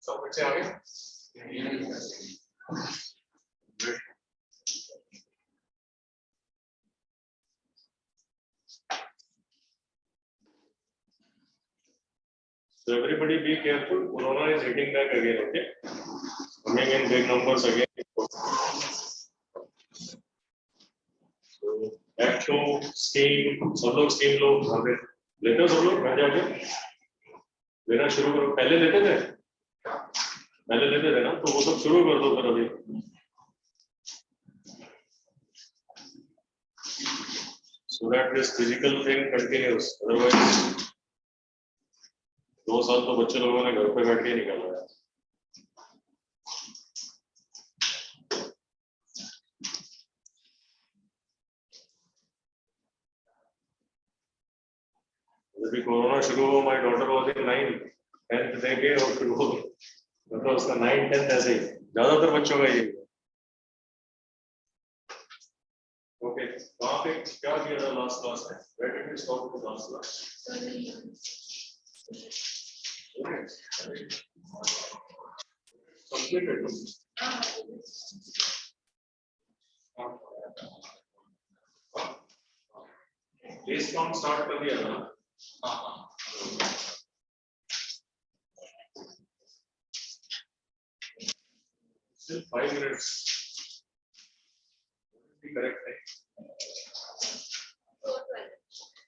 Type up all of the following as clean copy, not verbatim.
सब बच्चे आ गए? So everybody be careful. Corona is hitting back again. Okay, coming in big numbers again. So back to scheme. सब लोग scheme लो. लेते हो सब लोग? बैठ जाओगे. लेना शुरू करो. पहले लेते थे ना, तो वो सब शुरू कर दो फिर अभी. So that this physical thing continues. Otherwise 2 साल तो बच्चे लोगों ने घर पे बैठ के निकाला है. जब कोरोना शुरू हुआ, my daughter was in 9th 10th दे के और फिर वो मतलब उसका 9th 10th ऐसे ही ज्यादातर बच्चों का ये. ओके, वहां पे क्या किया था लास्ट क्लास में? Where did we stop the last class? Completed. Base count start कर दिया था ना? Still 5 minutes. What is the correct time?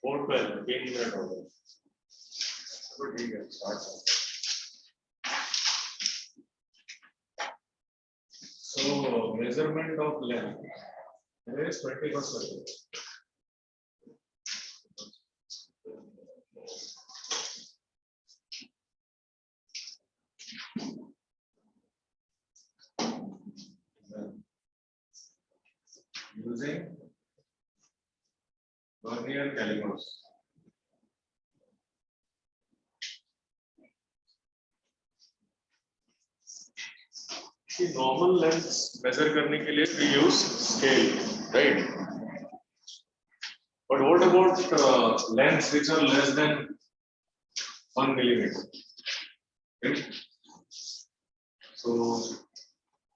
4:12. 3 minutes हो गए. तो ठीक है, start. So measurement of length. There is 21st. Using Vernier calipers. The normal lengths measure करने के लिए we use scale, right? But what about lengths which are less than 1 millimeter? Okay. So,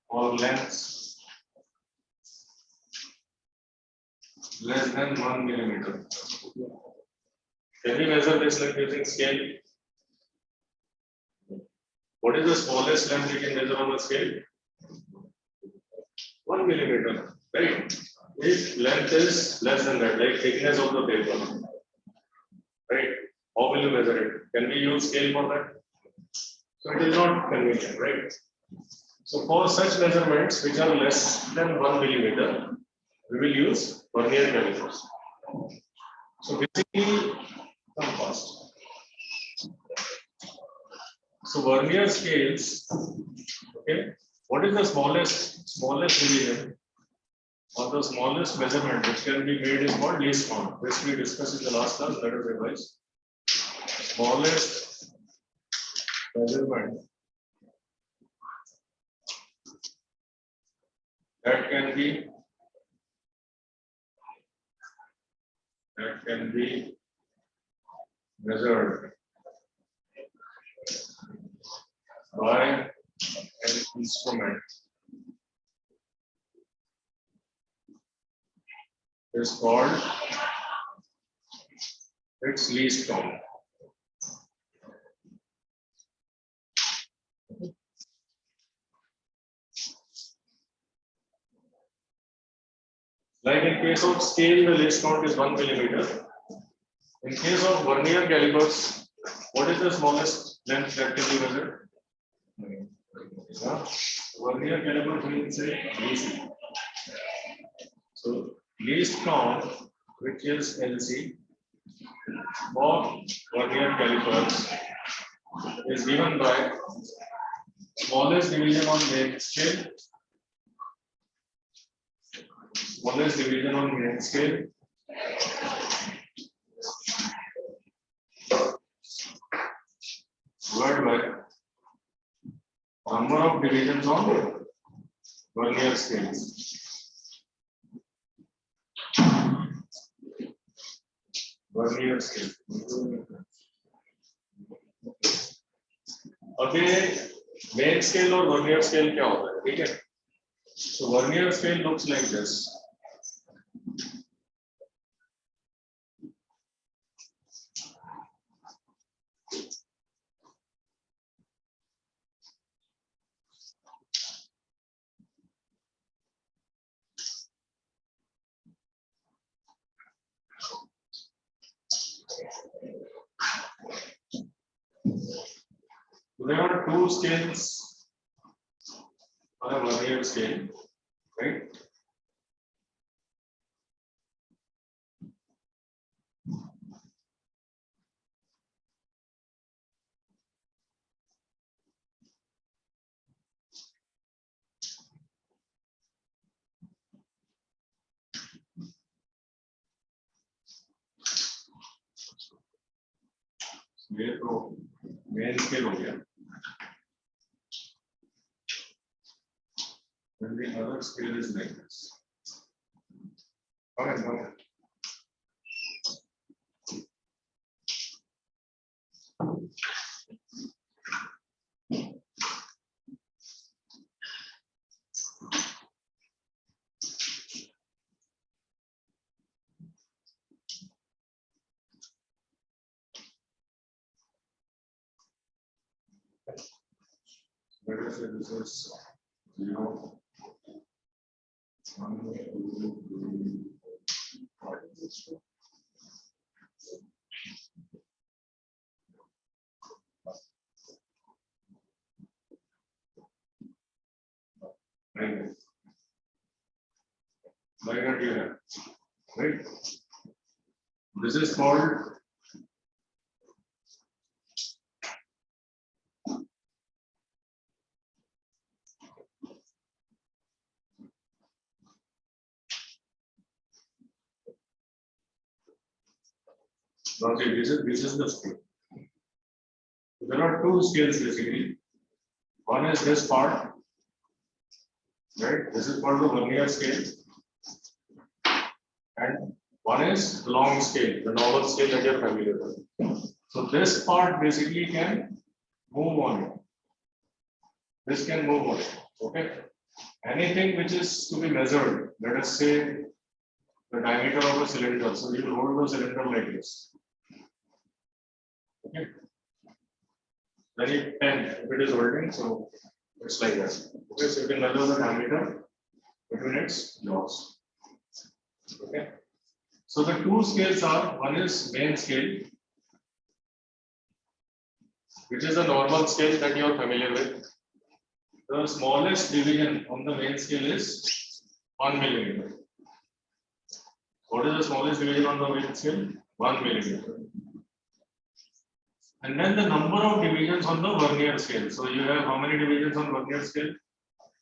for lengths less than 1 millimeter, can we measure this length using scale? What is the smallest length we can measure on a scale? 1 millimeter, right? If length is less than that, like thickness of the paper, right? How will you measure it? Can we use scale for that? So it is not convenient, right? So for such measurements which are less than 1 millimeter, we will use Vernier calipers. So basically, come fast. So Vernier scales, okay? What is the smallest division or the smallest measurement which can be made is called least count. This we discussed in the last class. Let us revise. Smallest measurement that can be measured by an instrument is called its least count. Like in case of scale, the least count is 1 millimeter. In case of Vernier calipers, what is the smallest length that can be measured? Yeah. Vernier caliper means least. So least count, which is LC, for vernier calipers is given by smallest division on main scale, smallest division on main scale, divided by number of divisions on vernier scales. Vernier scale. अभी main scale और vernier scale क्या होता है, ठीक है? So vernier scale looks like this. So there are two scales on a vernier scale, right? ये तो main scale हो गया. And the other scale is like this. Okay, okay. Let us say this is 0, 1, 2, 3, 4, 5, 6. Like that here, right? This is called this is the scale. So there are two scales basically. One is this part, right? This is called the vernier scale, and one is the long scale, the normal scale that you're familiar with. So this part basically can move on it. This can move on it. Okay. Anything which is to be measured, let us say the diameter of a cylinder. So you hold the cylinder like this. Okay. Very 10 if it is holding, so it's like that. Okay, so you can measure the diameter between its jaws. Okay. So the two scales are, one is main scale, which is a normal scale that you are familiar with. The smallest division on the main scale is 1 millimeter. What is the smallest division on the main scale? 1 millimeter. And then the number of divisions on the vernier scale. So you have how many divisions on vernier scale?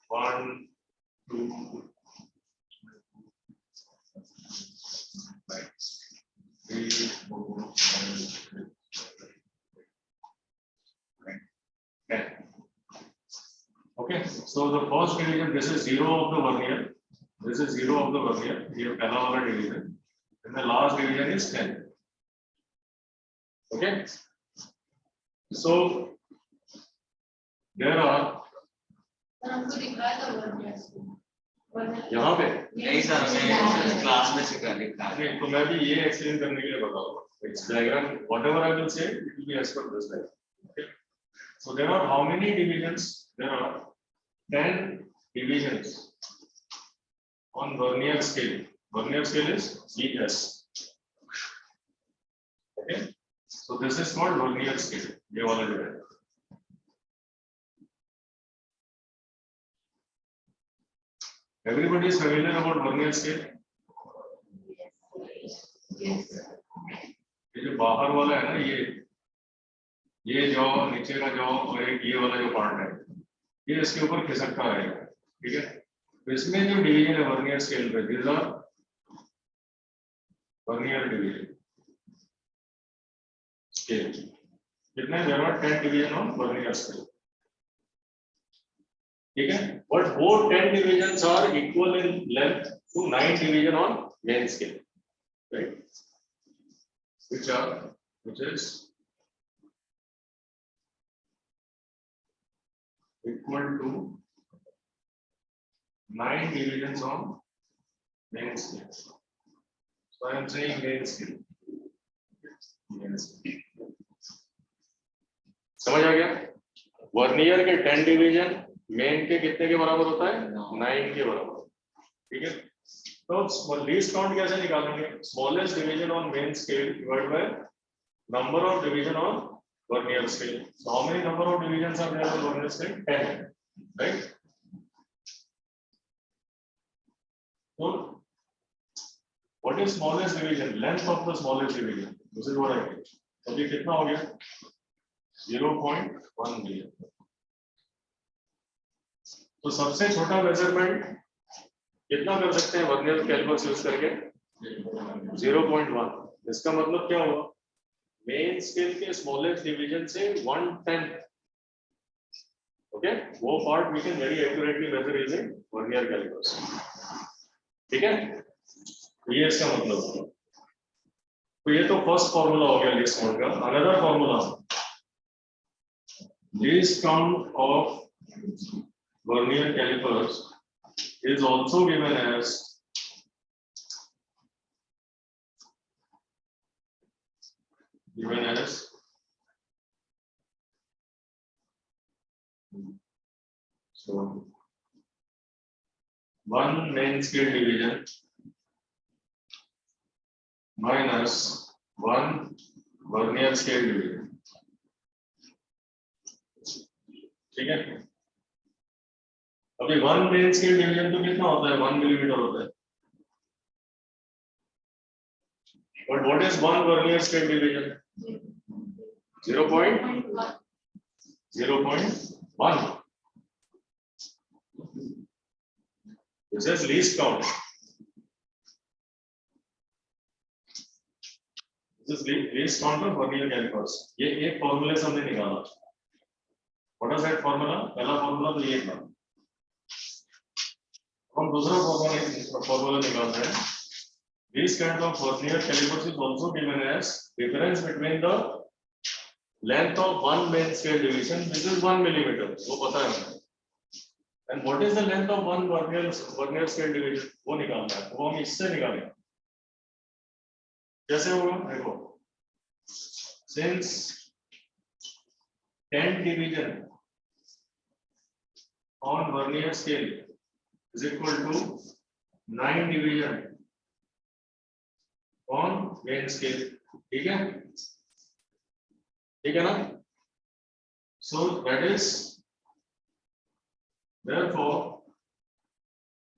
1, 2, 5, 3, 4, 5, 6, 7, 8, 10. Okay, so the first division, this is 0 of the vernier. This is 0 of the vernier. You have pehla wala division. And the last division is 10. Okay. So there are यहाँ पे नहीं sir मैं class में सिखा लिखा नहीं तो मैं भी ये एक्सप्लेन करने के लिए बताऊंगा. It's diagram. Whatever I will say, it will be as per this diagram. Okay. So there are how many divisions? There are 10 divisions on vernier scale. Vernier scale is VS. Okay. So this is called vernier scale. ये वाला जो है. Everybody is familiar about Vernier scale. ये जो बाहर वाला है ना, ये जॉ, नीचे का जॉ और एक ये वाला जो पार्ट है, ये इसके ऊपर खिसकता रहेगा, ठीक है। तो इसमें जो डिवीजन है वर्नियर स्केल पे, this are vernier division scale. कितने? There are 10 division on vernier scale, ठीक है। बट वो 10 divisions are equal in length to 9 division on main scale, right, which is equal to 9 divisions on main scale. So I am saying main scale. समझ आ गया? Vernier के 10 division main के कितने के बराबर होता है? 9 के बराबर, ठीक है। तो लीस्ट काउंट कैसे निकालेंगे? Smallest division on main scale divided by number of division on vernier scale. So how many number of divisions are there on vernier scale? 10, right? So what is smallest division? Length of the smallest division. This is what I mean. तो ये कितना हो गया? 0.1 million. तो सबसे छोटा measurement कितना कर सकते हैं वर्नियर कैलिपर्स यूज करके? 0.1। इसका मतलब क्या हुआ? मेन स्केल के स्मॉलेस्ट डिवीजन से 1/10, ओके, वो part we can very accurately measure using vernier calipers, ठीक है। तो ये इसका मतलब है। तो ये तो फर्स्ट फॉर्मूला हो गया लीस्ट काउंट का। Another formula, least count of vernier calipers is also given as so 1 main scale division minus 1 vernier scale division, ठीक है। अभी 1 मेन स्केल डिवीजन तो कितना होता है? 1 मिलीमीटर होता है। But what is 1 vernier scale division? 0.1। This is least count. This is least count of vernier calipers. ये एक फॉर्मूले से हमने निकाला। What is that formula? पहला फॉर्मूला तो ये था। हम दूसरा फॉर्मूला निकालते हैं। This kind of vernier calipers is also given as difference between the length of 1 main scale division, which is 1 millimeter, वो पता है हमें, and what is the length of 1 vernier scale division, वो निकालना है। वो हम इससे निकालेंगे। कैसे होगा? देखो, since 10 division on vernier scale is equal to 9 division on main scale, ठीक है, ठीक है ना। So that is therefore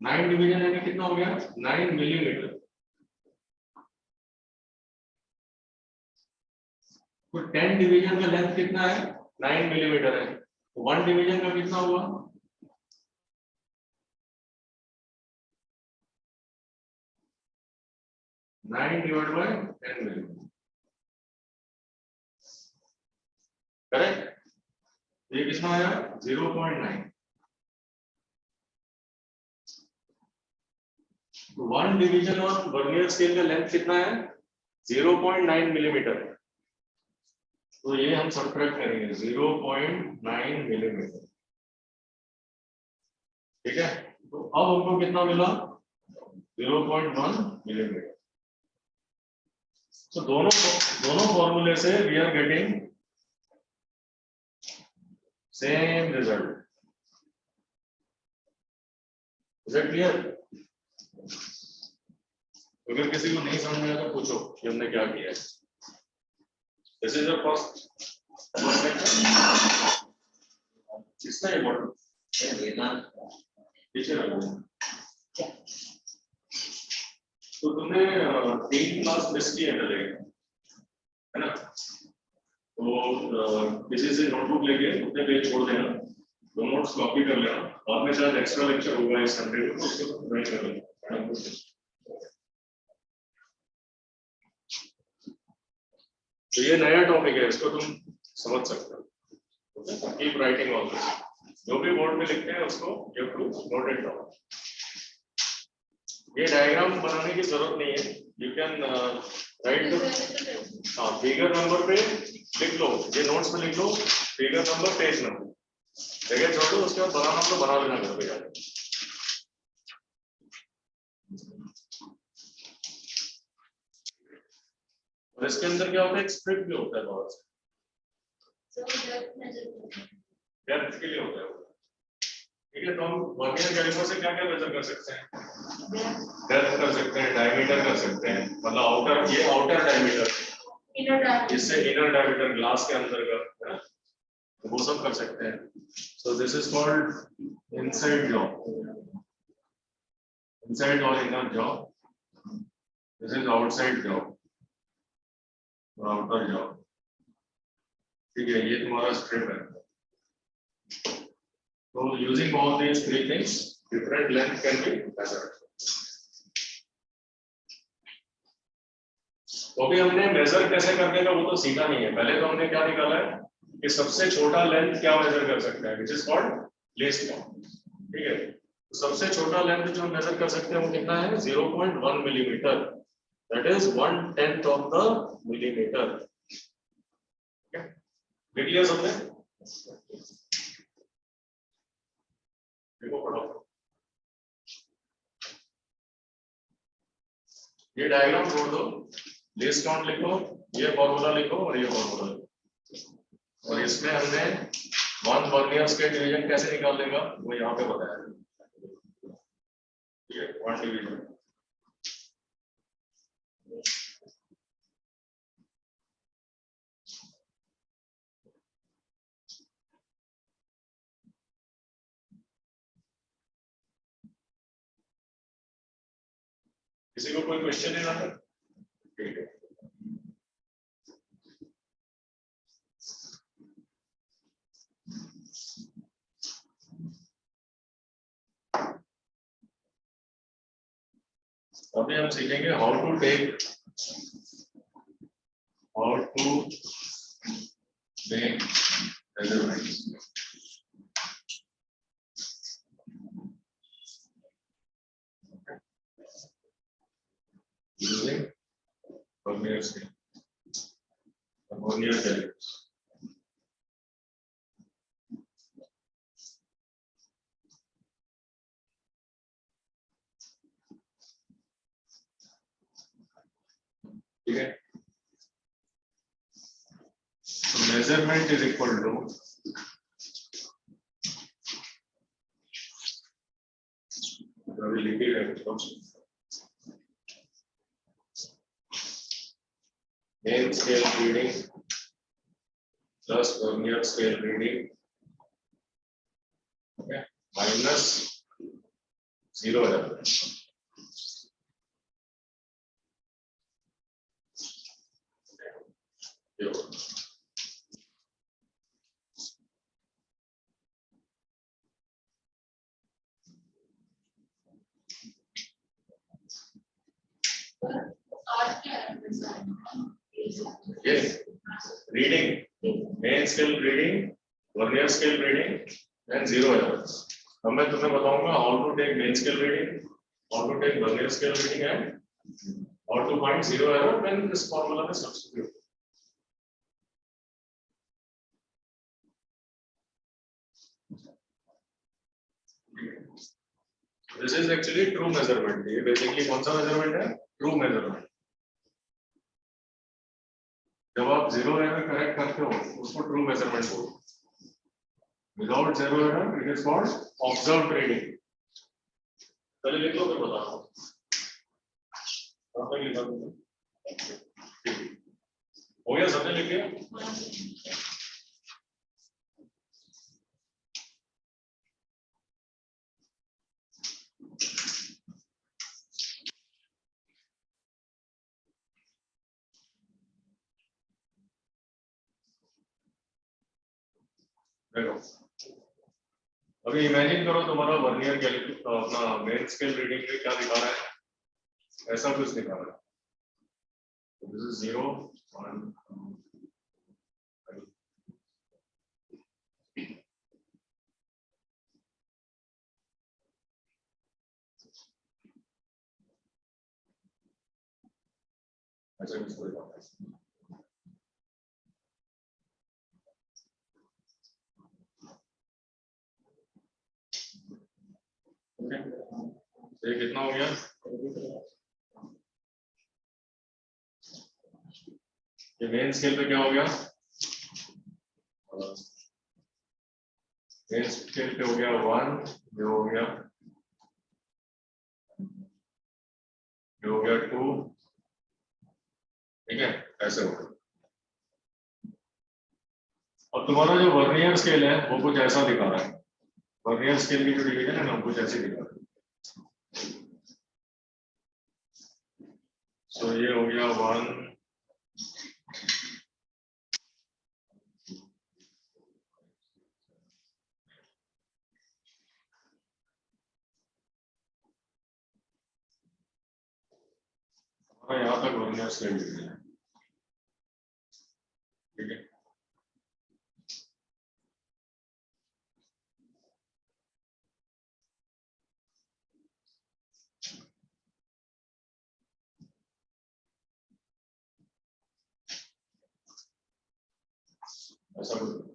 9 division यानी कितना हो गया? 9 मिलीमीटर। तो 10 डिवीजन का लेंथ कितना है? 9 मिलीमीटर है। तो 1 डिवीजन का कितना हुआ? 9 divided by 10 millimeter, करेक्ट। ये कितना आया? 0.9। तो 1 डिवीजन ऑन वर्नियर स्केल का लेंथ कितना है? 0.9 मिलीमीटर। तो ये हम सब्ट्रैक्ट करेंगे 0.9 मिलीमीटर, ठीक है। तो अब हमको कितना मिला? 0.1 मिलीमीटर। तो दोनों फॉर्मूले से we are getting same result. Is it clear? अगर किसी को नहीं समझ में आया तो पूछो कि हमने क्या किया है। This is the first lecture. किसका ये मॉडल? टीचर तो तुमने 3 क्लास मिस की है ना, तो किसी से नोटबुक लेके अपने पेज छोड़ देना, दो नोट्स कॉपी कर लेना, बाद में शायद एक्स्ट्रा लेक्चर होगा इस संडे को, तो उसको ज्वाइन कर लेना। तो ये नया टॉपिक है, इसको तुम समझ सकते हो। कीप राइटिंग ऑल दिस, जो भी बोर्ड में लिखते हैं उसको you have to note it down. ये डायग्राम बनाने की जरूरत नहीं है, you can write figure number पे लिख लो, ये नोट्स में लिख लो फिगर नंबर पेज नंबर, जगह छोड़ दो, उसके बाद बनाना तो बना लेना घर पे जाकर। और इसके अंदर क्या होता है, एक स्क्रिप्ट भी होता है बहुत से, डेप्थ के लिए होता है वो। ठीक है, तो हम वर्नियर कैलिपर से क्या क्या मेजर कर सकते हैं, डेप्थ कर सकते हैं, डायमीटर कर सकते हैं, मतलब आउटर, ये आउटर डायमीटर, इससे इनर डायमीटर ग्लास के अंदर का है ना, वो सब कर सकते हैं। So this is called inside jaw, inside और inner jaw, this is outside jaw और आउटर जॉ। ठीक है, ये तुम्हारा स्ट्रिप है। So using all these three things, different length can be measured. तो भी हमने मेजर कैसे करने का वो तो सीखा नहीं है, पहले तो हमने क्या निकाला है कि सबसे छोटा लेंथ क्या मेजर कर सकता है, which is called least count। ठीक है, तो सबसे छोटा लेंथ जो मेजर कर सकते हैं वो कितना है, 0.1 millimetre, that is 1/10 of the millimeter। लिख लिया सबने, देखो पढ़ो, ये डायग्राम छोड़ दो, लीस्ट काउंट लिखो, ये फॉर्मूला लिखो और ये फॉर्मूला लिखो, और इसमें हमने 1 वर्नियर स्केल डिवीजन कैसे निकाल लेगा वो यहाँ पे बताया है। ये 1 डिवीजन, किसी को कोई क्वेश्चन है ना? ठीक है, अभी हम सीखेंगे how to make measurements. Using Vernier Scaling, Vernier calipers। ठीक है, तो मेजरमेंट इज इक्वल टू अभी लिखी है main scale reading plus vernier scale reading, okay, minus 0 error. ये reading, main scale reading, vernier scale reading and 0 errors. अब मैं तुम्हें बताऊंगा how to take main scale reading, how to take vernier scale reading and how to find 0 error when this formula में substitute. This is actually true measurement. ये basically कौन सा measurement है, true measurement. जब आप 0 एरर करेक्ट करते हो उसको ट्रू मेजरमेंट बोलते हैं। Without 0 error it is called observed reading. पहले लिख लो फिर बताओ, कब तक लिखा तुमने, हो गया सबने लिख लिया? देखो अभी इमेजिन करो तुम्हारा वर्नियर कैलिपर अपना मेन स्केल रीडिंग में क्या दिखा रहा है, ऐसा कुछ दिखा रहा है। दिस इज 0 1 ऐसा कुछ दिखा रहा है। ये कितना हो गया, ये मेन स्केल पे क्या हो गया, मेन स्केल पे हो गया 1, ये हो गया 2, ठीक है, ऐसे हो गया। और तुम्हारा जो वर्नियर स्केल है वो कुछ ऐसा दिखा रहा है, वर्नियर स्केल की जो डिवीजन है ना कुछ ऐसे दिखा रहा है। सो ये हो गया 1, यहाँ तक वर्नियर स्केल डिवीजन है, ठीक है। ऐसा कुछ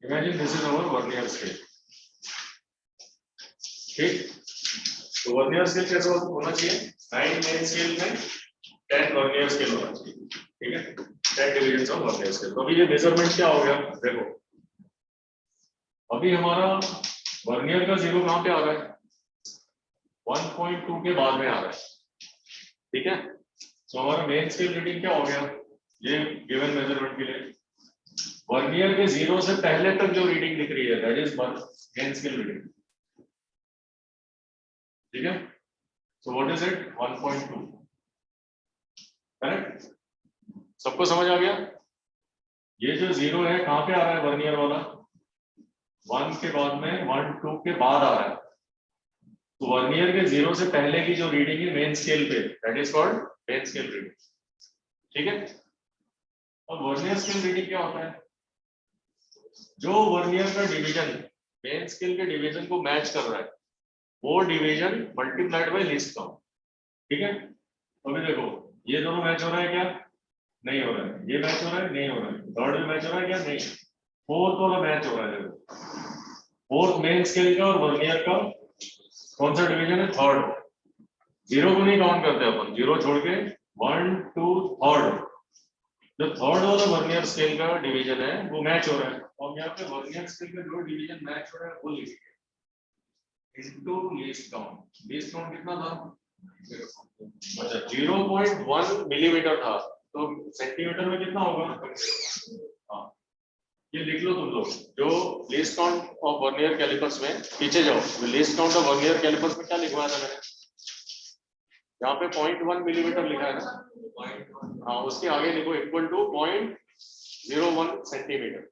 imagine this is our vernier scale, ठीक। तो वर्नियर स्केल कैसा होना चाहिए, 9 मेन स्केल में 10 वर्नियर स्केल होना चाहिए, ठीक है, 10 डिवीजन ऑफ वर्नियर स्केल। तो अभी ये मेजरमेंट क्या हो गया, देखो अभी हमारा वर्नियर का 0 कहां पे आ रहा है, 1.2 के बाद में आ रहा है, ठीक है। तो हमारा मेन स्केल रीडिंग क्या हो गया, ये गिवन मेजरमेंट के लिए वर्नियर के 0 से पहले तक जो रीडिंग दिख रही है that is main scale reading, ठीक है। So what is it, 1.2, correct, सबको समझ आ गया। ये जो 0 है कहां पे आ रहा है, वर्नियर वाला 1 के बाद में 1 2 के बाद आ रहा है, तो वर्नियर के 0 से पहले की जो रीडिंग है मेन स्केल पे that is called main scale reading, ठीक है। अब वर्नियर स्केल रीडिंग क्या होता है, जो वर्नियर का डिवीजन मेन स्केल के डिवीजन को मैच कर रहा है वो division multiplied by least count, ठीक है। अभी देखो ये दोनों मैच हो रहा है क्या, नहीं हो रहा है, ये मैच हो रहा है, नहीं हो रहा है, थर्ड में मैच हो रहा है क्या, नहीं, फोर्थ वाला मैच हो रहा है, देखो फोर्थ मेन स्केल का और वर्नियर का कौन सा डिवीजन है, थर्ड, 0 को नहीं काउंट करते अपन, 0 छोड़ के 1 2 थर्ड, जो थर्ड वाला वर्नियर स्केल का डिवीजन है वो मैच हो रहा है, और यहाँ पे वर्नियर स्केल का जो डिवीजन मैच हो रहा है वो लिखिए into least count, least count कितना था, अच्छा 0.1 मिलीमीटर था, तो सेंटीमीटर में कितना होगा, हाँ ये लिख लो तुम लोग, जो least count of vernier calipers में, पीछे जाओ, least count of vernier calipers में क्या लिखवाया था मैंने, यहाँ पे 0.1 मिलीमीटर लिखा है ना, हाँ उसके आगे लिखो इक्वल टू 0.01 सेंटीमीटर,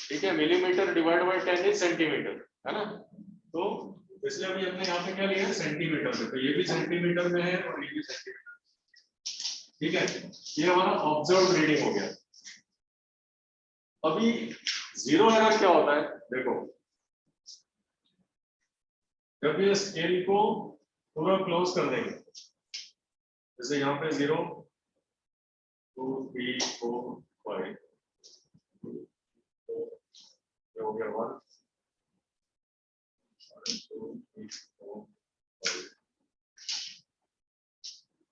ठीक है, millimetre divide by 10 is centimetre, है ना। तो इसलिए अभी हमने यहाँ पे क्या लिया है, सेंटीमीटर में, तो ये भी सेंटीमीटर में है और ये भी सेंटीमीटर, ठीक है। ये हमारा ऑब्जर्व रीडिंग हो गया। अभी 0 एरर क्या होता है, देखो जब ये स्केल को पूरा क्लोज कर देंगे, जैसे यहाँ पे 0 2 3 4 5 हो गया 1 2 3 4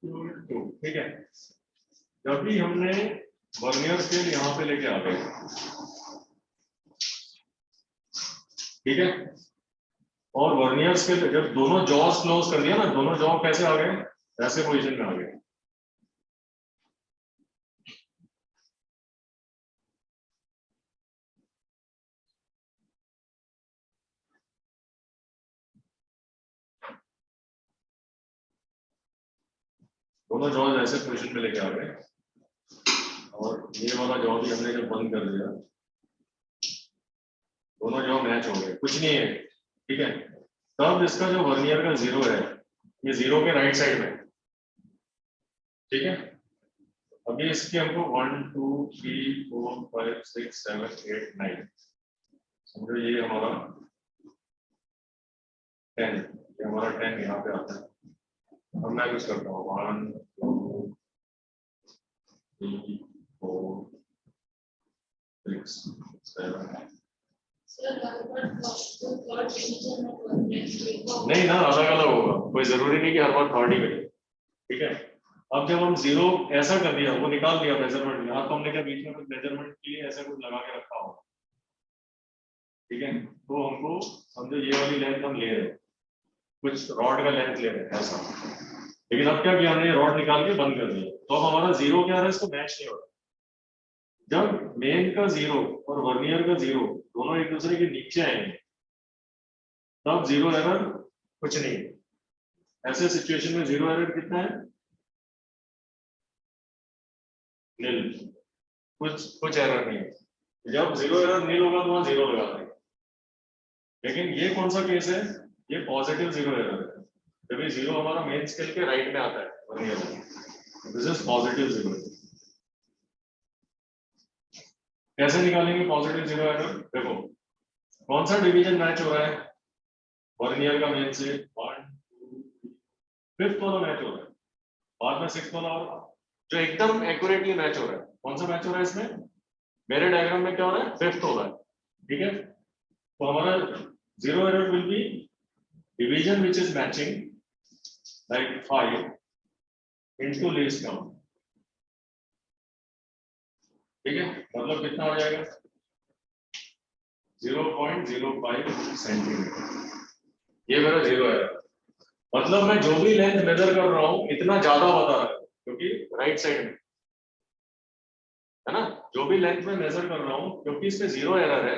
5 2, ठीक है। जब भी हमने वर्नियर स्केल यहाँ पे लेके आ गए, ठीक है, और वर्नियर स्केल जब दोनों जॉस क्लोज कर दिया ना, दोनों जॉ कैसे आ गए, ऐसे पोजीशन में आ गए, दोनों जॉब ऐसे क्वेश्चन में लेके आ गए और ये वाला जॉब भी हमने जब बंद कर दिया, दोनों जॉब मैच हो गए, कुछ नहीं है, ठीक है। तब इसका जो वर्नियर का जीरो है, ये जीरो के राइट साइड में, ठीक है। अभी इसके हमको 1 2 3 4 5 6 7 8 9, समझो ये हमारा 10, ये हमारा 10 यहाँ पे आता है। अब मैं कुछ करता हूँ 1 2 3 4 6 7। नहीं ना, अलग अलग होगा, कोई जरूरी नहीं कि हर बार थर्ड ही करें, ठीक है। अब जब हम जीरो ऐसा कर दिया, वो निकाल दिया मेजरमेंट, यहाँ तो हमने क्या बीच में कुछ मेजरमेंट के लिए ऐसा कुछ लगा के रखा होगा, ठीक है। तो हमको समझो ये वाली लेंथ हम ले रहे हैं, कुछ रॉड का लेंथ ले रहे हैं ऐसा, लेकिन अब क्या किया हमने, रॉड निकाल के बंद कर दिया, तो अब हमारा जीरो क्या है, इसको मैच नहीं हो रहा। जब मेन का जीरो और वर्नियर का जीरो दोनों एक दूसरे के नीचे आएंगे, तब जीरो एरर कुछ नहीं है। ऐसे सिचुएशन में जीरो एरर कितना है, नील, कुछ एरर नहीं है। जब जीरो एरर नील होगा तो वहां जीरो लगा देंगे। लेकिन ये कौन सा केस है, ये पॉजिटिव जीरो एरर है, जब ये जीरो हमारा मेन स्केल के राइट में आता है वर्नियर में, दिस इज पॉजिटिव जीरो। कैसे निकालेंगे पॉजिटिव जीरो एरर, देखो कौन सा डिवीजन मैच हो रहा है वर्नियर का मेन से, 1 2 5th वाला मैच हो रहा है, बाद में 6th वाला और जो एकदम एक्यूरेटली मैच हो रहा है, कौन सा मैच हो रहा है इसमें, मेरे डायग्राम में क्या हो रहा है, 5th हो रहा है, ठीक है। तो हमारा zero error will be division which is matching like 5 into least count, ठीक है। मतलब कितना हो जाएगा, 0.05 सेंटीमीटर, ये मेरा जीरो है। मतलब मैं जो भी लेंथ मेजर कर रहा हूं इतना ज्यादा बता रहा हूं, क्योंकि राइट साइड में है ना, जो भी लेंथ में मेजर कर रहा हूं, क्योंकि इसमें जीरो एरर है,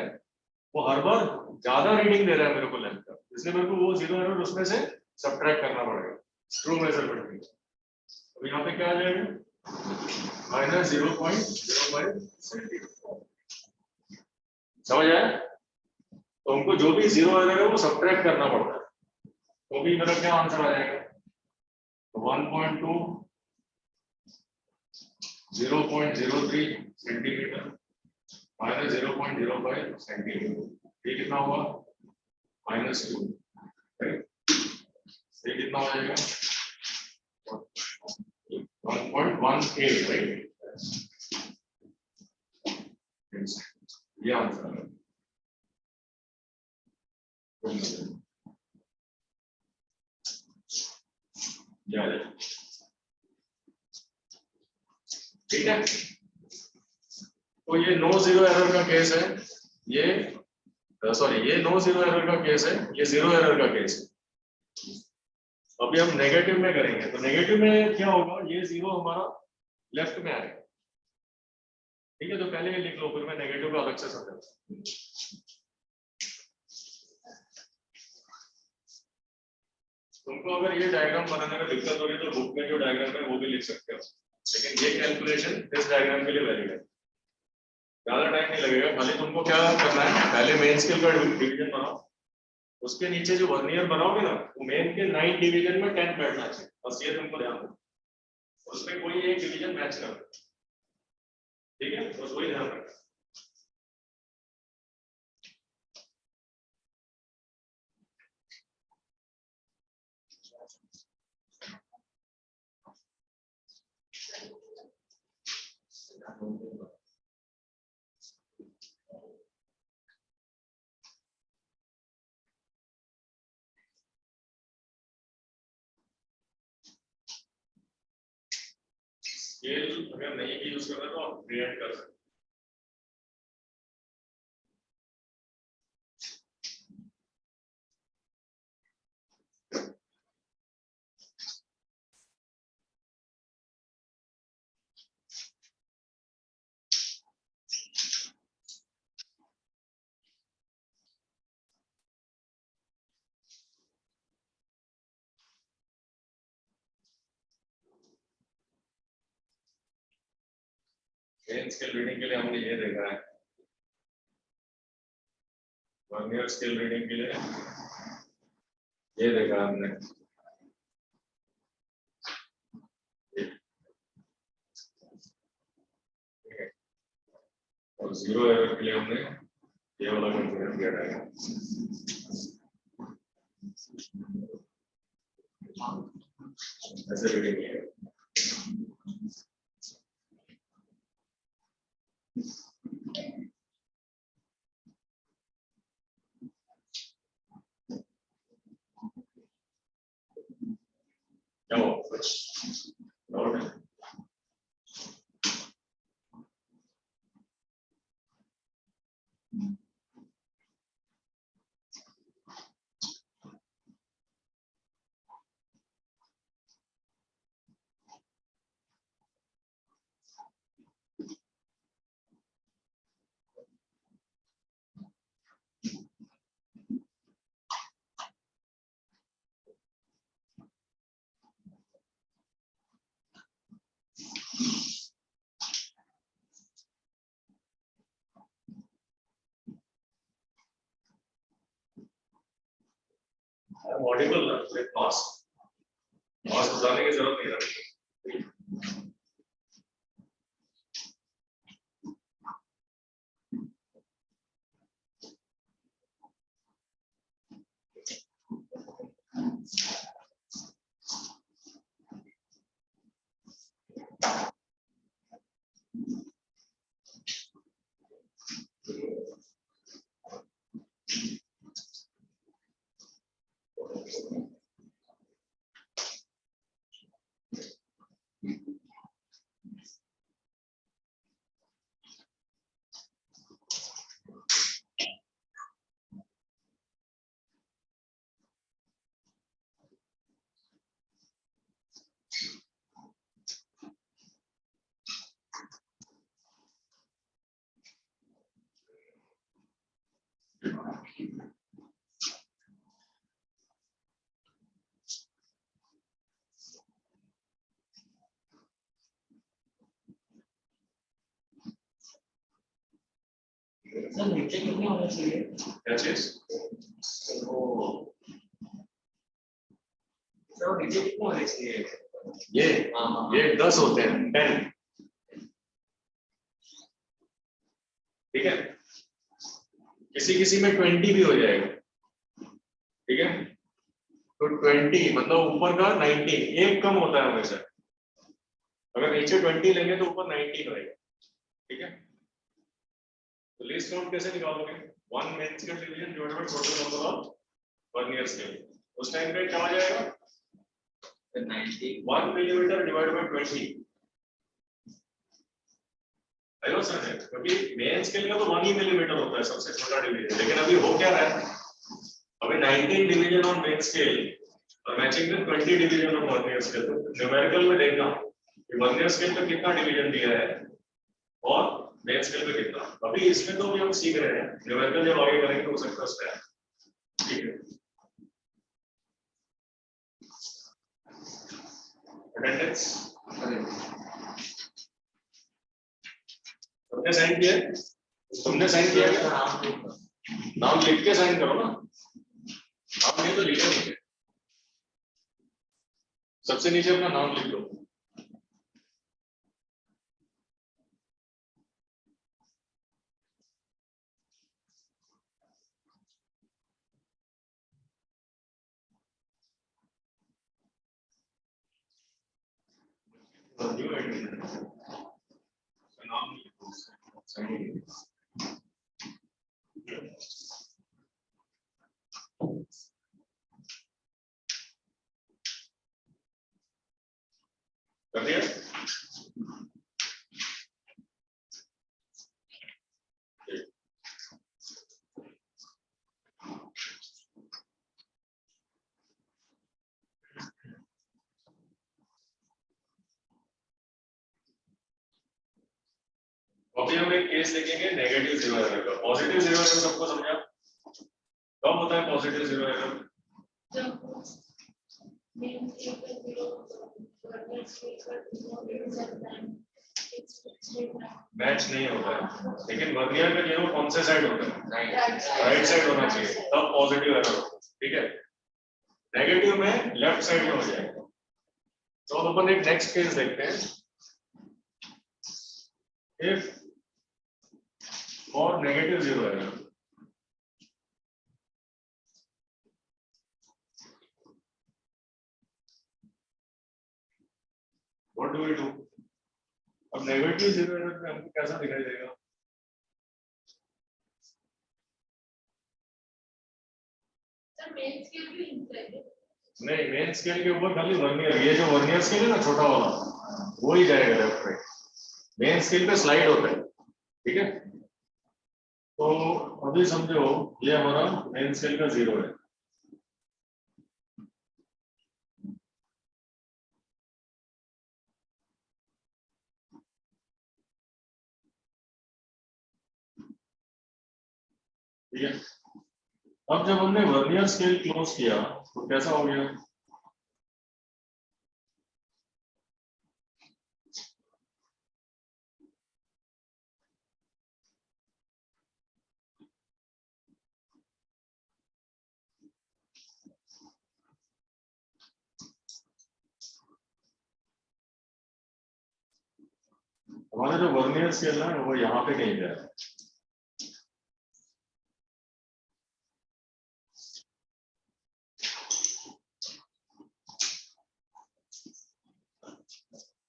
वो हर बार ज्यादा रीडिंग दे रहा है मेरे को लेंथ का, इसलिए मेरे को वो जीरो एरर उसमें से सब्ट्रैक्ट करना पड़ेगा ट्रू मेजरमेंट में। तो यहाँ पे क्या आ जाएगा, -0.05 सेंटीमीटर, समझ आया। तो हमको जो भी जीरो एरर है वो सब्ट्रैक्ट करना पड़ता है, तो भी मेरा क्या आंसर आ जाएगा, 1.2 0.03 सेंटीमीटर -0.05 सेंटीमीटर, ये कितना हुआ, -2, ये कितना हो जाएगा 1.18, राइट, ये आंसर है। ठीक है, तो ये नो जीरो एरर का केस है, ये सॉरी ये नो जीरो एरर का केस है, ये जीरो एरर का केस है। अभी हम नेगेटिव में करेंगे, तो नेगेटिव में क्या होगा, ये जीरो हमारा लेफ्ट में आएगा, ठीक है। तो पहले ये लिख लो, फिर मैं नेगेटिव का अलग से समझाऊंगा। तुमको अगर ये डायग्राम बनाने में दिक्कत हो रही है तो बुक में जो डायग्राम है वो भी लिख सकते हो, लेकिन ये कैलकुलेशन इस डायग्राम के लिए वैलिड है, ज्यादा टाइम नहीं लगेगा। खाली तुमको क्या करना है, पहले मेन स्केल का डिवीजन बनाओ, उसके नीचे जो वर्नियर बनाओगे ना, वो मेन के 9 डिवीजन में 10 बैठना चाहिए, बस ये तुमको ध्यान रखना, उसमें कोई एक डिवीजन मैच कर, ठीक है, बस वही ध्यान रखना। स्केल अगर नहीं भी यूज कर रहे तो आप क्रिएट कर सकते, मेन स्केल रीडिंग के लिए हमने ये देखा है, वर्नियर स्केल रीडिंग के लिए ये देखा हमने, और जीरो एरर के लिए हमने ये वाला कंसीडर किया जाएगा। ऐसे रीडिंग है। क्या हो कुछ डाउट है? ऑडिबल ना विद नॉइस, नॉइस बताने की जरूरत नहीं है। सर नीचे कितने होने चाहिए? क्या चीज? वो सर नीचे कितने होने चाहिए? ये 10 होते हैं, 10। ठीक है, किसी किसी में 20 भी हो जाएगा। ठीक है, तो 20 मतलब ऊपर का 19, एक कम होता है हमेशा। अगर नीचे 20 लेंगे तो ऊपर 19 होएगा। ठीक है, तो लीस्ट काउंट कैसे निकालोगे? 1 main scale division divided by total number of vernier scale. उस टाइम पे क्या हो जाएगा? 90 1 millimetre divided by 20। Hello sir, क्योंकि मेन स्केल का तो 1 ही मिलीमीटर होता है, सबसे छोटा डिवीजन। लेकिन अभी हो क्या रहा है, अभी 19 डिवीजन ऑन मेन स्केल और matching with 20 division on vernier scale. तो न्यूमेरिकल में देखना कि वर्नियर स्केल पे कितना डिवीजन दिया है और मेन स्केल पे कितना। अभी इसमें तो हम सीख रहे हैं, न्यूमेरिकल जब आगे करेंगे तो हो सकता है उसमें। ठीक है, अटेंडेंस तुमने साइन किया? तुमने साइन किया क्या? नाम लिख के साइन करो ना, नाम नहीं तो लिखो नीचे, सबसे नीचे अपना नाम लिख लो। न्यू एडमिशन नाम लिखो, साइन कर दिया? अभी हम एक केस देखेंगे नेगेटिव जीरो एरर का। पॉजिटिव जीरो एरर सबको समझा? कब होता है पॉजिटिव जीरो एरर? मैच नहीं होता है, लेकिन वर्नियर में जीरो कौन से साइड होता है? राइट साइड होना चाहिए, तब पॉजिटिव एरर होता है, ठीक है। नेगेटिव में लेफ्ट साइड में हो जाएगा। तो अब अपन एक नेक्स्ट केस देखते हैं। If for negative zero error, what do we do? अब नेगेटिव जीरो एरर में हमको कैसा दिखाई देगा? नहीं, मेन स्केल के ऊपर खाली वर्नियर, ये जो वर्नियर स्केल है ना छोटा वाला, वो ही जाएगा लेफ्ट राइट। मेन स्केल पे स्लाइड होता है, ठीक है। तो अभी समझो ये हमारा मेन स्केल का जीरो है। ठीक है, अब जब हमने वर्नियर स्केल क्लोज किया तो कैसा हो गया? हमारा जो वर्नियर स्केल है वो यहाँ पे कहीं गया है।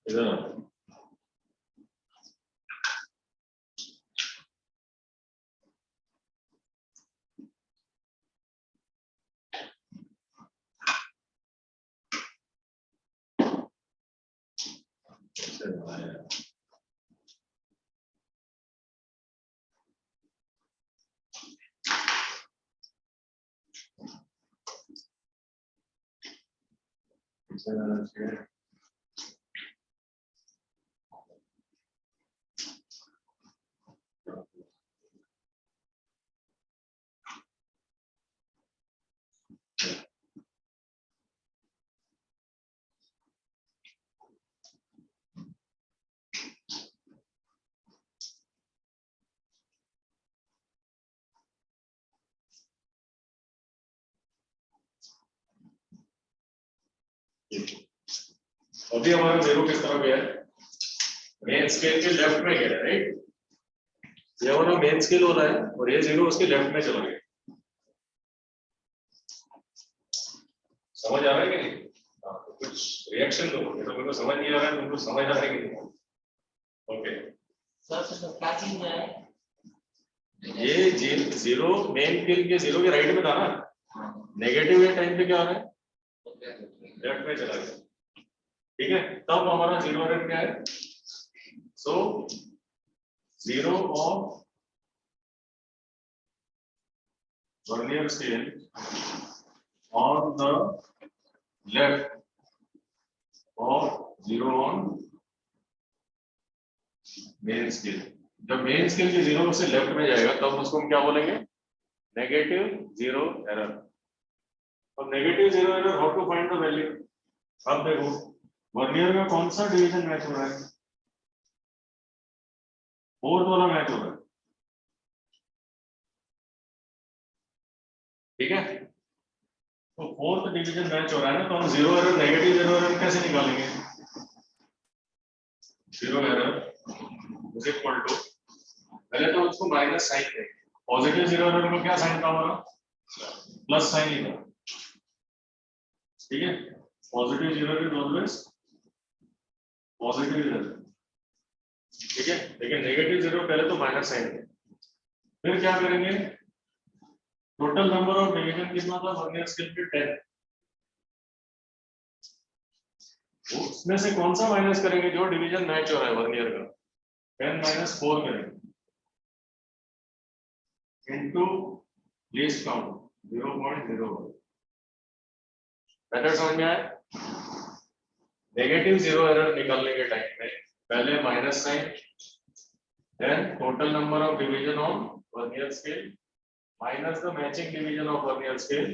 इधर अभी हमारा जीरो किस तरफ गया है? मेन स्केल के लेफ्ट में गया है, राइट। ये हमारा मेन स्केल हो रहा है और ये जीरो उसके लेफ्ट में चला गया। समझ आ रहा है कि नहीं? तो कुछ रिएक्शन दो, ये तो मेरे को समझ नहीं आ रहा है, तुमको समझ आ रहा है कि नहीं? ओके सर क्या चीज है? ये जीरो मेन स्केल के जीरो के राइट में था ना, नेगेटिव के टाइम पे क्या आ रहा है? लेफ्ट में चला गया, ठीक है। तब हमारा जीरो एरर क्या है? So zero of vernier scale on the left of zero on main scale। जब मेन स्केल के जीरो से लेफ्ट में जाएगा तब उसको हम क्या बोलेंगे? Negative zero error. अब negative zero error, how to find the value? अब देखो वर्नियर में कौन सा डिवीजन मैच हो रहा है? फोर्थ वाला मैच हो रहा है, ठीक है। तो फोर्थ डिवीजन मैच हो रहा है ना, तो हम zero error, negative zero error कैसे निकालेंगे? Zero error is equal to, पहले तो उसको माइनस साइन देंगे। पॉजिटिव जीरो एरर को क्या साइन था हमारा? प्लस साइन ही था, ठीक है। Positive zero is always positive error, ठीक है। लेकिन नेगेटिव जीरो पहले तो माइनस साइन है। फिर क्या करेंगे? टोटल नंबर ऑफ डिवीजन कितना था वर्नियर स्केल पे? 10। उसमें से कौन सा माइनस करेंगे? जो डिवीजन मैच हो रहा है वर्नियर का। 10 माइनस 4 करेंगे इनटू लीस्ट काउंट 0.01। मेथड समझ में आया? नेगेटिव जीरो एरर निकालने के टाइम में पहले minus sign, then total number of division of vernier scale minus the matching division of vernier scale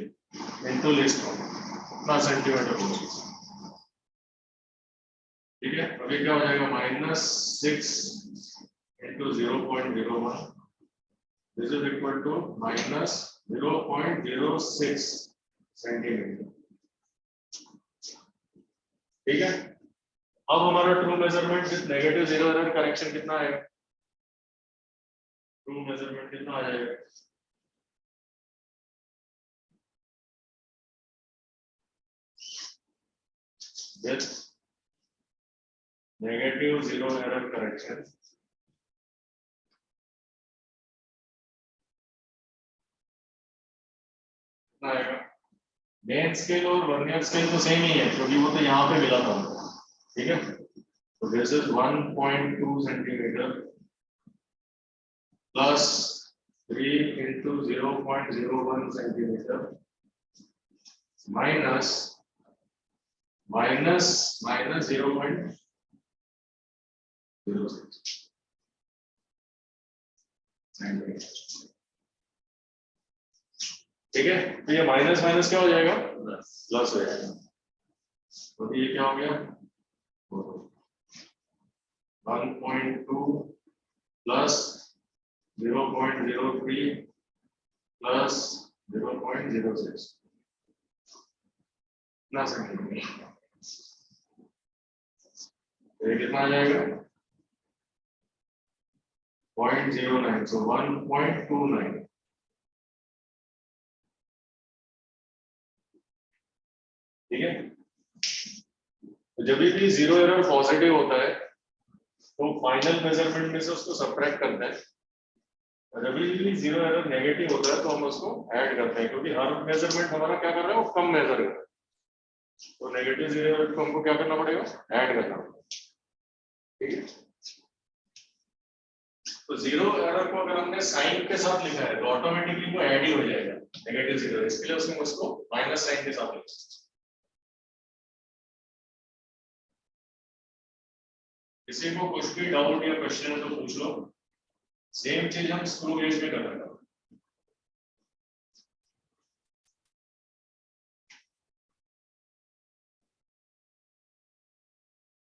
into least count, इतना सेंटीमीटर। ठीक है, अभी ये क्या हो जाएगा -6 into 0.01 this is equal to -0.06 centimetre. ठीक है, अब हमारा true measurement with negative zero error correction कितना आएगा? ट्रू मेजरमेंट कितना आ जाएगा? With negative zero error correction कितना आएगा? मेन स्केल और वर्नियर स्केल तो सेम ही है क्योंकि वो तो यहाँ पे मिला था, ठीक है। तो this is 1.2 centimetre plus 3 into 0.01 centimetre minus 0.06 centimetre. ठीक है, तो ये माइनस माइनस क्या हो जाएगा? प्लस हो जाएगा। तो ये क्या हो गया? 1.2 प्लस 0.03 प्लस 0.06 ना सेंटीमीटर। ये कितना आ जाएगा? 0.09, so 1.29। ठीक है, तो जब भी जीरो एरर पॉजिटिव होता है तो फाइनल मेजरमेंट में से उसको सब्ट्रैक्ट करते हैं, और जब भी जीरो एरर नेगेटिव होता है तो हम उसको ऐड करते हैं क्योंकि हर मेजरमेंट हमारा क्या कर रहा है, वो कम मेजर कर रहा है। तो नेगेटिव जीरो एरर को हमको क्या करना पड़ेगा? ऐड करना पड़ेगा। ठीक है, तो जीरो एरर को अगर हमने साइन के साथ लिखा है तो ऑटोमेटिकली वो ऐड ही हो जाएगा नेगेटिव जीरो, इसके लिए उसमें उसको माइनस साइन के साथ लिखा है। किसी को कुछ भी डाउट या क्वेश्चन है तो पूछ लो। सेम चीज हम स्क्रू गेज में कर रहे हैं।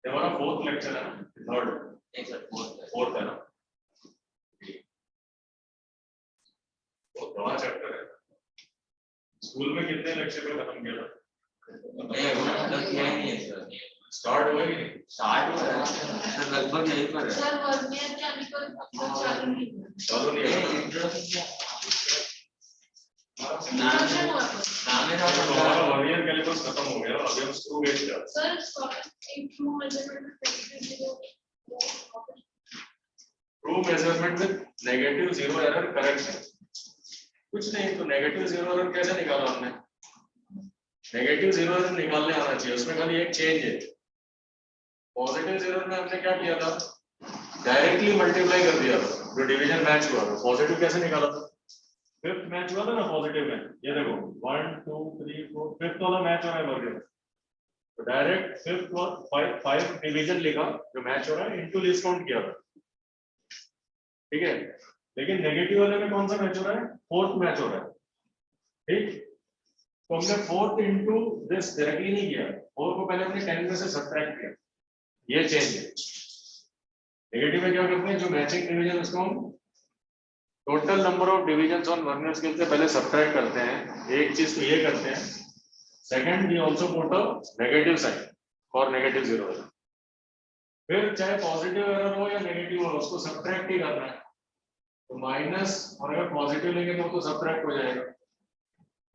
हमारा फोर्थ लेक्चर है ना? थर्ड? नहीं सर, फोर्थ है ना? बहुत बड़ा चैप्टर है। स्कूल में कितने लेक्चर में खत्म किया था? स्टार्ट हुआ ही नहीं? स्टार्ट हुआ है सर, लगभग यहीं पर है सर। वर्नियर केमिकल अपना चालू नहीं हुआ। चालू नहीं हुआ। हमारा वर्नियर कैलिपर्स खत्म हो गया, अभी हम स्क्रू गेज कर रहे हैं। Sir true measurement with negative zero error correction. कुछ नहीं, तो नेगेटिव जीरो एरर कैसे निकाला हमने? नेगेटिव जीरो एरर निकालने आना चाहिए, उसमें खाली एक चेंज है। पॉजिटिव जीरो में हमने क्या किया था? डायरेक्टली मल्टीप्लाई कर दिया था, जो डिवीजन मैच हुआ था। पॉजिटिव कैसे निकाला था? फिफ्थ मैच हुआ था ना पॉजिटिव में, ये देखो 1 2 3 4 फिफ्थ वाला मैच हो रहा है वर्नियर, तो डायरेक्ट फिफ्थ और 5 डिवीजन लिखा जो मैच हो रहा है, इनटू लीस्ट काउंट किया था। ठीक है, लेकिन नेगेटिव वाले में कौन सा मैच हो रहा है? फोर्थ मैच हो रहा है। ठीक, तो हमने फोर्थ इनटू दिस डायरेक्टली नहीं किया, फोर को पहले हमने 10 में से सब्ट्रैक्ट किया। ये चेंज है। नेगेटिव में क्या करते हैं, जो मैचिंग डिवीजन उसको हम total number of divisions on vernier scale से पहले सब्ट्रैक्ट करते हैं। एक चीज तो ये करते हैं। Second, we also put a negative sign for negative zero error. फिर चाहे पॉजिटिव एरर हो या नेगेटिव हो, उसको सब्ट्रैक्ट ही करना है। तो माइनस, और अगर पॉजिटिव लेंगे तो सब्ट्रैक्ट हो जाएगा,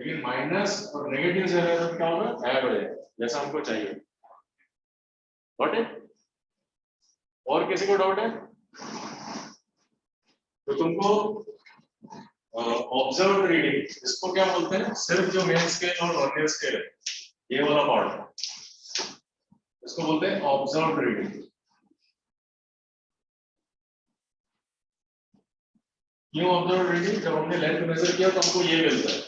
लेकिन माइनस और नेगेटिव जीरो एरर क्या होगा? ऐड हो जाएगा, जैसा हमको चाहिए। Got it? और किसी को डाउट है? तो तुमको ऑब्जर्व रीडिंग, इसको क्या बोलते हैं? सिर्फ जो मेन स्केल और वर्नियर स्केल है, ये वाला पार्ट, इसको बोलते हैं ऑब्जर्व रीडिंग। क्यों ऑब्जर्व रीडिंग? जब हमने लेंथ मेजर किया तो हमको ये मिलता है,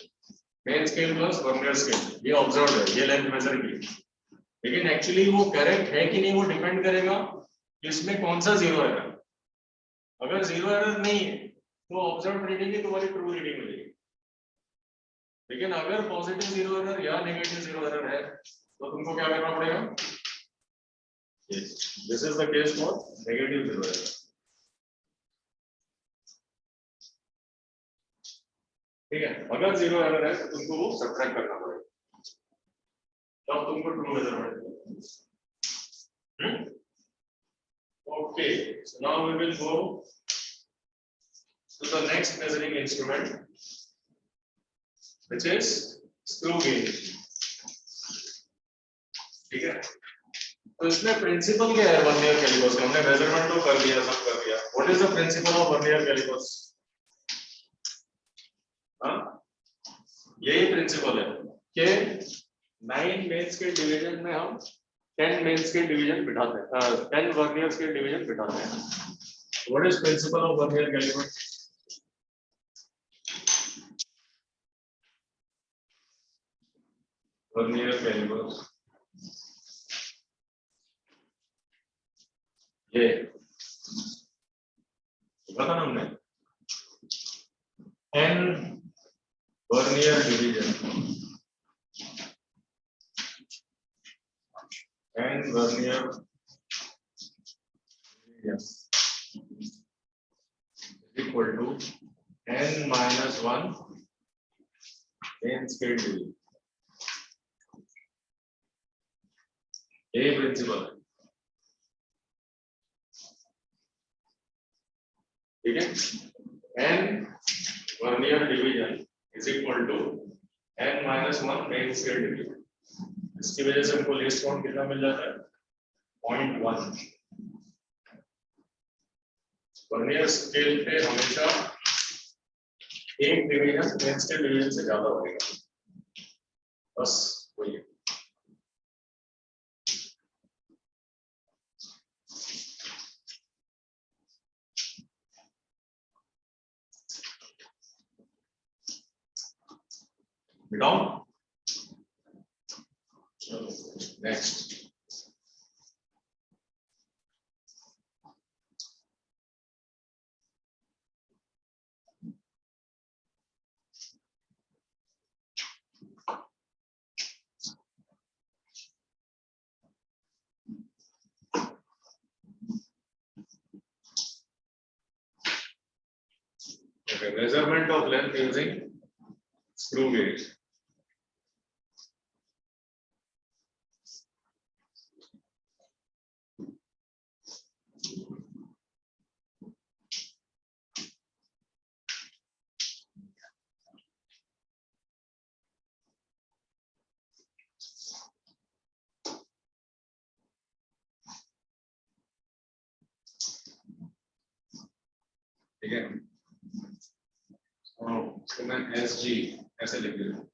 main scale plus vernier scale, ये ऑब्जर्व है, ये लेंथ मेजर की। लेकिन एक्चुअली वो करेक्ट है कि नहीं, वो डिपेंड करेगा इसमें कौन सा जीरो एरर। अगर जीरो एरर नहीं है तो ऑब्जर्व रीडिंग ही तुम्हारी ट्रू रीडिंग मिलेगी। लेकिन अगर पॉजिटिव जीरो एरर या नेगेटिव जीरो एरर है तो तुमको क्या करना पड़ेगा? Yes. This is the case for negative zero error. ठीक है, अगर जीरो एरर है तो तुमको वो सब्ट्रैक्ट करना पड़ेगा, तब तुमको ट्रू मेजरमेंट मिलेगा। Okay, so now we will go to the next measuring instrument, which is screw gauge. ठीक है, तो इसमें प्रिंसिपल क्या है वर्नियर कैलिपर्स का? हमने मेजरमेंट तो कर लिया, सब कर लिया। What is the principle of vernier calipers? हाँ, यही प्रिंसिपल है कि 9 मेन स्केल डिवीजन में हम 10 मेन स्केल डिवीजन बिठाते हैं, 10 वर्नियर स्केल डिवीजन बिठाते हैं। What is principle of vernier caliper? Vernier caliper ये पता ना हमने n vernier division, n vernier equal to n minus 1 main scale division. ये प्रिंसिपल है, ठीक है। n vernier division is equal to n minus 1 main scale division. इसकी वजह से हमको लीस्ट काउंट कितना मिल जाता है? 0.1। वर्नियर स्केल पे हमेशा एक डिवीजन मेन स्केल डिवीजन से ज्यादा होगा, बस वही है। Down. Next. Okay, measurement of length using screw gauge. ठीक है, तो मैं SG ऐसे लिख देता हूं।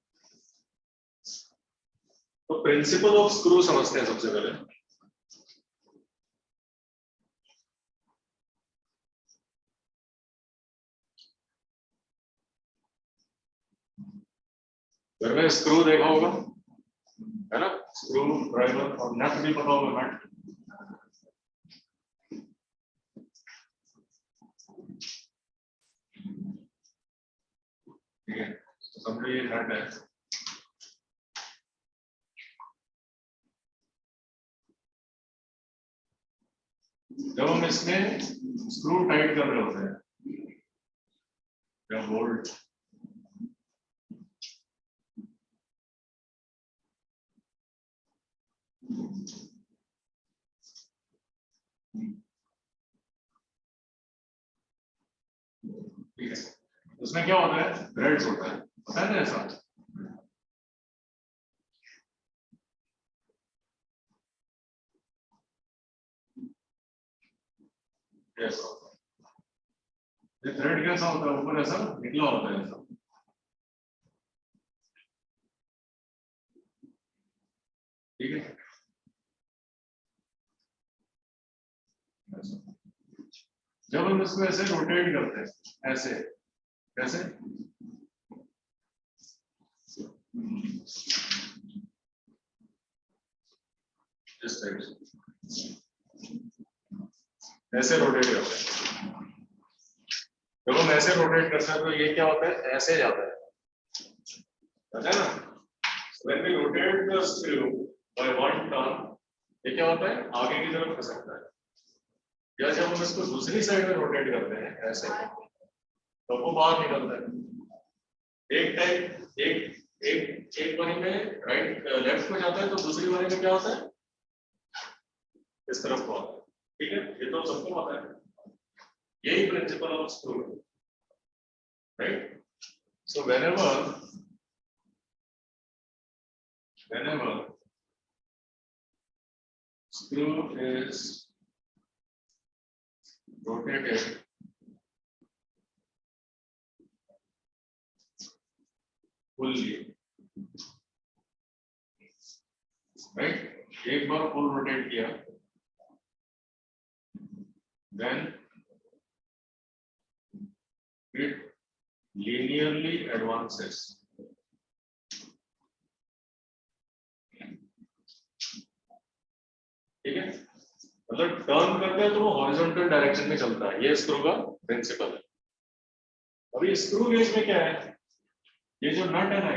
तो प्रिंसिपल ऑफ स्क्रू समझते हैं सबसे पहले। घर में स्क्रू देखा होगा, है ना? स्क्रू ड्राइवर और नट भी पता होगा, नट। ठीक है, तो समझो ये नट है। जब हम इसमें स्क्रू टाइट कर रहे होते हैं या बोल्ट, ठीक है, उसमें क्या होता है? थ्रेड्स होता है, पता है ना ऐसा? ऐसा ये थ्रेड कैसा होता है? ऊपर ऐसा निकला होता है ऐसा, ठीक है। जब हम इसको ऐसे रोटेट करते हैं, ऐसे कैसे? इस टाइप से ऐसे रोटेट करते हैं। जब हम ऐसे रोटेट करते हैं तो ये क्या होता है? ऐसे जाता है, पता है ना? When we rotate the screw by one turn, ये क्या होता है, आगे की तरफ खसकता है। या जब हम इसको दूसरी साइड में रोटेट करते हैं ऐसे, तो वो बाहर निकलता है। एक टाइम एक बारी में राइट लेफ्ट में जाता है, तो दूसरी बारी में क्या होता है, इस तरफ को आता है। ठीक है, ये तो सबको पता है, यही प्रिंसिपल ऑफ स्क्रू है, right. So whenever screw is rotated fully, right, एक बार फुल रोटेट किया, then it linearly advances. ठीक है, मतलब टर्न करते हैं तो वो हॉरिजॉन्टल डायरेक्शन में चलता है, ये स्क्रू का प्रिंसिपल है। अभी स्क्रू गेज में क्या है, ये जो नट है ना,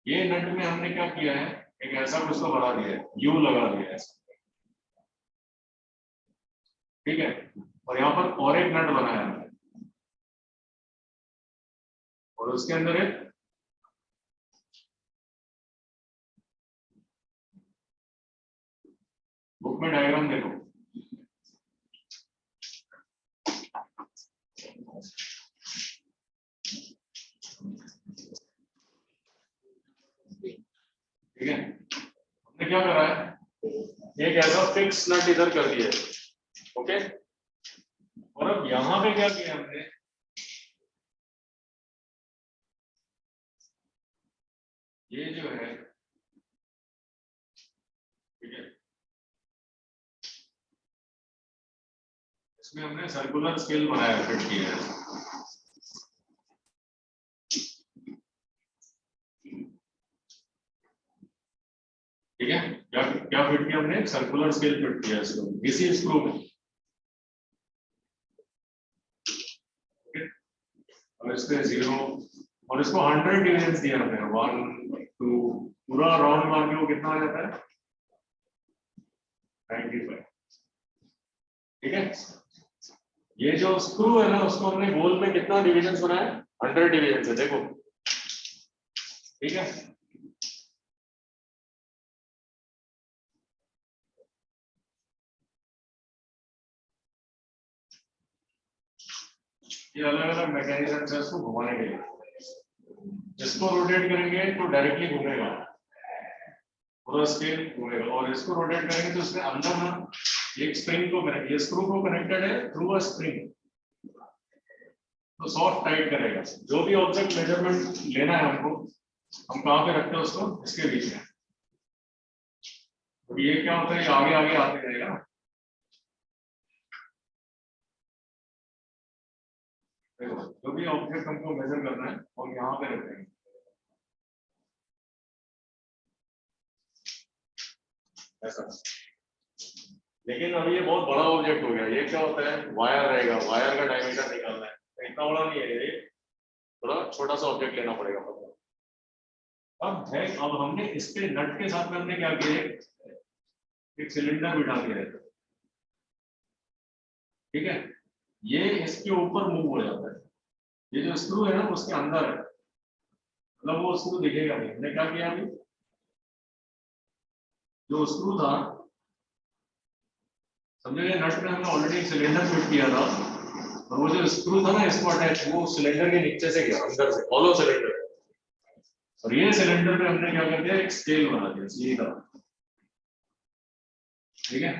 ये नट में हमने क्या किया है, एक ऐसा कुछ तो बना दिया है, यू लगा दिया है, ठीक है, और यहाँ पर और एक नट बनाया है, और उसके अंदर एक बुक में डायग्राम देखो, ठीक है, हमने क्या करा है, एक ऐसा फिक्स नट इधर कर दिया है, ओके, और अब यहां पे क्या किया हमने, ये जो है, ठीक है, इसमें हमने सर्कुलर स्केल बनाया, फिट किया है, ठीक है, क्या क्या फिट किया हमने, सर्कुलर स्केल फिट किया इसको, इसी स्क्रू में, और इसमें 0 और इसको 100 डिवीजन दिया हमने, 1 2, पूरा राउंड मार के वो कितना आ जाता है, 95, ठीक है। ये जो स्क्रू है ना, उसको हमने गोल में कितना डिवीजन बनाया, 100 डिवीजन है, देखो, ठीक है, ये अलग अलग मैकेनिज्म है इसको घुमाने के लिए, इसको रोटेट करेंगे तो डायरेक्टली घूमेगा, पूरा स्केल घूमेगा, और इसको रोटेट करेंगे तो इसके अंदर ना एक स्प्रिंग को कनेक्ट, ये स्क्रू को कनेक्टेड है थ्रू अ स्प्रिंग, तो सॉफ्ट टाइट करेगा, जो भी ऑब्जेक्ट मेजरमेंट लेना है हमको, हम कहाँ पे रखते हैं उसको, इसके बीच में, तो ये क्या होता है, ये आगे आगे आते रहेगा, देखो जो भी ऑब्जेक्ट हमको मेजर करना है हम यहाँ पे रखेंगे, ऐसा। लेकिन अभी ये बहुत बड़ा ऑब्जेक्ट हो गया, ये क्या होता है, वायर रहेगा, वायर का डायमीटर निकालना है, तो इतना बड़ा नहीं है ये, थोड़ा छोटा सा ऑब्जेक्ट लेना पड़ेगा। अब है, अब हमने इसके नट के साथ में हमने क्या किया, एक सिलेंडर बिठा दिया है, ठीक है, ये इसके ऊपर मूव हो जाता है, ये जो स्क्रू है ना उसके अंदर है, मतलब वो स्क्रू दिखेगा नहीं, हमने क्या किया अभी, जो स्क्रू था, समझे, नट में हमने ऑलरेडी सिलेंडर फिट किया था, और वो जो स्क्रू था ना इसको अटैच, वो सिलेंडर के नीचे से गया, अंदर से हॉलो सिलेंडर, और ये सिलेंडर पे हमने क्या कर दिया, एक स्केल बना दिया सीधा, ठीक है,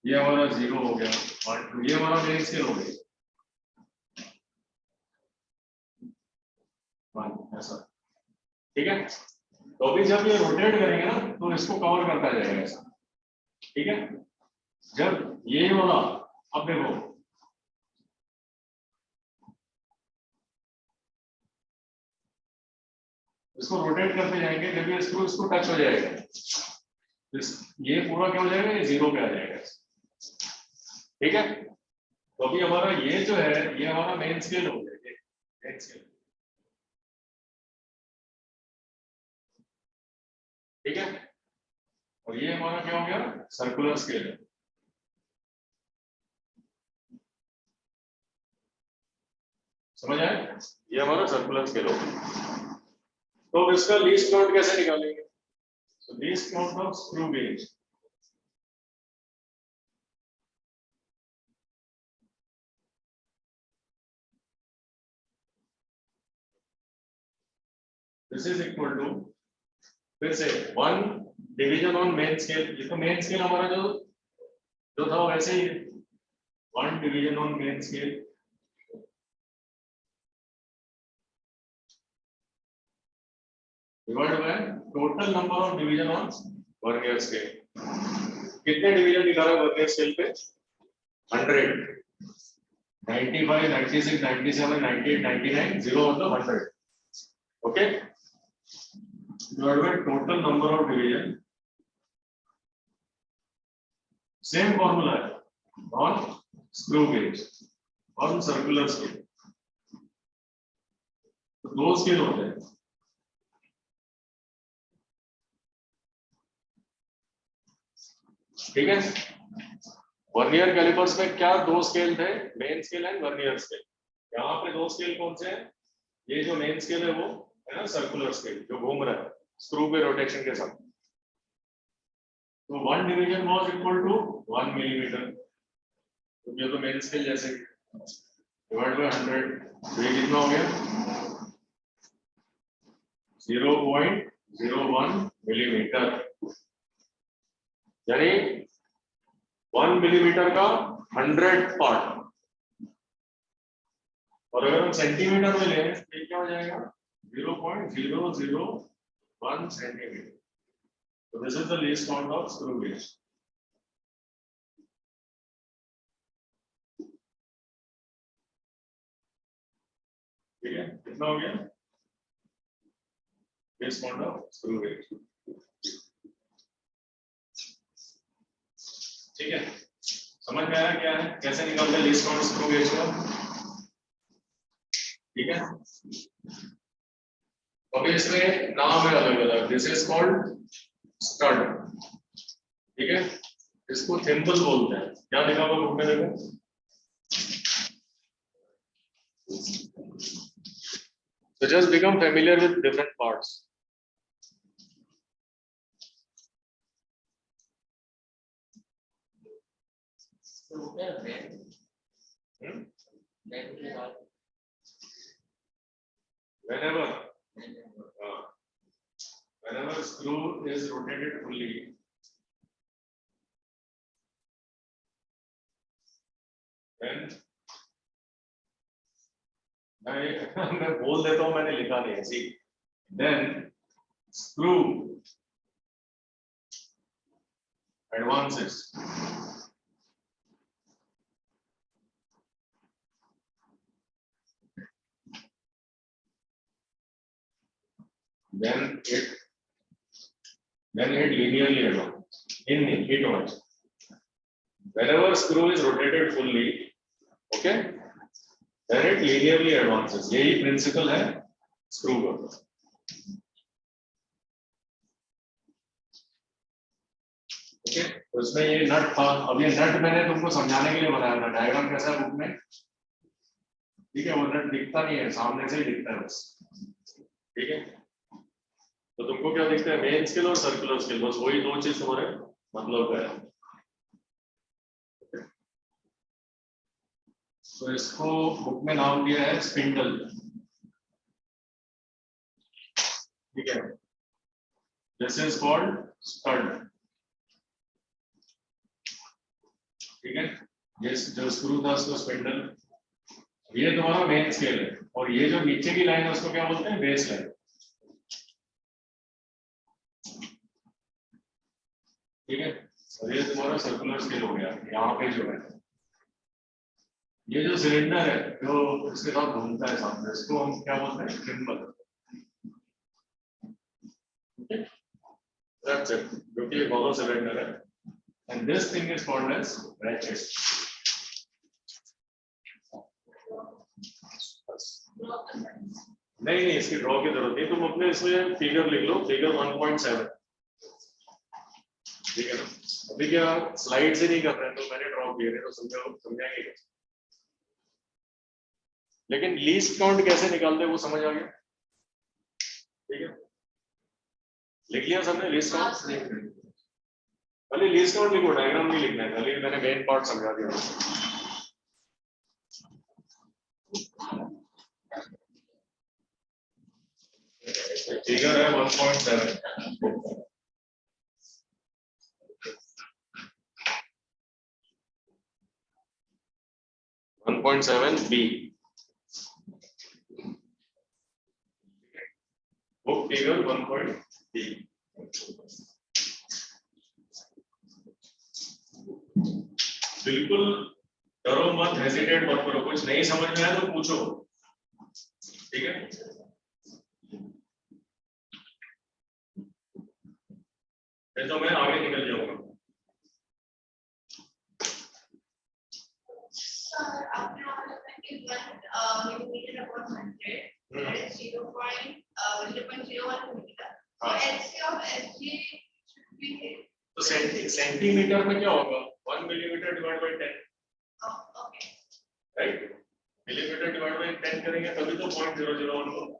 ये हमारा 0 हो गया, 1 2, ये हमारा मेन स्केल हो गया, 1 ऐसा, ठीक है। तो अभी जब ये रोटेट करेंगे ना तो इसको कवर करता जाएगा ऐसा, ठीक है, जब ये वाला, अब देखो इसको रोटेट करते जाएंगे, जब ये स्क्रू इसको टच हो जाएगा, ये पूरा क्या हो जाएगा, ये 0 पे आ जाएगा, ठीक है। तो अभी हमारा ये जो है, ये हमारा मेन स्केल हो गया, मेन स्केल, ठीक है। और ये हमारा क्या हो गया, सर्कुलर स्केल। समझ आए, ये हमारा सर्कुलर स्केल हो गया। तो अब इसका लीस्ट काउंट कैसे निकालेंगे? So least count of screw gauge. This is equal to, फिर से 1 division on main scale। ये तो main scale हमारा जो था वैसे ही 1 division on main scale divided by total number of division on Vernier scale। कितने डिवीजन निकाला वर्नियर स्केल पे? 100, 95, 96, 97, 98, 99, 0 मतलब 100। Okay, divided by total number of division। Same formula है on screw gauge on circular scale। तो दो scale होते हैं, ठीक है। वर्नियर कैलिपर्स में क्या दो स्केल थे, main scale and vernier scale. यहाँ पे दो स्केल कौन से हैं? ये जो मेन स्केल है वो है ना सर्कुलर स्केल, जो घूम रहा है स्क्रू पे रोटेशन के साथ। तो 1 division was equal to 1 millimetre. तो ये तो मेन स्केल जैसे डिवाइड बाय 100, तो ये कितना हो गया? 0.01 मिलीमीटर, यानी 1 मिलीमीटर का 100 पार्ट। और अगर हम सेंटीमीटर में लें तो क्या हो जाएगा? 0.001 centimetre. So this is the least count of screw gauge। ठीक है, कितना हो गया least count of screw gauge? ठीक है, समझ में आया क्या है, कैसे निकालते हैं least count screw gauge का? ठीक है, अभी इसमें नाम है अलग अलग। दिस इज कॉल्ड स्टड, ठीक है। इसको थिम्बल बोलते हैं। क्या लिखा हुआ बुक में देखो, so just become familiar with different parts। Whenever whenever screw is rotated fully, then मैं बोल देता हूं, मैंने लिखा नहीं है। सी then screw advances, then it linearly advances in it wise। Whenever screw is rotated fully, okay, then it linearly advances। यही principal है स्क्रू का। ओके, तो इसमें ये नट था। अब ये नट मैंने तुमको समझाने के लिए बनाया था। डायग्राम कैसा है बुक में? ठीक है, वो नट दिखता नहीं है, सामने से ही दिखता है बस। ठीक है, तो तुमको क्या दिखता है? मेन स्केल और सर्कुलर स्केल, बस वही दो चीज तुम्हारे मतलब का है। तो इसको बुक में नाम दिया है स्पिंडल। ठीक है, दिस इज कॉल्ड स्टड। ठीक है, ये जो स्क्रू था उसको स्पिंडल। ये तुम्हारा मेन स्केल है, और ये जो नीचे की लाइन है उसको क्या बोलते हैं? Base line. ठीक है, और ये तुम्हारा सर्कुलर स्केल हो गया। यहाँ पे जो है ये जो सिलेंडर है जो इसके साथ घूमता है सामने, इसको हम क्या बोलते हैं? थिम्बल। That's it, जो कि एक hollow cylinder है, and this thing is called as ratchet। नहीं, इसकी ड्रॉ की जरूरत नहीं, तुम अपने इसमें फिगर लिख लो, फिगर 1.7। ठीक है ना। अभी क्या स्लाइड से नहीं कर रहे हैं तो मैंने ड्रॉ किए तो समझाएंगे। लेकिन लीस्ट काउंट कैसे निकालते हैं वो समझ आ गया। ठीक है, लिख लिया सबने लीस्ट काउंट। खाली लीस्ट काउंट लिखो, डायग्राम नहीं लिखना है, खाली मैंने मेन पार्ट समझा दिया। फिगर है 1.7। 1.7 बी बुक फिगर 1.3। बिल्कुल डरो मत, हेजिटेट मत करो, कुछ नहीं समझ में आया तो पूछो। ठीक है, नहीं तो मैं आगे निकल जाऊंगा। Sir, आपने ऑर्डर कि 1 millimeter upon 100 that is 0.01 millimeter. So LC of SG should be तो सेंटीमीटर में क्या होगा? 1 millimetre divide by 10। okay. Right, millimetre divide by 10 करेंगे तभी तो 0.001 होगा।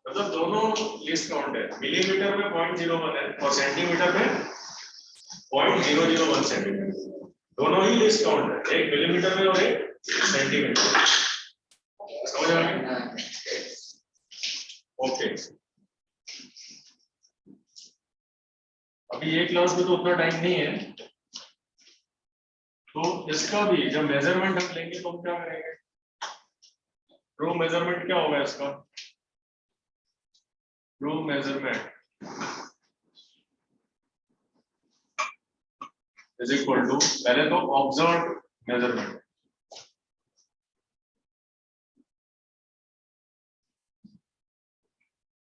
मतलब दोनों लिस्ट काउंट है, मिलीमीटर में 0.01 है और सेंटीमीटर में 0.001 सेंटीमीटर। दोनों ही लिस्ट काउंट है, एक मिलीमीटर में और एक सेंटीमीटर। समझ आ गया? ओके, अभी ये क्लास में तो उतना टाइम नहीं है, तो इसका भी जब मेजरमेंट हम लेंगे तो हम क्या करेंगे? ट्रू मेजरमेंट क्या होगा इसका? True measurement is equal to, पहले तो ऑब्जर्व्ड मेजरमेंट।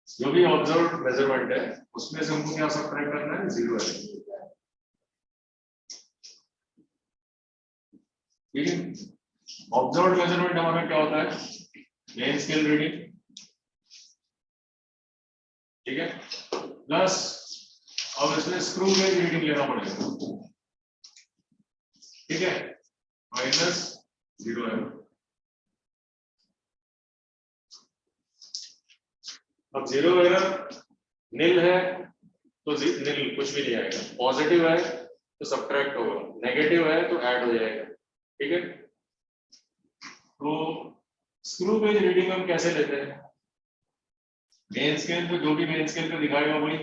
जो भी ऑब्जर्व्ड मेजरमेंट है उसमें से हमको क्या सब्ट्रैक्ट करना है? 0 है। ठीक है, ऑब्जर्व्ड मेजरमेंट हमारा क्या होता है? Main scale reading. ठीक है, प्लस अब इसमें स्क्रू गेज रीडिंग लेना पड़ेगा। ठीक है, -0 है। अब 0 एरर, निल है तो निल कुछ भी नहीं आएगा, पॉजिटिव है तो सब्ट्रैक्ट होगा, नेगेटिव है तो ऐड हो जाएगा। ठीक है, तो स्क्रू गेज रीडिंग हम कैसे लेते हैं? मेन स्केल पे, जो भी मेन स्केल पे दिखाएगा वही।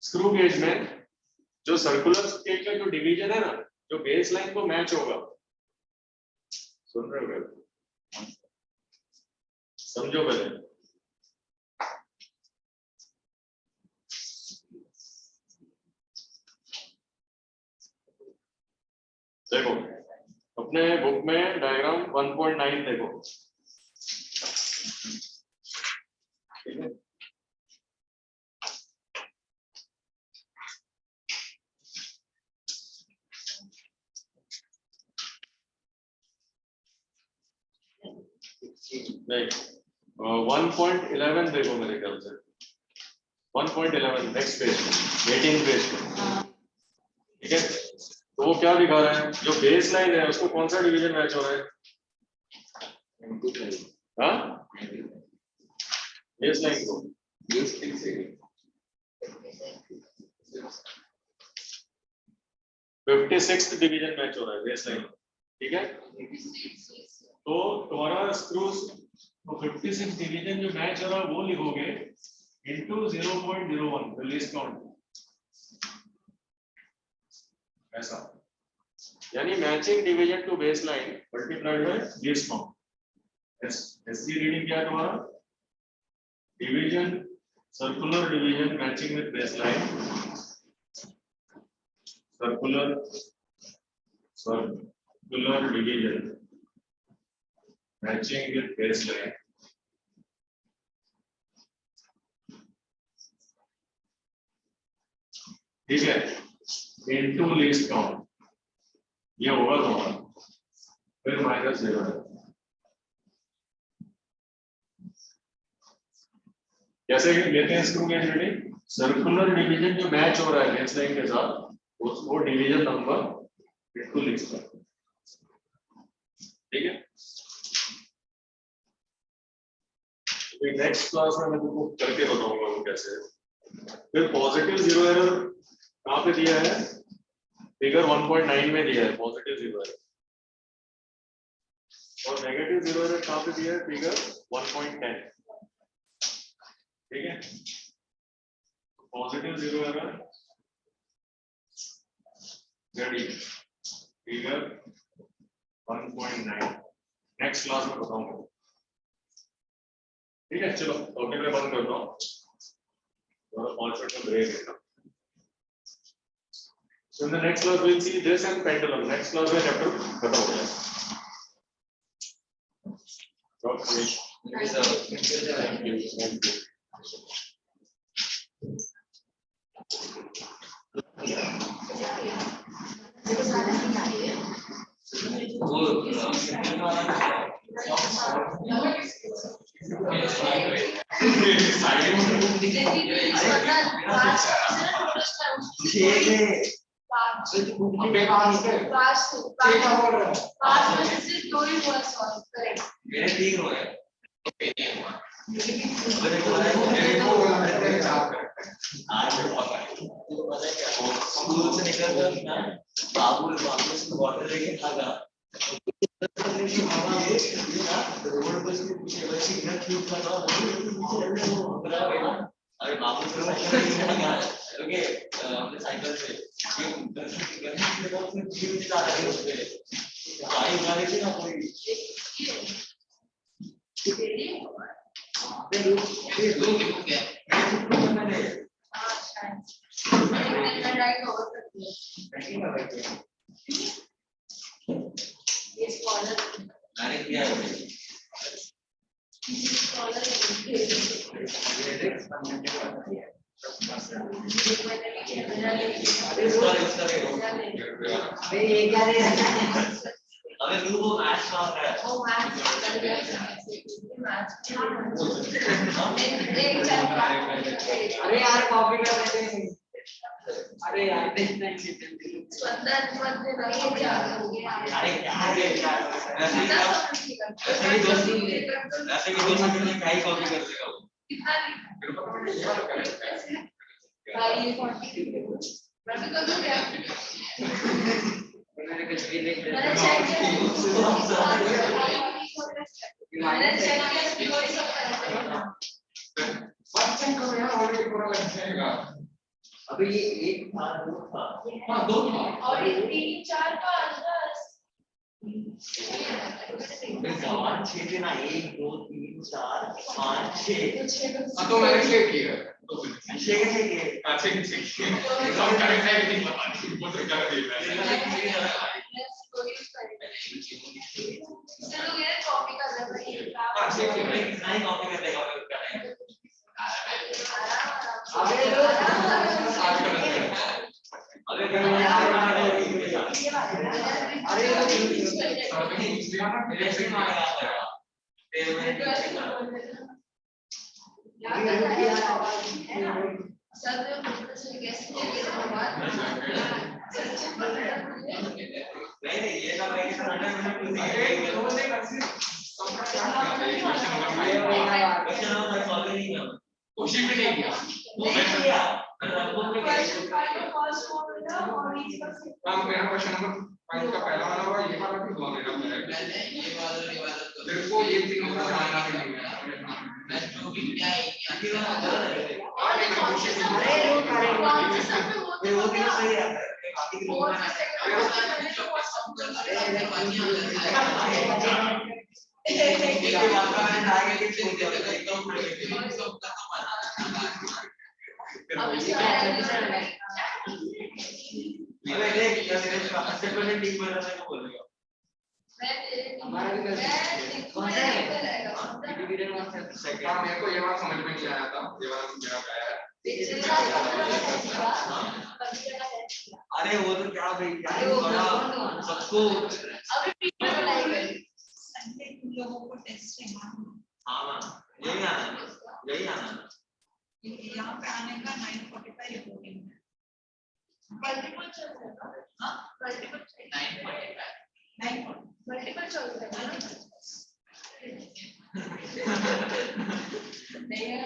स्क्रू गेज में जो सर्कुलर स्केल का जो डिवीजन है ना, जो बेस लाइन को मैच होगा, सुन रहे हो? समझो पहले। देखो अपने बुक में डायग्राम 1.9 देखो। ठीक है, नहीं 1.11 देखो मेरे ख्याल से। 1.11 नेक्स्ट पेज, 18 पेज। ठीक है, तो वो क्या दिखा रहा है? जो बेस लाइन है उसको कौन सा डिवीजन मैच हो रहा है? हाँ, बेस लाइन को 56th डिवीजन मैच हो रहा है बेस लाइन। ठीक है, तो तुम्हारा स्क्रूज तो 56 डिवीजन जो मैच हो रहा है वो लिखोगे इनटू 0.01 लीस्ट काउंट, ऐसा। यानी matching division to base line multiplied by least count. SC reading क्या है तुम्हारा? Division, circular division matching with base line, circular division matching with base line. ठीक है, इनटू लीस्ट काउंट, ये होगा तुम्हारा, फिर -0 है। कैसे लेते हैं screw gauge reading? Circular division जो मैच हो रहा है बेस लाइन के साथ वो डिवीजन नंबर बिल्कुल लिखता है, ठीक है। नेक्स्ट क्लास में मैं तुमको करके बताऊंगा वो कैसे है। फिर पॉजिटिव जीरो एरर कहाँ पे दिया है, फिगर 1.9 में दिया है पॉजिटिव जीरो एरर, और नेगेटिव जीरो एरर कहाँ पे दिया है, फिगर 1.10, ठीक है। Positive zero error ready, figure 1.9 next class में बताऊंगा, ठीक है। चलो टॉपिक में बंद करता हूँ, 5 मिनट का ब्रेक है। So in the next class we'll see this and pendulum. Next class में chapter खत्म हो जाएगा। Okay. Thank you. Thank you. मेरे ठीक हो गए। स्कूल से निकल कर मैं बाबू वापस वाटर लेके भागा, रोड पर से पीछे बच्ची इतना क्यूट था ना, अरे बाबू से साइकिल लेके भागा, ओके अपने साइकिल से ये जा रहे हैं उसपे भाई उड़ा रही थी ना कोई मैंने किया है अबे तू वो मैच मांग रहा है, वो मैच अरे यार कॉपी कर रहे थे, अरे यार स्पंदन मध्य नहीं जा रहे अरे यार ऐसे ही दोस्त ने क्या ही कॉपी कर देगा वो कितना भाई ये कॉपी मैं भी कर दूं क्या मैंने कुछ भी नहीं किया मैंने चेक किया कोई सब कर बच्चन को यार ऑलरेडी पूरा लग जाएगा। अभी ये एक था दो था हाँ दो था और ये 3 4 5 10 जवान 6 थे ना 1 2 3 4 5 6 तो मैंने 6 किया 6 कैसे किए अच्छे किए सब करेक्ट है नहीं पता नहीं वो तो कर दिया चलो ये कॉपी कर रहा है हां ठीक है नहीं कॉपी कर देगा और क्या है अबे कोशिश भी नहीं किया मेरा क्वेश्चन नंबर 5 का पहला वाला होगा ये वाला भी हुआ मेरा ये वाला तेरे को ये तीनों का जानना भी नहीं है मैं जो भी क्या है अरे कोशिश अरे वो करेंगे वो भी सही है बाकी के लोग एक बात का मैंने आगे के छोड़ दिया एकदम अरे देख क्या तेरे अच्छे को टीम बना रहा है बोल रहा हमारा भी कौन सा है डिवीजन वन सेकंड हां मेरे को ये बात समझ में नहीं आया था ये वाला मेरा क्या है अरे वो तो क्या भाई क्या बड़ा सबको अभी टीचर बुलाएंगे संडे तुम लोगों को टेस्ट है हां यही आना यहाँ पे आने का 9:45 रिपोर्टिंग है। मल्टीपल चल रहा है ना? हाँ मल्टीपल 9:45 मल्टीपल चल रहा है ना? नहीं है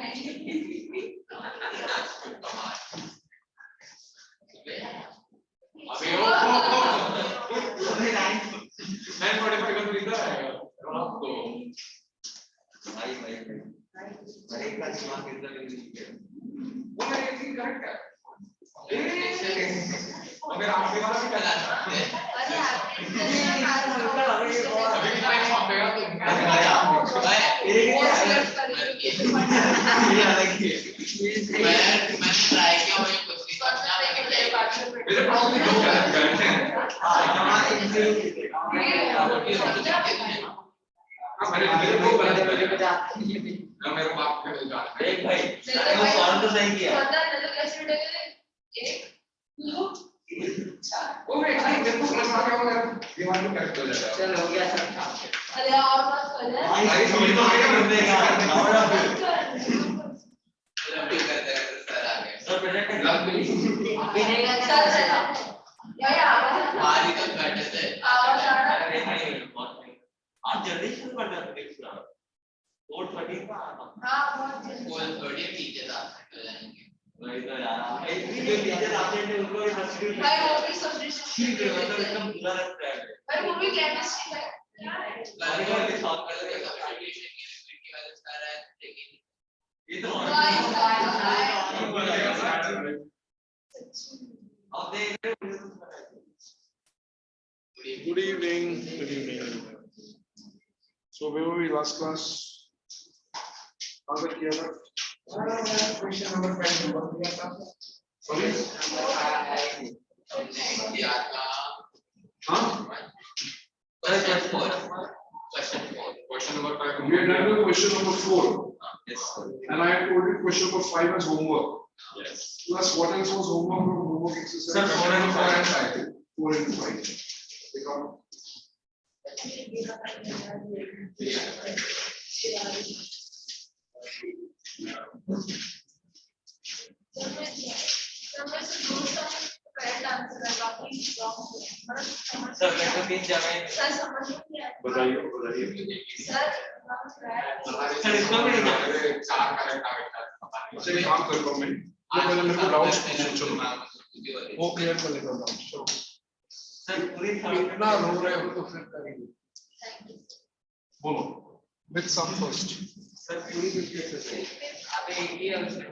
अबे ओ 9:45 का तो इधर आएगा रात को भाई का दिमाग इधर नहीं है वो मेरे ये करेक्ट है अबे आपके वाला भी क्या था अरे आपने अभी टाइम छापेगा तो मैंने ट्राई किया मुझे कुछ नहीं समझा मेरे पास भी लोग बैठे हैं मेरे को मेरे बाप के जा एक भाई वो सॉल्व तो सही किया वो मेरे को समझ में आ गया मेरा दिमाग में करेक्ट हो जाएगा चलो हो गया सब अरे और बात कर ले भाई समझ में आ गया बंदेगा और अब लंबी करते करते सर आ गए सर प्रेजेंट लंबी आज ही तो बैठे थे आप जल्दी शुरू कर देते हैं पूरा 4:30 का स्कूल थोड़ी पीछे था तो जाएंगे नहीं तो यार एक भी जो टीचर आते हैं उनको भी सब्सिट्यूट ठीक है मतलब एकदम बुरा लगता है लंबी के साथ करते कम्युनिकेशन की स्पीड की वजह से आ रहा है लेकिन ये तो अब देख रहे हो Good evening. Good evening. So where were we last class? Agar kiya tha? Question number 5 number दिया था सॉरी हमने किया था Huh? Question 4 question number 5 We are done with question number 4. yes And I have told you question number 5 as homework. yes Plus what else was homework from homework exercise? Sir, 4 and 5. 4 and 5. Become sir मैं तो 3 जगह बताइए बताइए sir इसको भी नहीं जाना चार करेक्ट आ गया पता नहीं अच्छा एक काम करता हूँ मैं वो पहले मेरे को डाउट्स पूछो चलो वो क्लियर कर लेता हूँ डाउट्स चलो सर पूरी इतना रो रहे हो तो फिर करेंगे बोलो विद सम फर्स्ट सर पूरी तरीके से सही आप एक ही है उसमें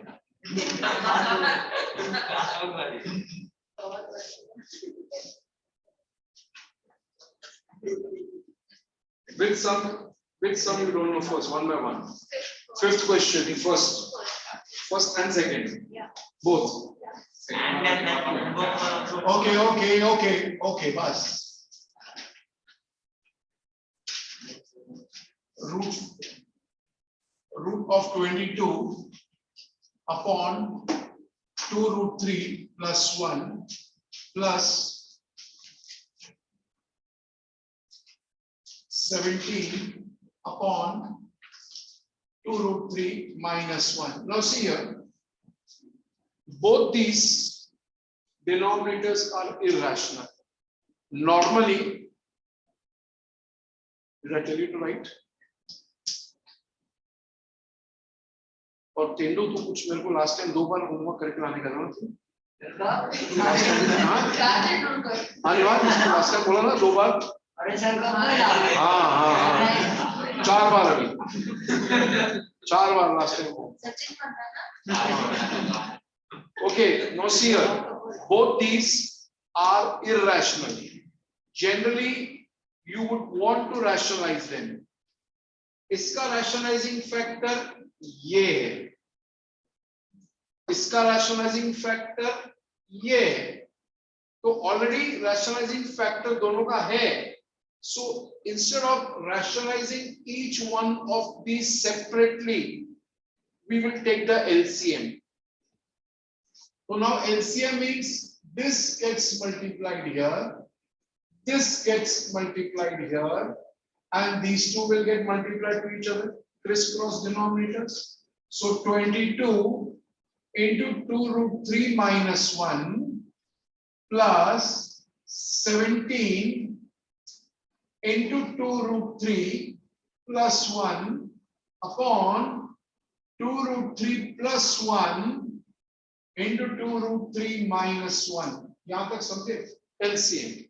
with some you don't know first one by one. Fifth question first and second both. Okay bas root of 22 upon 2√3 plus 1 plus 17 upon 2√3 minus 1. Now see here, both these denominators are irrational. Normally, did I tell you to write? और तेंदु तो कुछ मेरे को last time 2 बार homework करके लाने का था ना लास्ट टाइम बोला ना 2 बार अरे सर हाँ 4 बार अभी 4 बार last time okay now see here both these are irrational. Generally you would want to rationalize them. इसका rationalizing factor ये है, इसका rationalizing factor ये है, तो already rationalizing factor दोनों का है. So instead of rationalizing each one of these separately, we will take the LCM. So now LCM means this gets multiplied here, this gets multiplied here, and these two will get multiplied to each other, crisscross denominators. So 22 into 2 root 3 minus 1 plus 17 into 2 root 3 plus 1 upon 2 root 3 plus 1 into 2 root 3 minus 1. यहाँ तक समझे? LCM.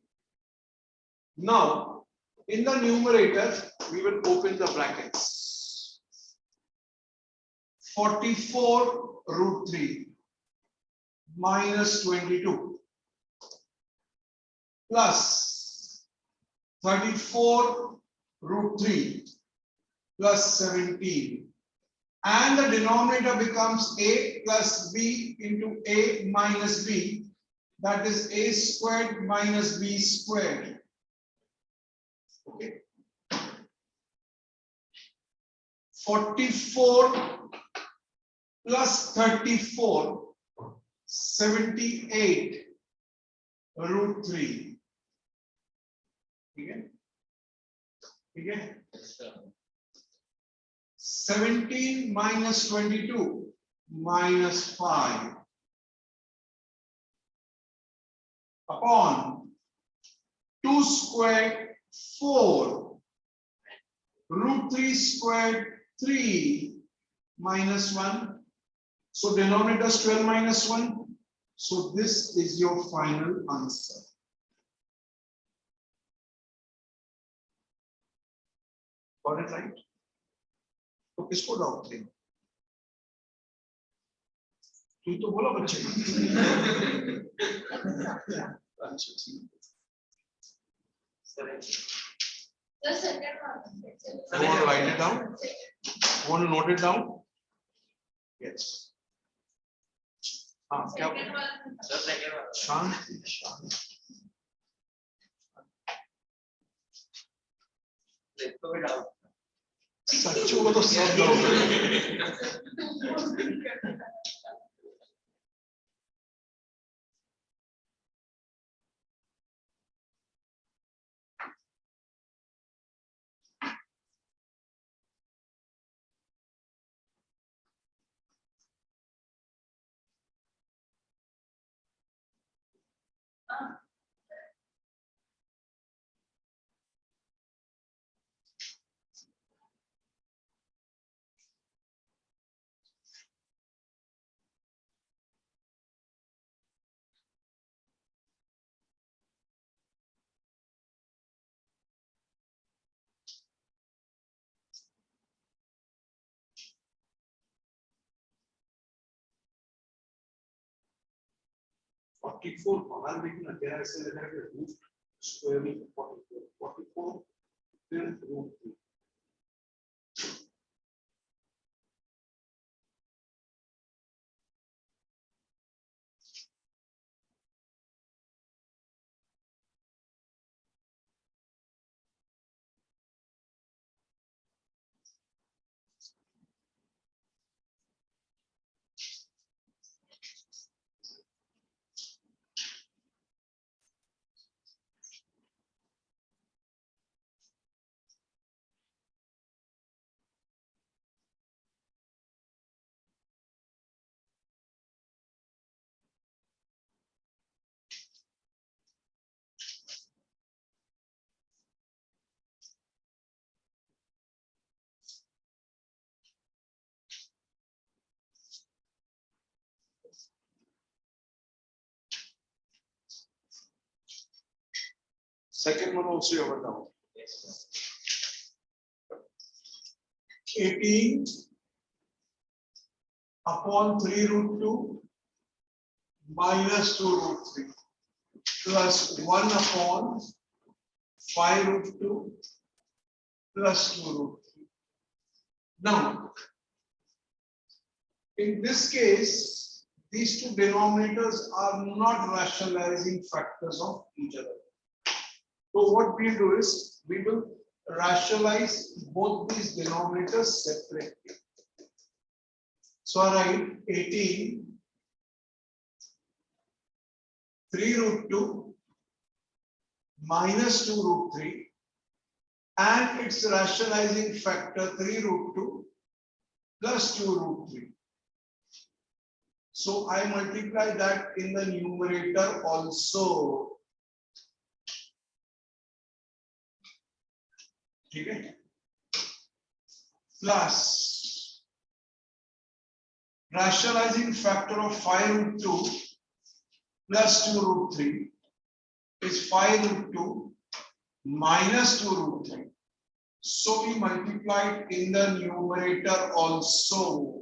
Now, in the numerator, we will open the brackets. 44 root 3 minus 22 plus 34 root 3 plus 17. And the denominator becomes a plus b into a minus b. That is a squared minus b squared. Okay. 44 plus 34, 78 root 3. Okay. Okay. 17 minus 22 minus 5 upon 2 squared 4 root 3 squared 3 minus 1. So denominator is 12 minus 1. So this is your final answer. Got it right? तो किसको doubt थे? तू तो बोला बच्चे। The second one. You want to write it down? You want to note it down? Yes. हाँ क्या? Second one. शांति शांति. तो भी डाउट सच्चों को तो सब लोग Forty-four. हमारे लेकिन अकेला ऐसे लग रहा है कि रूट स्क्वायर में 44 फिर root 3. Second one also you have down. Yes. 18 upon 3 root 2 minus 2 root 3 plus 1 upon 5 root 2 plus 2 root 3. Now, in this case, these two denominators are not rationalizing factors of each other. So what we do is, we will rationalize both these denominators separately. So I write 18, 3 root 2 minus 2 root 3 and its rationalizing factor 3 root 2 plus 2 root 3. So I multiply that in the numerator also. Okay. Plus rationalizing factor of 5 root 2 plus 2 root 3 is 5 root 2 minus 2 root 3. So we multiply it in the numerator also.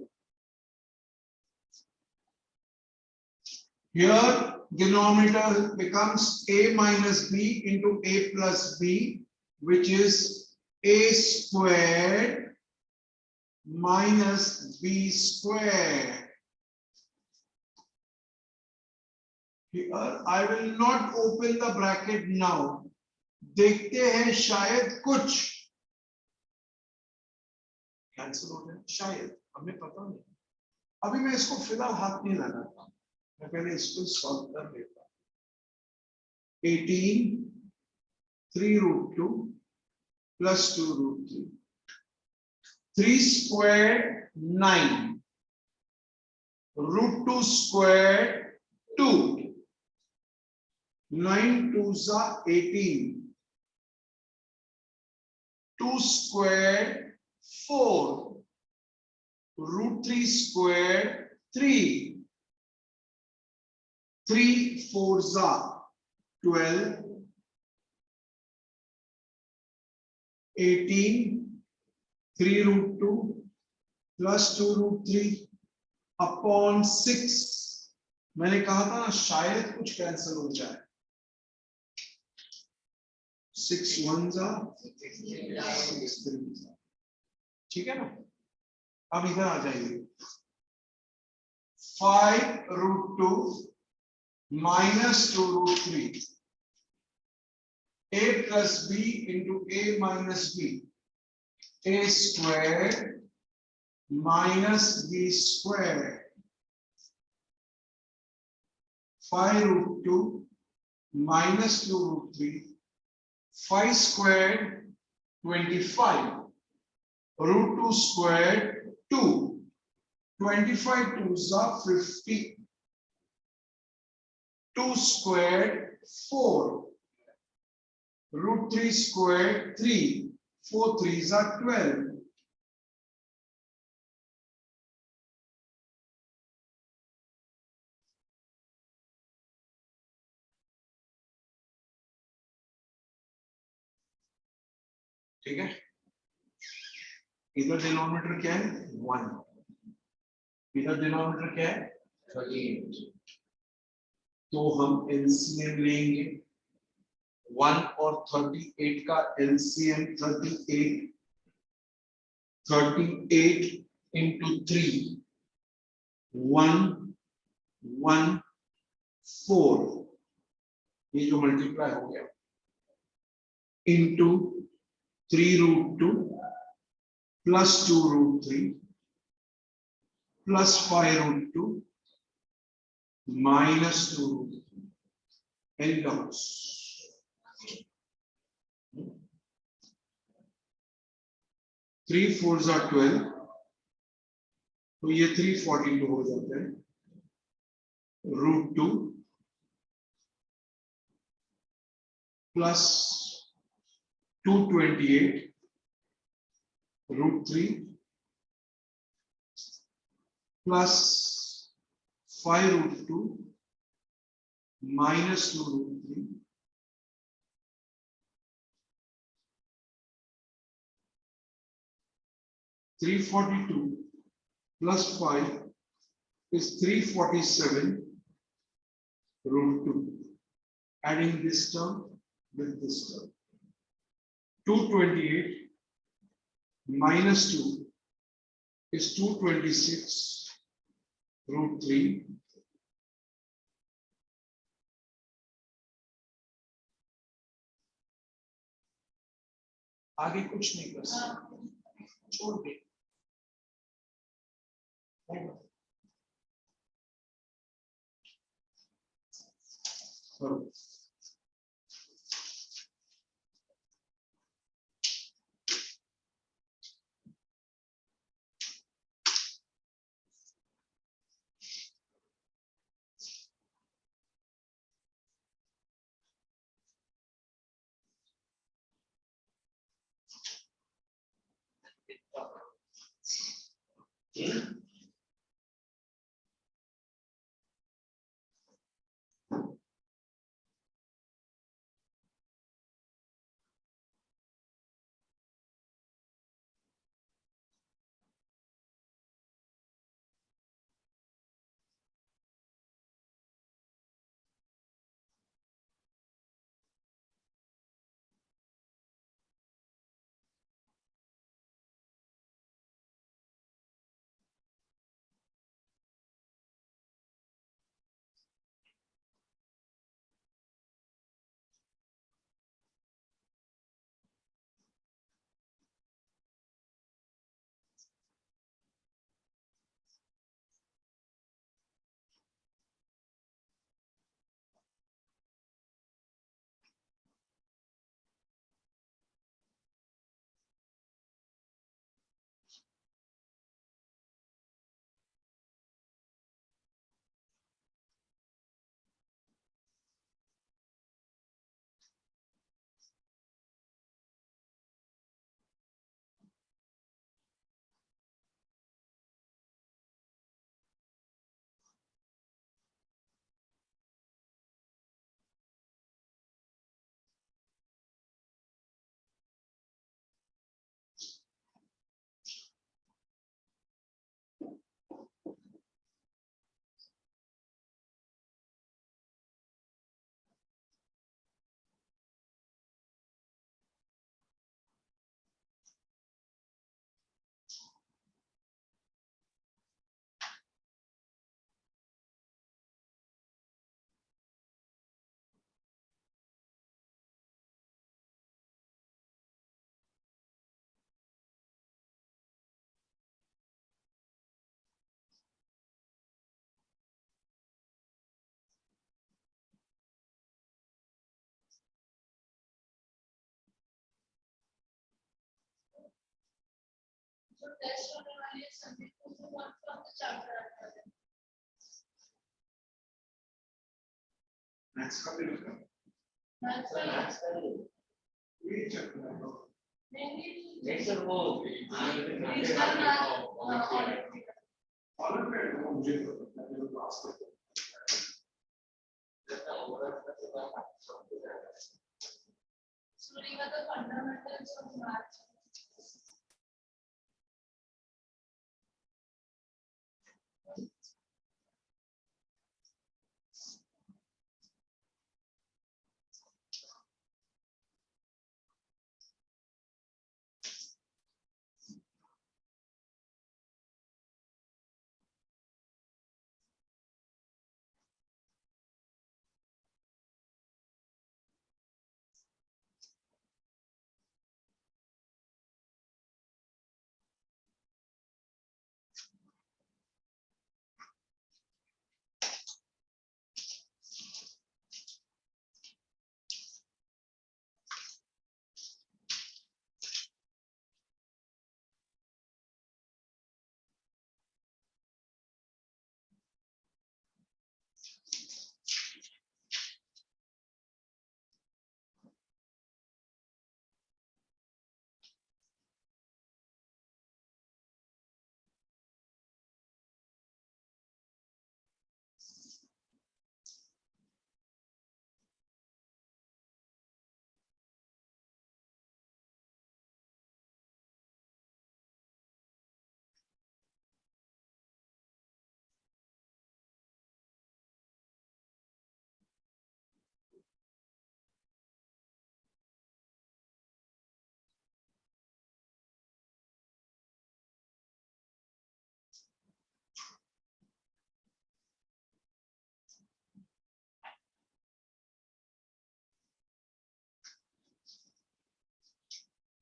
Here denominator becomes a minus b into a plus b, which is a squared minus b squared. Here I will not open the bracket now. देखते हैं शायद कुछ cancel हो जाए, शायद हमें पता नहीं. अभी मैं इसको फिलहाल हाथ नहीं लगाता, मैं पहले इसको सॉल्व कर लेता. 18 3 root 2 plus 2 root 3. 3 squared 9. Root 2 squared 2. 9 2s are 18. 2 squared 4. Root 3 squared 3. 3 4s are 12. 18 3 root 2 plus 2 root 3 upon 6. मैंने कहा था ना शायद कुछ कैंसिल हो जाए. 6 1s are 6 3s are. ठीक है ना. अब इधर आ जाइए. 5 root 2 minus 2 root 3. A plus b into a minus b. A squared minus b squared. 5 root 2 minus 2 root 3. 5 squared 25. Root 2 squared 2. 25 2s are 50. 2 squared 4. Root 3 squared 3. 4 3s are 12. ठीक है. इधर denominator क्या है 1. इधर डिनोमिनेटर क्या है 38. तो हम एलसीएम लेंगे. 1 और 38 का एलसीएम 38. 38 into 3 1 1 4. ये जो मल्टीप्लाई हो गया into 3 root 2 plus 2 root 3 plus 5 root 2 minus 2 root 3. Any doubts? 3 4s are 12. तो ये 342 हो जाता है. Root 2 plus 228 root 3 plus 5 root 2 minus 2 root 3 342 plus 5 is 347 root 2. Adding this term with this term. 228 minus 2 is 226 root 3. आगे कुछ नहीं कर सकते, छोड़ दे. So test होने वाली है something to one from the chapter. Next topic is That's why we check it out. mainly Next one वो regional math, All of it, मुझे तो class को so these are the fundamentals of math.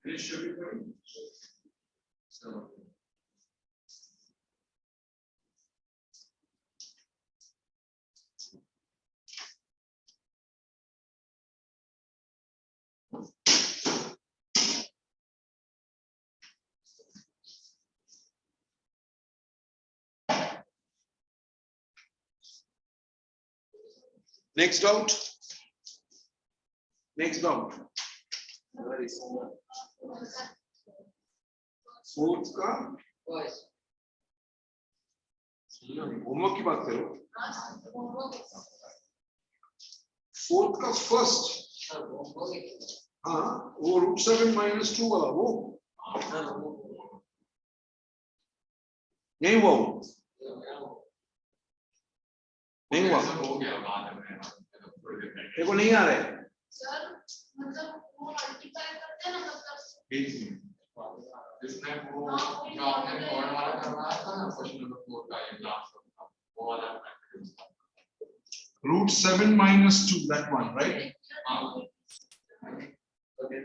Finish everybody. So Next doubt. Next doubt. Fourth का homework की बात करो। Homework fourth का first, हाँ वो √7 - 2 वाला वो नहीं हुआ वो नहीं हुआ, हो गया बाद में देखो नहीं आ रहा है। सर मतलब वो मल्टीप्लाई करते हैं ना मतलब जिसने वो जो आपने कोड वाला करवाया था ना क्वेश्चन नंबर 4 का एग्जाम का वो वाला √7 - 2, that one, right?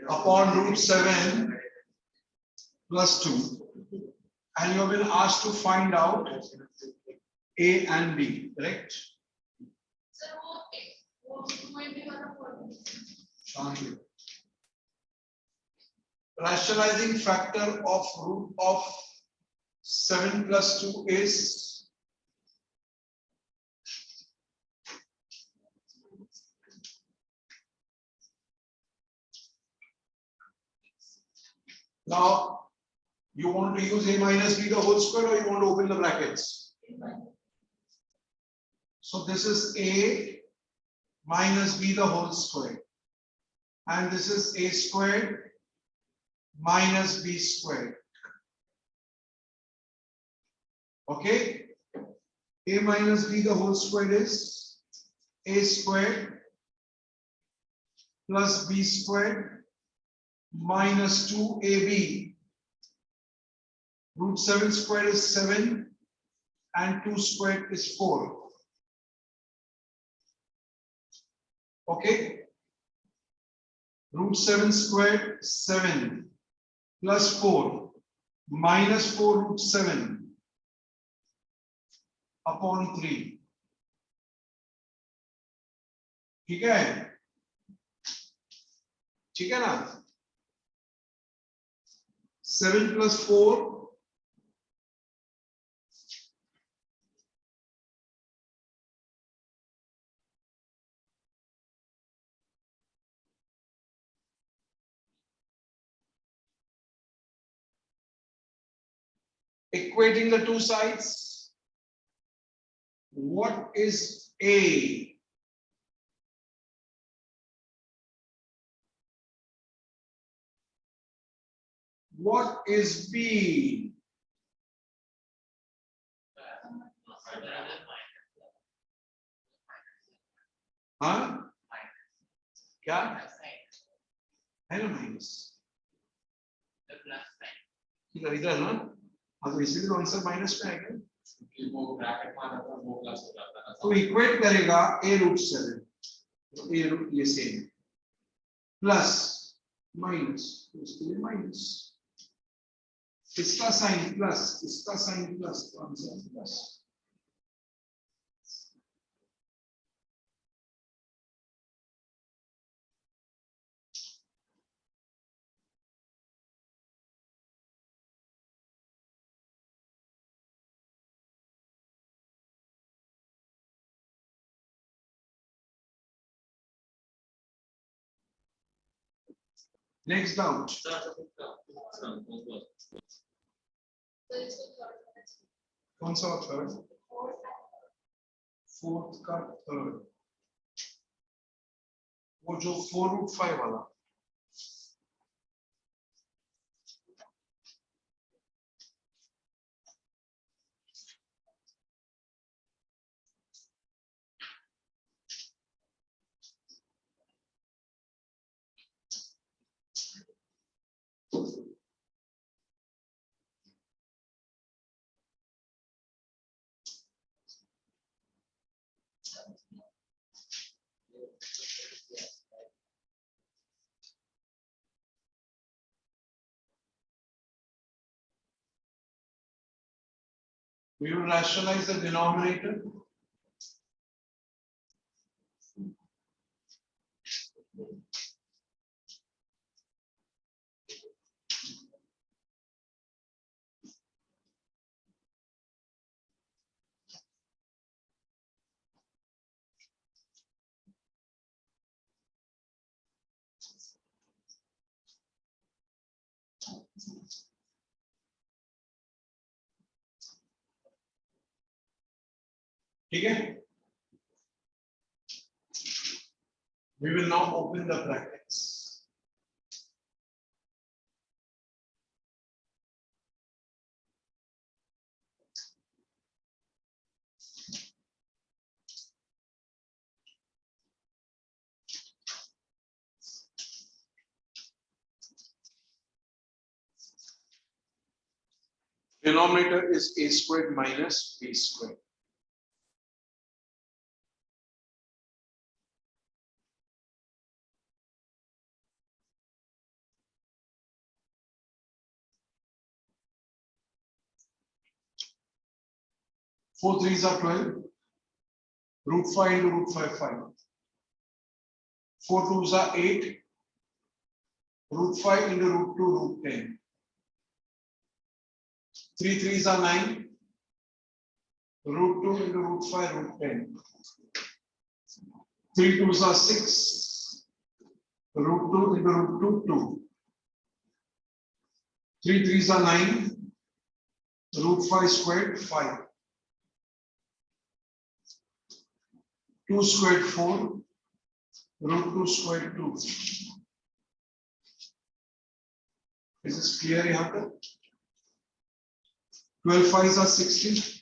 Upon √7 + 2, and you have been asked to find out A and B, correct? Sir वो कोई भी वाला formula Rationalizing factor of root of 7 + 2 is now you want to use A minus B the whole square, or you want to open the brackets? So this is A minus B the whole square, and this is A squared minus B squared. Okay, A minus B the whole square is A squared plus B squared minus 2AB. √7 squared is 7 and 2 squared is 4. Okay, √7 squared 7 plus 4 minus 4 √7 upon 3. ठीक है, ठीक है ना? 7 plus 4 equating the two sides. What is A? What is B? हाँ क्या है ना minus इधर इधर ना, हाँ तो इसीलिए आंसर माइनस में आएगा क्योंकि वो ब्रैकेट में आता था वो प्लस हो जाता था तो इक्वेट करेगा A √7, तो A रूट ये सेम प्लस माइनस, इसके लिए माइनस, इसका साइन प्लस, इसका साइन प्लस, तो आंसर प्लस। Next doubt. कौन सा थर्ड? फोर्थ का थर्ड, वो जो 4√5 वाला। We will rationalize the denominator. ठीक है? We will now open the brackets. Denominator is a squared minus b squared. Four threes are 12. Root 5 into root 5, 5. 4 twos are 8. Root 5 into root 2, root 10. 3 threes are 9. Root 2 into root 5, root 10. 3 twos are 6. Root 2 into root 2, 2. 3 threes are 9. Root 5 squared, 5. 2 squared, 4. Root 2 squared, 2. Is this clear here? 12 5s are 16.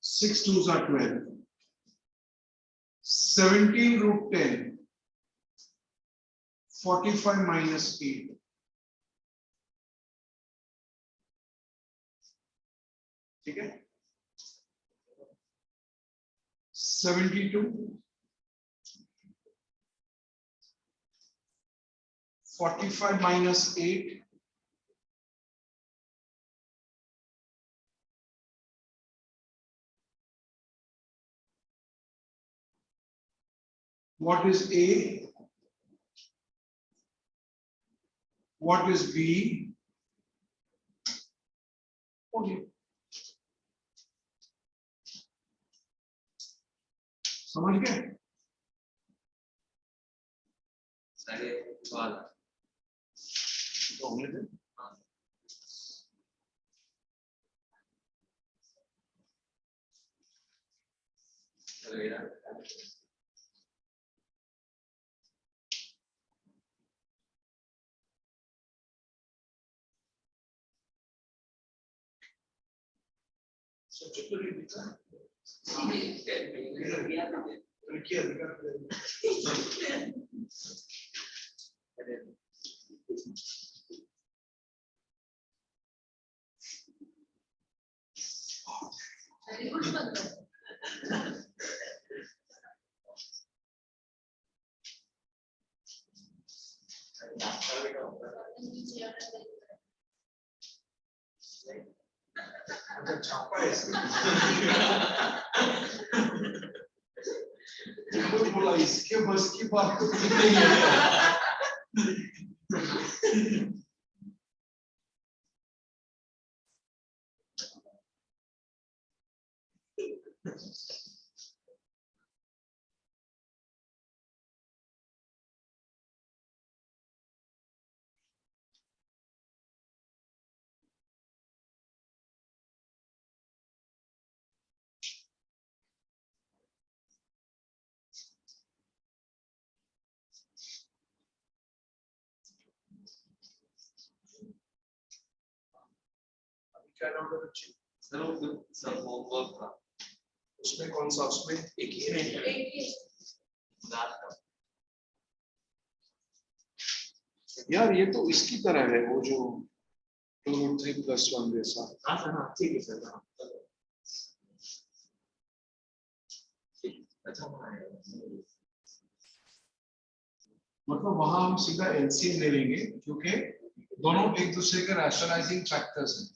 6 2s are 12. 17 root 10. 45 minus 8. ठीक है? 72. 45 minus 8. What is A? What is B? Okay. समझ गए? सारे सवाल तो होंगे थे? चलेगा सब्जेक्ट तो नहीं दिखा अच्छा छापा है इसमें बोला इसके बस की बात तो नहीं है क्या नाम है बच्चे? सर वो कुछ सब होमवर्क था उसमें कौन सा उसमें एक ही नहीं यार ये तो इसकी तरह है वो जो 2√3 + 1 जैसा हाँ सर हाँ ठीक है सर हाँ अच्छा मतलब वहां हम सीधा एलसीएम ले लेंगे क्योंकि दोनों एक दूसरे के रैशनलाइजिंग फैक्टर्स हैं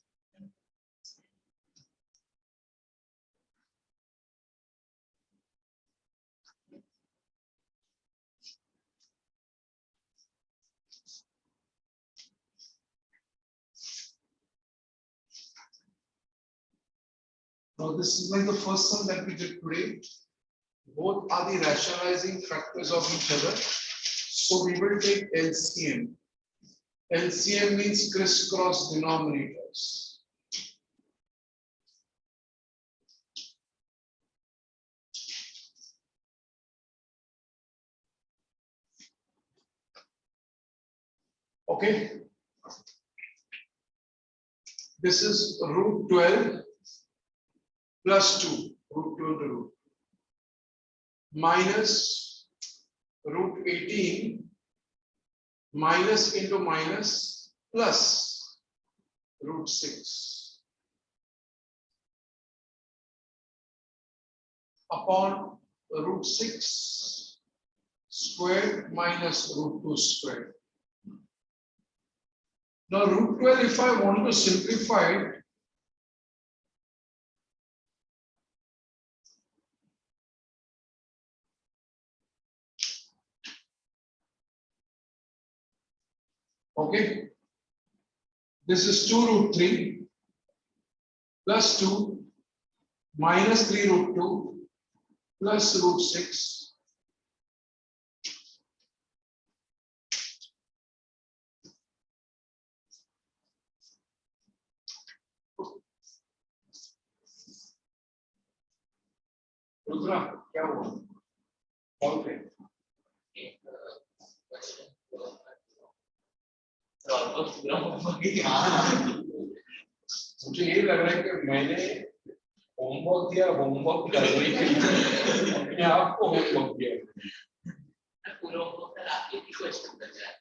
Now this is like the first sum that we did today. Both are the rationalizing factors of each other. So we will take LCM. LCM means crisscross denominators. Okay. This is root 12 plus 2, root 2 into root, minus root 18 minus into minus plus root 6 upon root 6 squared minus root 2 squared. Now root 12, if I want to simplify it, okay, this is 2 root 3 plus 2 minus 3 root 2 plus root 6 Rudra क्या हुआ? Solve it. मुझे ये लग रहा है कि मैंने homework दिया, होमवर्क करने के लिए अपने आप को होमवर्क दिया। पूरा होमवर्क कर आपके ही क्वेश्चन कर जाए।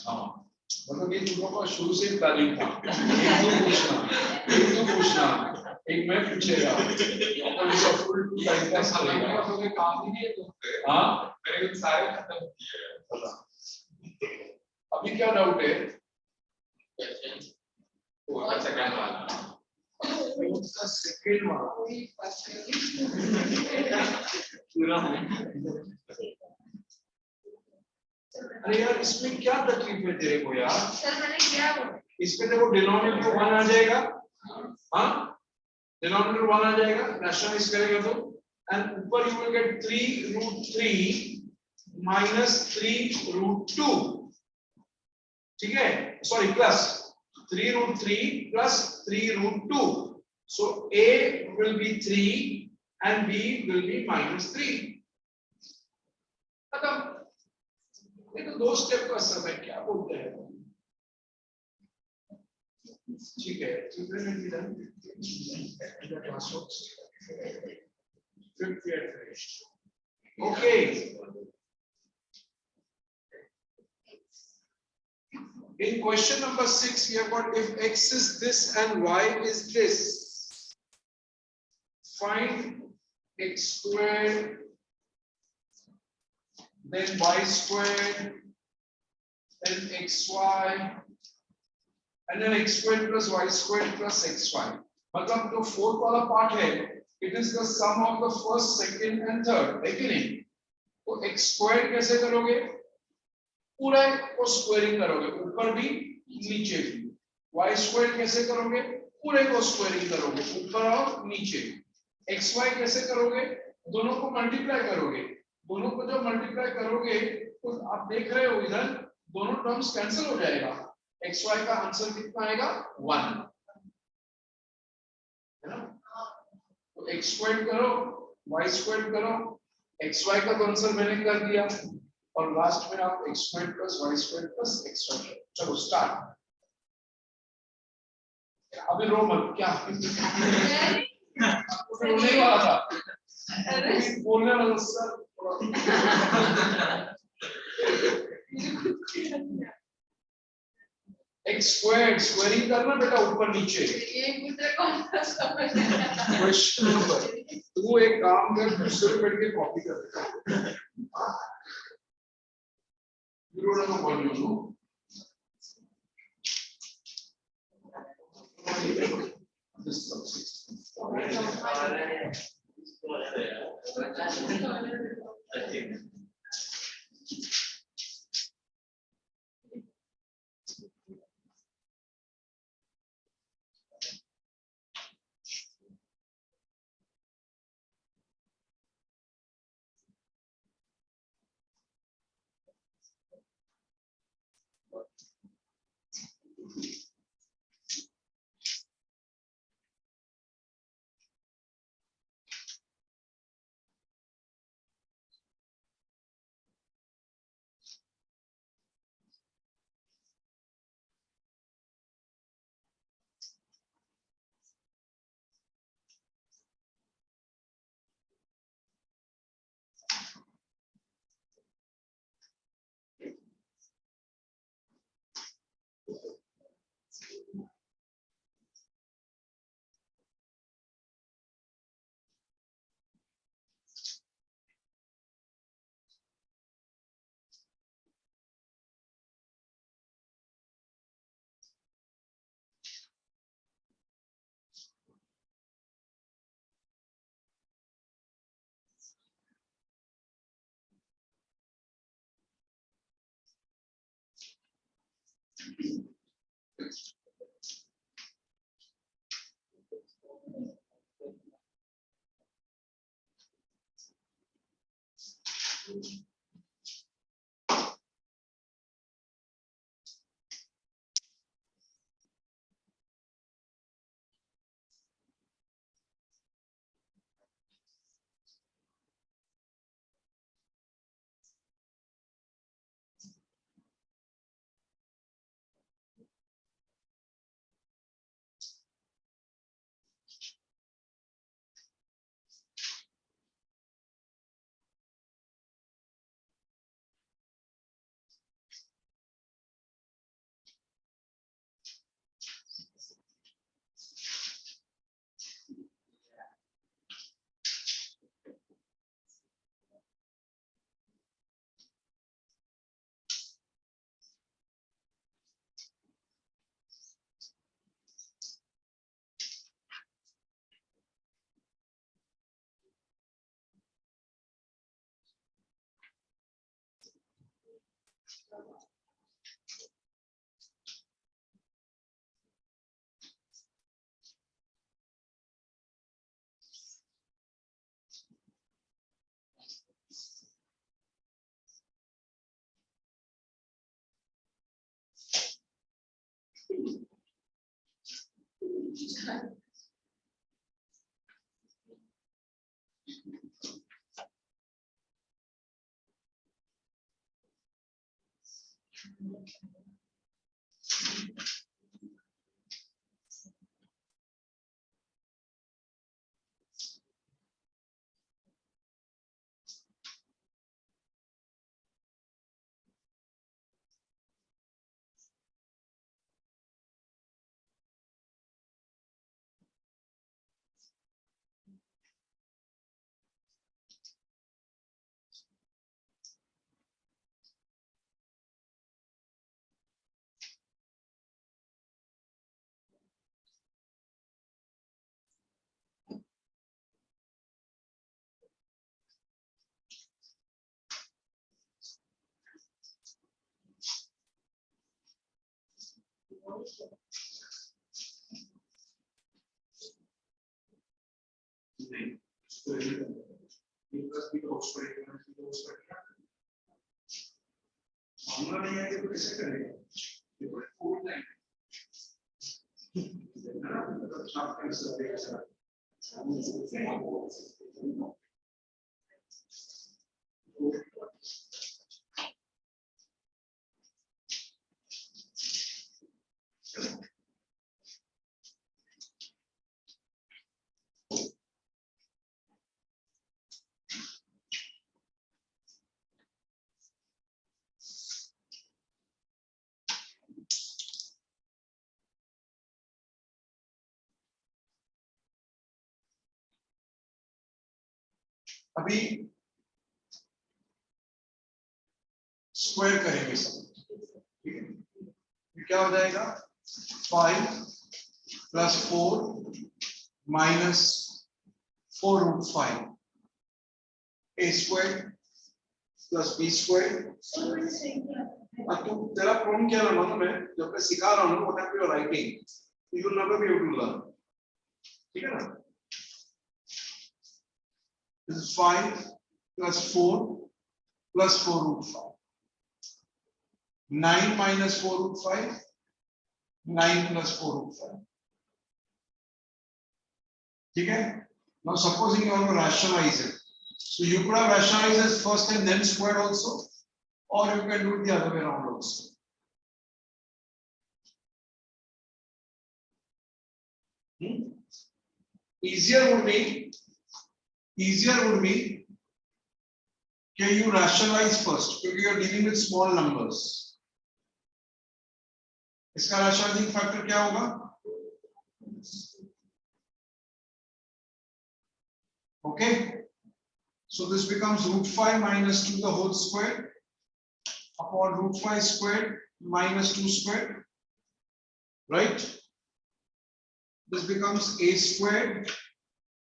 हाँ, मतलब ये तुम लोगों का शुरू से तारीख था। एक तो पूछना, एक मैं पूछेगा, और इसका फुल टाइम पास करेगा। तो काम ही नहीं है तो हाँ, मेरे कुछ सारे खत्म किए हैं। पता। अभी क्या डाउट है? क्वेश्चन वो सेकंड वाला उसका सेकंड वाला। पूरा अरे यार इसमें क्या तकलीफ है तेरे को यार? सर मैंने किया वो। इसमें देखो डिनोमिनेटर 1 आ जाएगा, हाँ, डिनोमिनेटर 1 आ जाएगा, रैशनलाइज करेगा तो, एंड ऊपर you will get 3 root 3 minus 3 root 2, ठीक है, sorry plus 3 root 3 plus 3 root 2, so a will be 3 and b will be minus 3, खत्म। ये तो दो स्टेप का समय, क्या बोलते हैं? ठीक है, okay. In question number 6, we have got if x is this and y is this, find x squared, then y squared, then xy, and then x squared plus y squared plus xy. मतलब जो fourth वाला part है, it is the sum of the first, second and third, है कि नहीं? तो x squared कैसे करोगे? पूरा को स्क्वायरिंग करोगे, ऊपर भी नीचे भी। y स्क्वायर कैसे करोगे? पूरे को स्क्वायरिंग करोगे, ऊपर और नीचे। xy कैसे करोगे? दोनों को मल्टीप्लाई करोगे, दोनों को जब मल्टीप्लाई करोगे तो आप देख रहे हो इधर दोनों टर्म्स कैंसिल हो जाएगा, xy का आंसर कितना आएगा? 1, है ना? तो x स्क्वायर करो, y स्क्वायर करो, xy का तो आंसर मैंने कर दिया, और लास्ट में आप x square plus y square plus xy। चलो स्टार्ट। अभी रो मत, क्या रोने वाला था, बोलने वाला सर। x स्क्वायर स्क्वायरिंग करना बेटा, ऊपर नीचे। ये मुझे कौन सा समझ क्वेश्चन नंबर, तू एक काम कर, दूसरे बैठ के कॉपी कर। You don't know what you do. This नहीं है तो कैसे करेगा? ये बड़े फूल हैं। आप कैसे देखेगा? अभी स्क्वायर करेंगे सब, ठीक है? क्या हो जाएगा? 5 + 4 - 4√5 a² + b²। अब तू तेरा प्रॉब्लम क्या है मालूम है? जब मैं सिखा रहा हूँ what you are writing you will never be able to learn, ठीक है ना? This is 5 + 4 + 4√5. 9 - 4√5, 9 + 4√5. ठीक है? Now supposing you want to rationalize it, so you could have rationalized it first and then squared also, or you can do it the other way around also. Easier would be can you rationalize first because you are dealing with small numbers. इसका rationalizing factor क्या होगा? Okay, so this becomes √5 - 2 the whole square upon √5² - 2², right? This becomes a²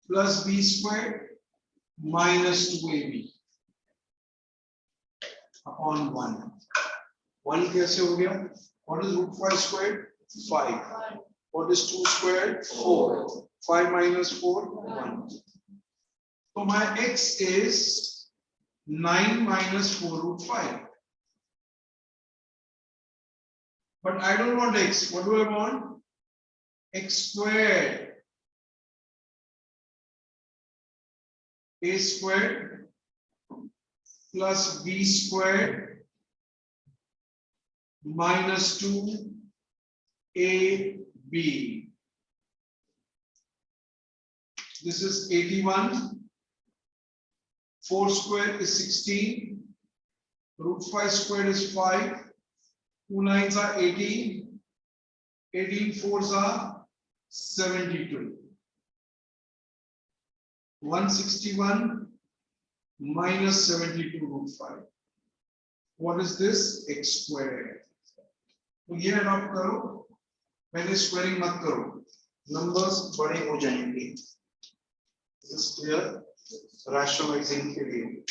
+ b² - 2ab upon 1. 1 कैसे हो गया? What is root 5 squared? 5. What is 2 squared? 4. 5 minus 4, 1. So my x is 9 minus 4 root 5. But I don't want x. What do I want? X squared. A squared plus b squared minus 2 ab. This is 81. 4 squared is 16. Root 5 squared is 5. 2 nines are 18. 18 fours are 72. 161 minus 72 root 5. What is this? X squared. तो ये adopt करो, मैंने squaring मत करो, numbers बड़े हो जाएंगे. This is clear. Rationalizing के लिए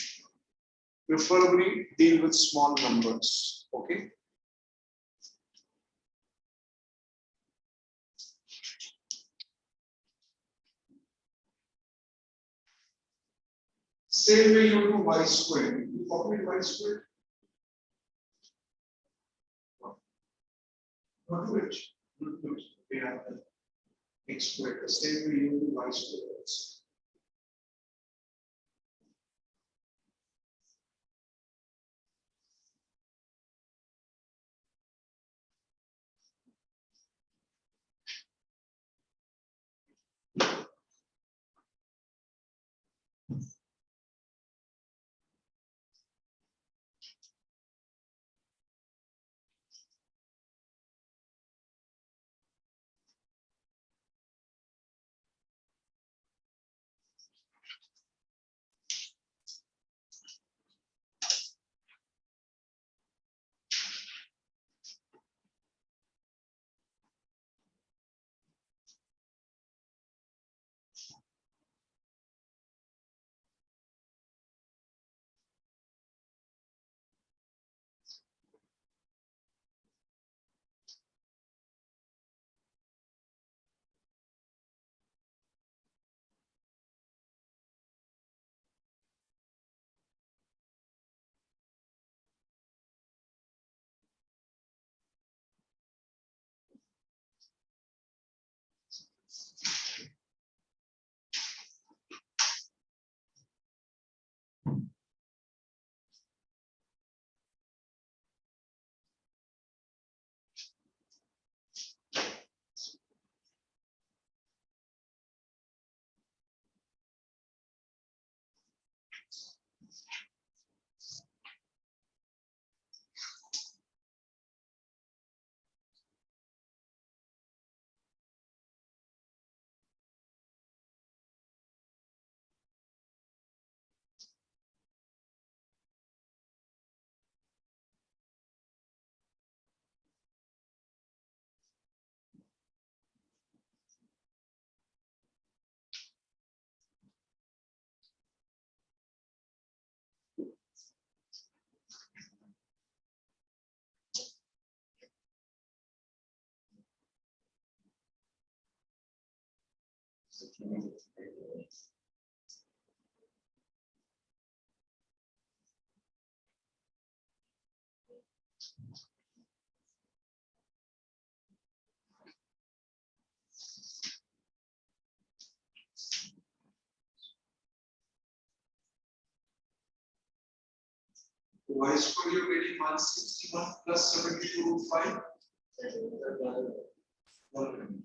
preferably deal with small numbers. Okay. Same way you do y squared. You copy y squared. Not do it. Not do it. We have the x squared. The same way you do y squared also. Y square you're getting 161 plus 72 root 5. 1.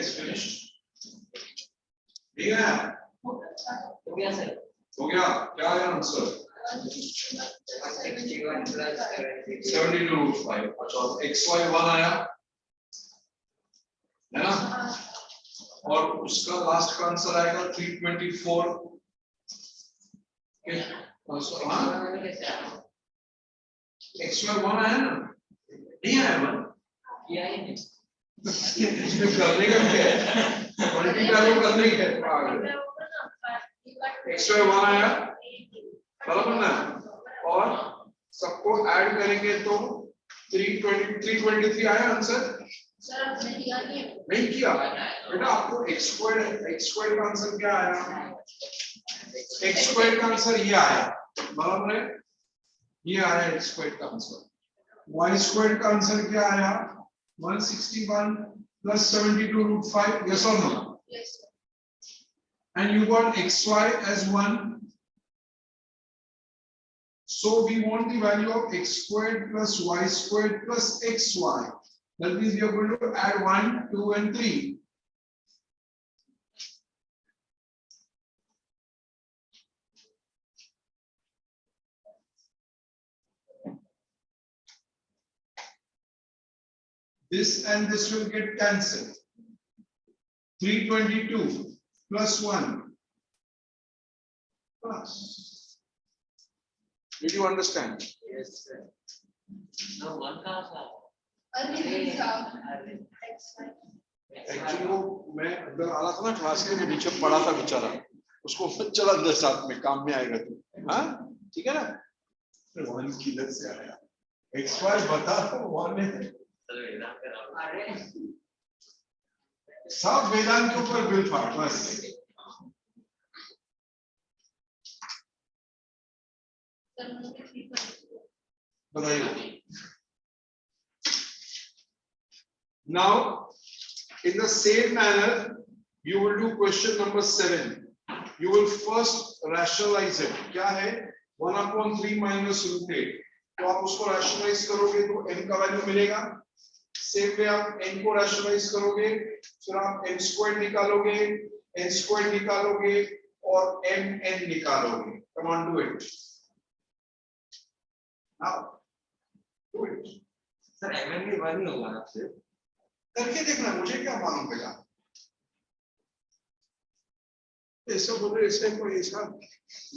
gets finished. ठीक है? हो गया sir हो गया? क्या है answer? 61 plus 72√5. अच्छा xy 1 आया है ना? और उसका लास्ट का आंसर आएगा 324. हाँ xy 1 आया ना? नहीं आया 1? किया ही नहीं इसमें करने का क्या है? मल्टीप्लाई करने का है। xy 1 आया बराबर ना? और सबको ऐड करेंगे तो 323 आया आंसर? नहीं किया बेटा, आपको x स्क्वायर का आंसर क्या आया? x स्क्वायर का आंसर ये आया बराबर है, ये आया x स्क्वायर का आंसर। y स्क्वायर का आंसर क्या आया? 161 plus 72√5. Yes or no? Yes, sir. And you got xy as 1. So we want the value of x squared plus y squared plus xy. That means we are going to add 1, 2 and 3. This and this will get cancelled. 322 plus 1 plus. Did you understand? yes sir no one का था Actually वो मैं अंदर आ रहा था ना class के, मैं नीचे पढ़ा था बेचारा, उसको चला अंदर साथ में काम में आएगा तू, हाँ ठीक है ना? 1 किलर से आया xy बता तो 1 है, अरे सब वेदांत के ऊपर बिल फाड़ बस। बताइए। Now, in the same manner, you will do question number 7. You will first rationalize it. क्या है? 1/3 minus √8. तो आप उसको rationalize करोगे तो n का वैल्यू मिलेगा। सेम वे आप n को rationalize करोगे, फिर आप n स्क्वायर निकालोगे, n स्क्वायर निकालोगे और mn निकालोगे। Come on, do it. Now, do it. Sir mn भी 1 होगा आपसे करके देखना, मुझे क्या मालूम बेटा। ऐसा बोल रहे, ऐसे कोई ऐसा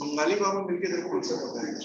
बंगाली बाबा मिलके तेरे को कैसे बताएगा?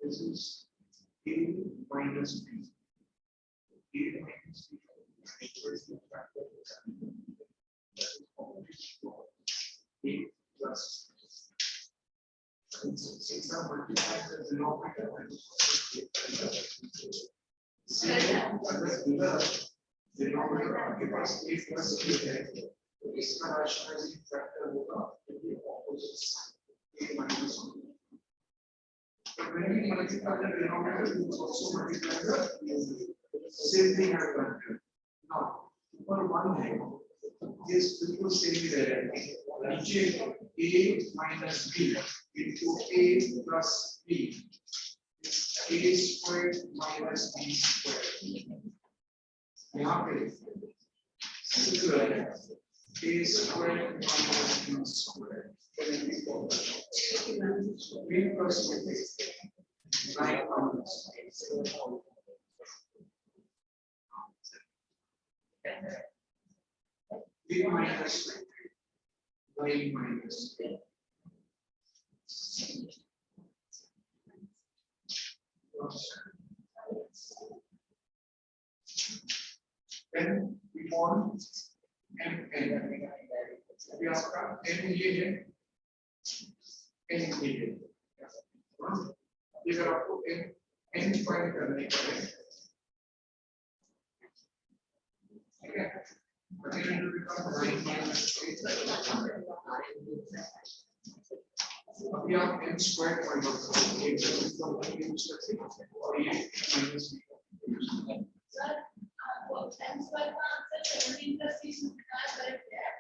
This is A minus B. A minus B. A plus. Since I'm multiplying the denominator, denominator आपके पास A plus B है, तो इसका rationalizing factor होगा opposite sign A minus B. But when we multiply the denominator, we also multiply the same thing as one. Now, for one है, this बिल्कुल same ही रहेगा. नीचे A minus B into A plus B. A squared minus B squared. यहाँ पे similar A squared minus B squared. B plus B 9 comes. B minus 9 minus. Then we want M N. अभी आपका M ये है, N ये है. अगर आपको N फाइंड करने का है, ठीक है? Again it will become 9 minus 8. अभी आप N squared फाइंड करोगे, ये तो N squared और ये minus B. N square का आंसर 17 plus 6 करेक्ट है.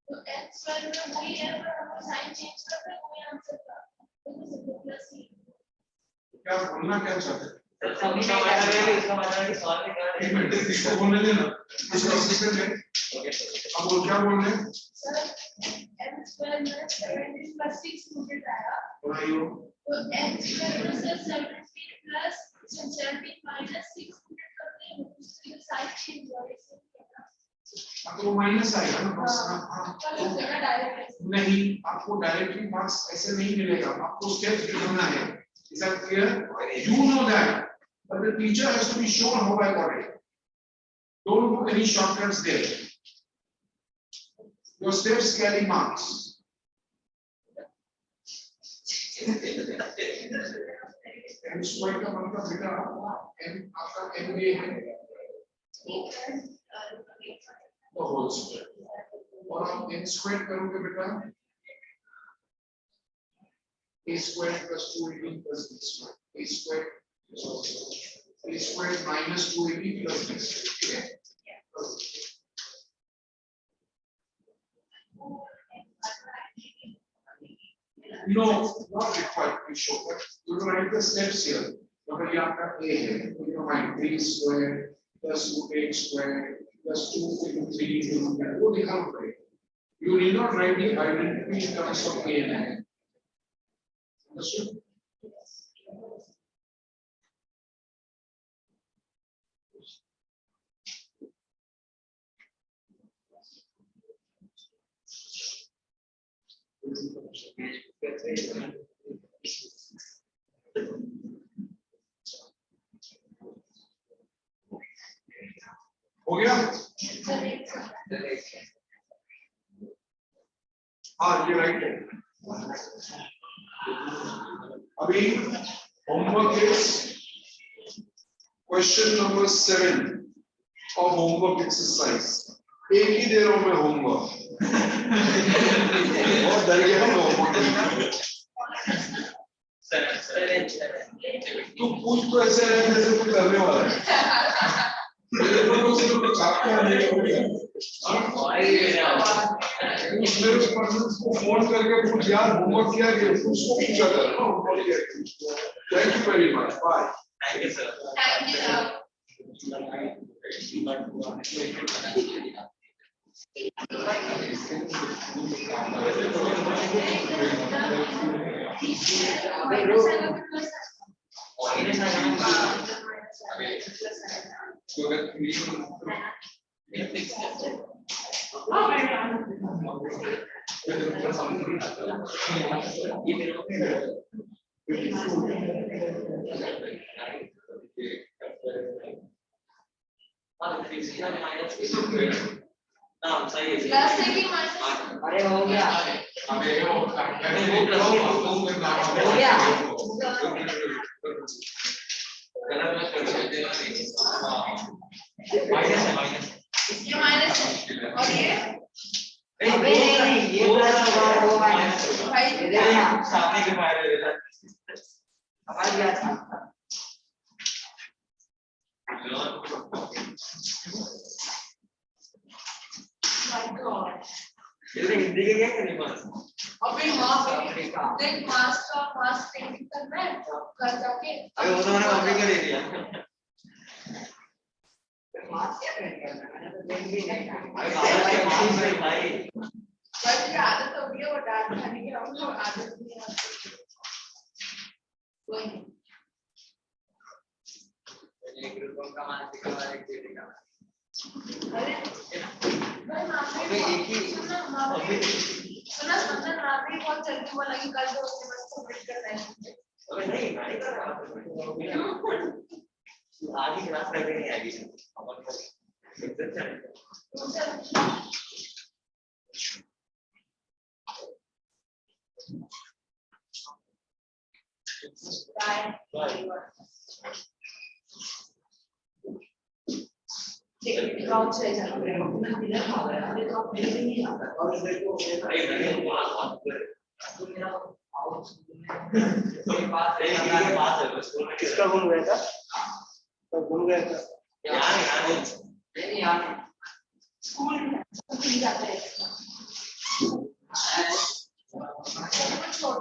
तो n square में वही है, पर हम साइन चेंज करते हैं वही आंसर का. तो वो प्लस c. क्या बोलना क्या चाहते हैं? इसका मतलब है कि सॉल्व करना एक मिनट इसको बोलने देना. इसको असिस्टेंट है. अब वो क्या बोल रहे हैं? सर n square में 17 plus 6 मुझे आया. बनाइयो. तो n square में सर 17 plus 17 minus 6 करते हैं. उसकी साइन चेंज हो रही है. आपको माइनस आएगा ना बस. नहीं, आपको डायरेक्टली मार्क्स ऐसे नहीं मिलेगा. आपको स्टेप्स ढूंढना है. Is that clear? You know that, but the teacher has to be shown how I got it. Don't do any shortcuts there. Your steps carry marks. M square का मतलब बेटा M आपका M ये है. The whole square. और आप N square करोगे बेटा A square plus 2ab plus B square. A square minus 2ab plus B square. Okay? No, not required to show, but you will write the steps here. अगर ये आपका A है, तो you write 3 square plus 2a square plus 2 into 3 into that. वो लिखा होगा. You need not write the identity in terms of A and N. Understood? हो गया? हाँ, ये राइट है. अभी homework is question number 7 of homework exercise. एक ही दे रहा हूँ मैं homework. बहुत डर गया मैं homework. तू पूछ तो ऐसे रहे जैसे कुछ करने वाला है. मेरे पर्सन को फोन करके पूछ यार होमवर्क किया कि उसको पूछा कर होमवर्क किया। Thank you very much bye. Thank you sir. Thank you, sir. नाम सही है। Plus है कि minus? अरे हो गया। हो गया। माइनस है माइनस। ये minus है और ये नहीं ये प्लस होगा वो माइनस भाई सामने के फायदे देता है। हमारी बात my God. ये हिंदी के क्या करनी बात अभी मास देख मास का मास पेंटिंग करना है घर जाके अरे वो तो मैंने कॉपी कर दिया मास क्या पेंट करना है मैंने तो पेंट भी नहीं किया भाई बाबा के मार्क्स में भाई बस ये आदत हो गई है वो डांट खाने की हम लोग आदत नहीं है कोई नहीं एक ग्रुप का मानसिक और एक देवी का अरे भाई मास अबे एक ही सुना मास भी बहुत जल्दी बोला कि कल तो उसने बस सबमिट करना है अबे नहीं नहीं कर रहा आगे क्लास करके नहीं आएगी अपन को इज्जत चलेगा राउंड से जाना किसका गुम गया था तो भूल गया था यार स्कूल में जाते हैं छोड़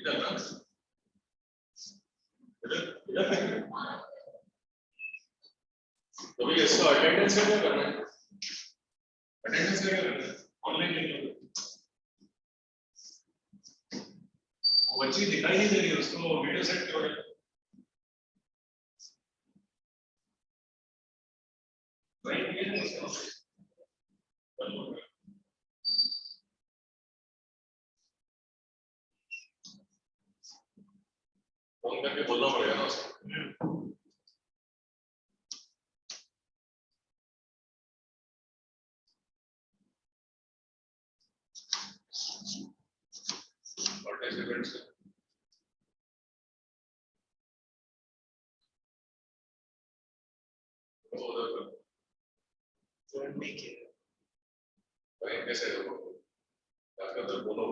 तो भी इसका अटेंडेंस क्या करना है? अटेंडेंस क्या करना है? ऑनलाइन नहीं होगा। वो बच्ची दिखाई नहीं दे रही, उसको वीडियो सेट करो। फोन करके बोलना पड़ेगा ना उसको। participants Don't make it. भाई कैसे हो क्या तो बोलो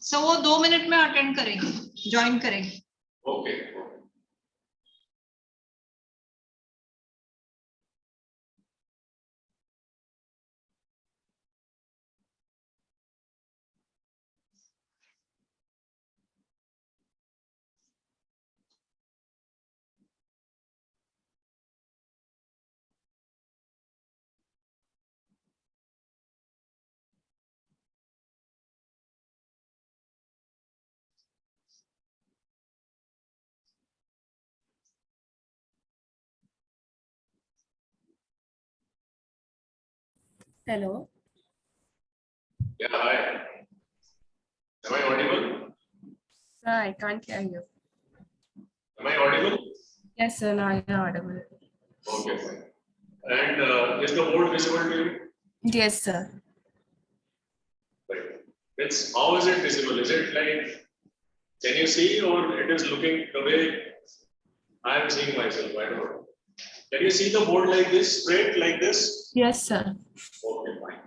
सो वो 2 मिनट में अटेंड करेंगे, ज्वाइन करेंगे। Okay Hello. yeah hi am I audible Sir, I can't hear you. am I audible Yes, sir. Now you're audible. okay fine and is the board visible to you Yes, sir. right it's how is it visible is it like can you see or it is looking the way I am seeing myself I don't know can you see the board like this straight like this Yes, sir. okay fine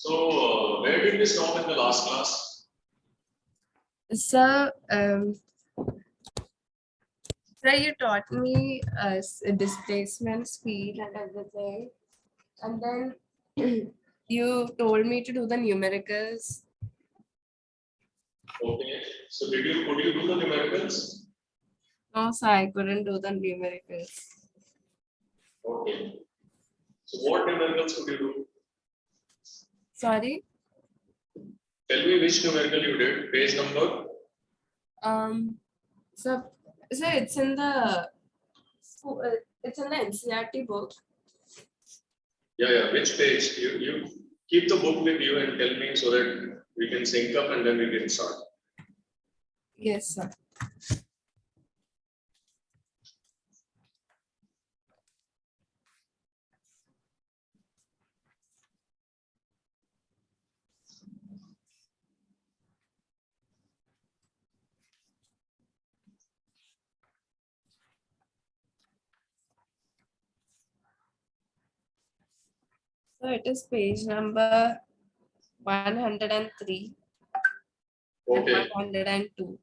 so where did we stop in the last class Sir, sir, you taught me displacement, speed, and everything, and then you told me to do the numericals. okay so could you do the numericals No, sir, I couldn't do the numericals. okay so what numericals could you do Sorry. tell me which numerical you did page number So, sir, it's in the NCERT book. yeah which page you keep the book with you and tell me so that we can sync up and then we can start Yes, sir. So it is page number 103 and Okay. 102.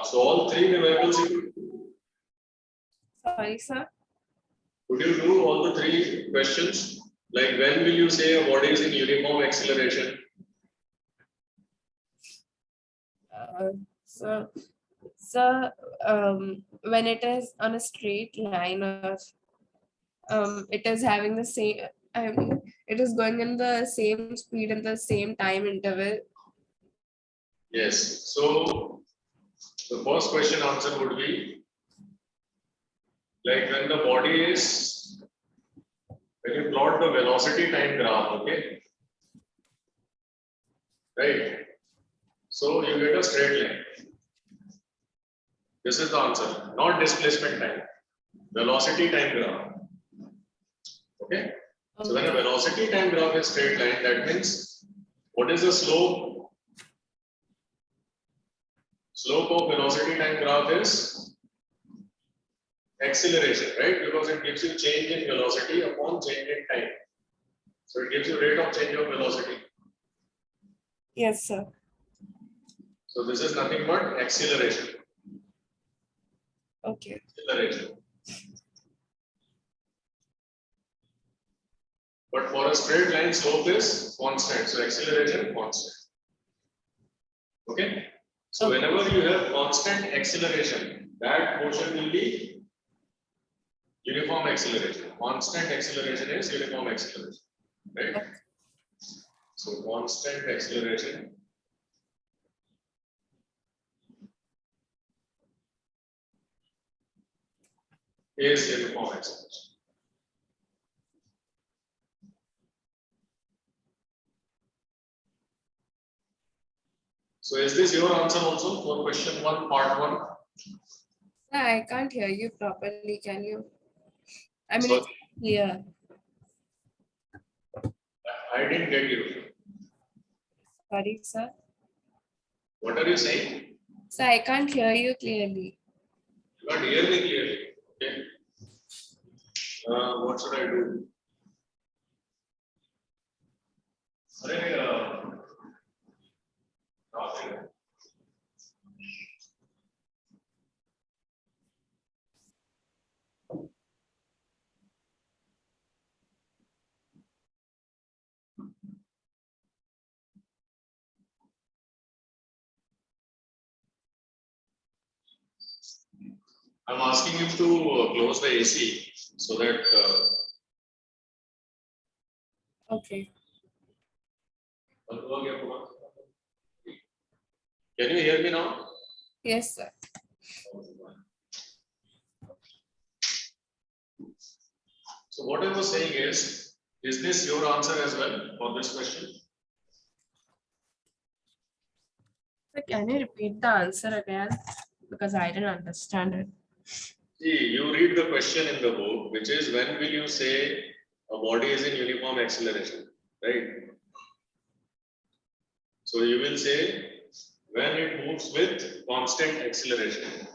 So all three numerical sequence. Sorry, sir. Could you do all the three questions? Like when will you say a body is in uniform acceleration? So, when it is on a straight line, or it is having the same, I mean, it is going in the same speed and the same time interval. Yes. So the first question answer would be like when the body is, when you plot the velocity time graph, okay? Right. So you get a straight line. This is the answer, not displacement time. Velocity time graph. Okay. So when a velocity time graph is straight line, that means what is the slope? Slope of velocity time graph is acceleration, right? Because it gives you change in velocity upon change in time. So it gives you rate of change of velocity. Yes, sir. So this is nothing but acceleration. Okay. Acceleration. But for a straight line, slope is constant. So acceleration constant. Okay. So whenever you have constant acceleration, that portion will be uniform acceleration. Constant acceleration is uniform acceleration. Right. So constant acceleration is uniform acceleration. So is this your answer also for question 1, part 1? Sir, I can't hear you properly. Can you? I mean, Sorry. it's clear. I didn't get you. Sorry, sir. What are you saying? Sir, I can't hear you clearly. You can't hear me clearly. Okay. What should I do? Sorry, okay. I'm asking him to close the AC so that Okay. can you hear me now? Yes, sir. So what I was saying is this your answer as well for this question? Sir, can you repeat the answer again? Because I didn't understand it. See, you read the question in the book, which is when will you say a body is in uniform acceleration, right? So you will say when it moves with constant acceleration.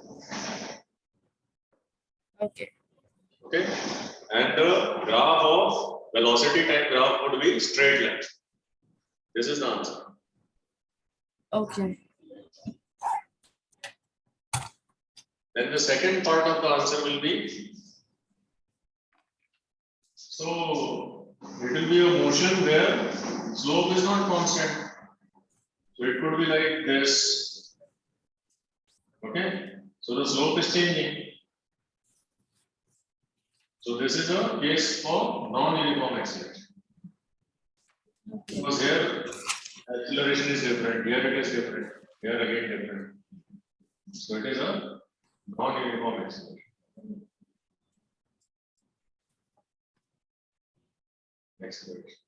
Okay. Okay, and the graph of velocity time graph would be straight line. This is the answer. Okay. Then the second part of the answer will be, so it will be a motion where slope is not constant. So it could be like this. Okay, so the slope is changing. So this is a case for non-uniform acceleration. Because here acceleration is different, here it is different, here again different. So it is a non-uniform acceleration. Acceleration.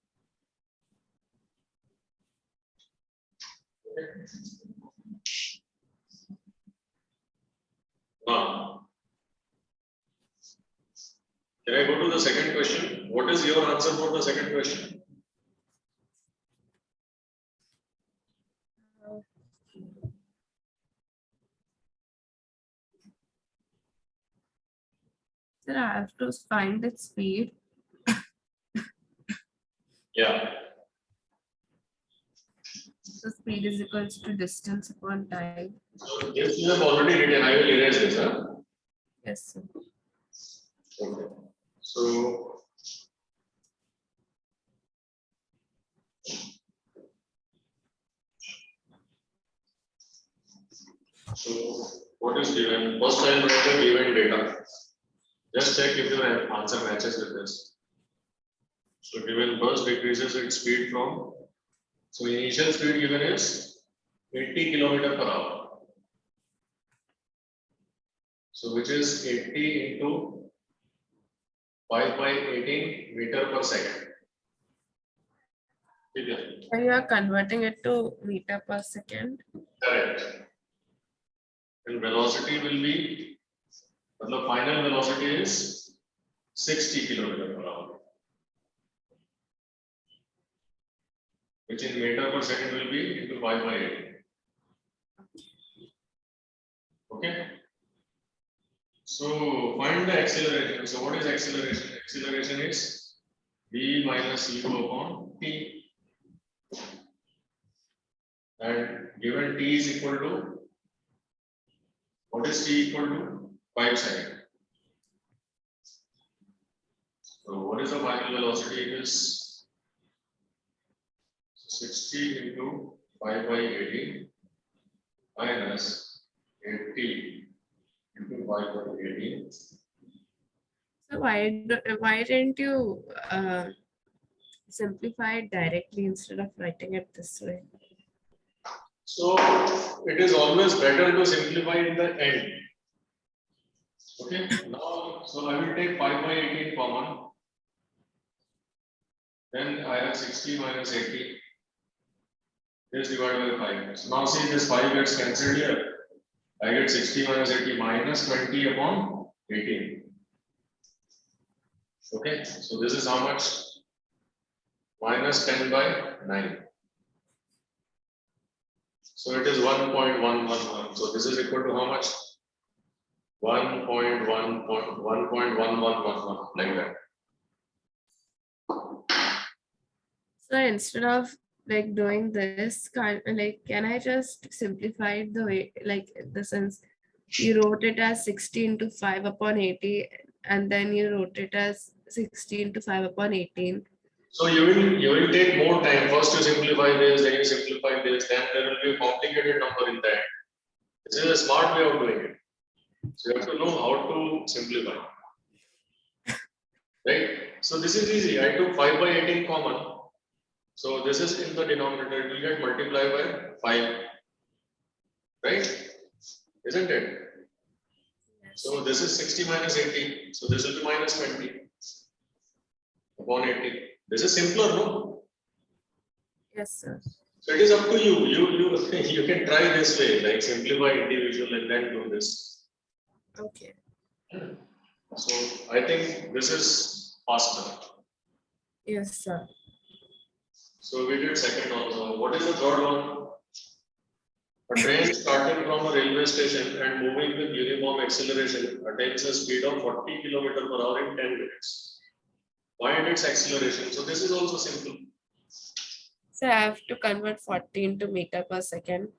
Okay. Now, can I go to the second question? What is your answer for the second question? Sir, I have to find its speed. Yeah. So speed is equals to distance upon time. So this you have already written. I will erase this. Huh? Yes, sir. Okay. So what is given? First I will write the given data. Just check if your answer matches with this. So given burst decreases its speed from, so initial speed given is 80 km per hour. So which is 80 into 5 by 18 meter per second. Okay. So you are converting it to meter per second. Correct. And velocity will be, but the final velocity is 60 km per hour. Which in meter per second will be into 5 by 18. Okay. So find the acceleration. So what is acceleration? Acceleration is v minus u upon t. And given t is equal to, what is t equal to? 5 seconds. So what is the final velocity? It is 60 into 5 by 18 minus 80 into 5 by 18. So why didn't you simplify it directly instead of writing it this way? So it is always better to simplify in the end. Okay, now so I will take 5 by 18 common. Then I have 60 minus 80. This divided by 5. So now see this 5 gets cancelled here. I get 60 minus 80 minus 20 upon 18. Okay, so this is how much? Minus 10 by 9. So it is 1.111. So this is equal to how much? 1.1.1.1111 like that. So instead of like doing this, can I just simplify it the way, like in the sense you wrote it as 60 into 5 upon 80 and then you wrote it as 60 into 5 upon 18. So you will take more time. First you simplify this, then you simplify this, then there will be a complicated number in that. This is a smart way of doing it. So you have to know how to simplify. Right? So this is easy. I took 5 by 18 common. So this is in the denominator, it will get multiplied by 5. Right? Isn't it? So this is 60 minus 80. So this will be minus 20 upon 80. This is simpler, no? Yes, sir. So it is up to you. You can try this way, like simplify individual and then do this. Okay. So I think this is faster. Yes, sir. So we did second also. What is the third one? A train starting from a railway station and moving with uniform acceleration attains a speed of 40 km per hour in 10 minutes. Find its acceleration. So this is also simple. So I have to convert 40 into meter per second.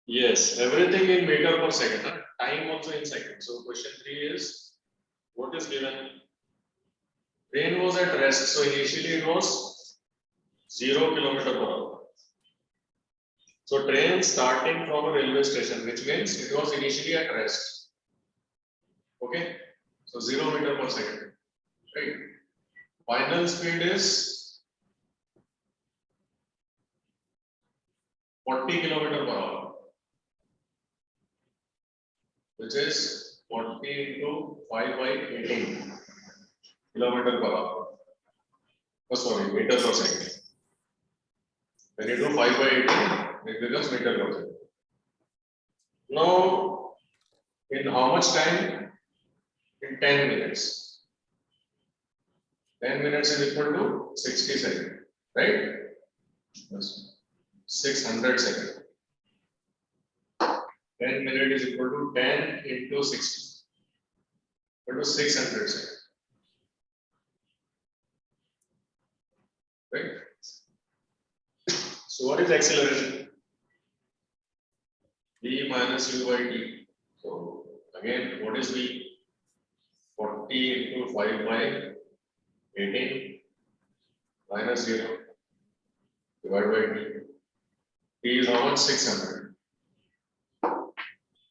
Yes, everything in meter per second. Huh? Time also in seconds. So question 3 is, what is given? Train was at rest. So initially it was 0 km per hour. So train starting from a railway station, which means it was initially at rest. Okay. So 0 meter per second. Right. Final speed is 40 km per hour, which is 40 into 5 by 18 km per hour. Oh, sorry, meter per second. When you do 5 by 18, it becomes meter per second. Now, in how much time? In 10 minutes. 10 minutes is equal to 60 seconds, right? Yes. 600 seconds. 10 minutes is equal to 10 into 60. Equal to 600 seconds. So what is acceleration? V minus U by T. So again, what is V? 40 into 5 by 18 minus 0 divided by T. T is how much? 600.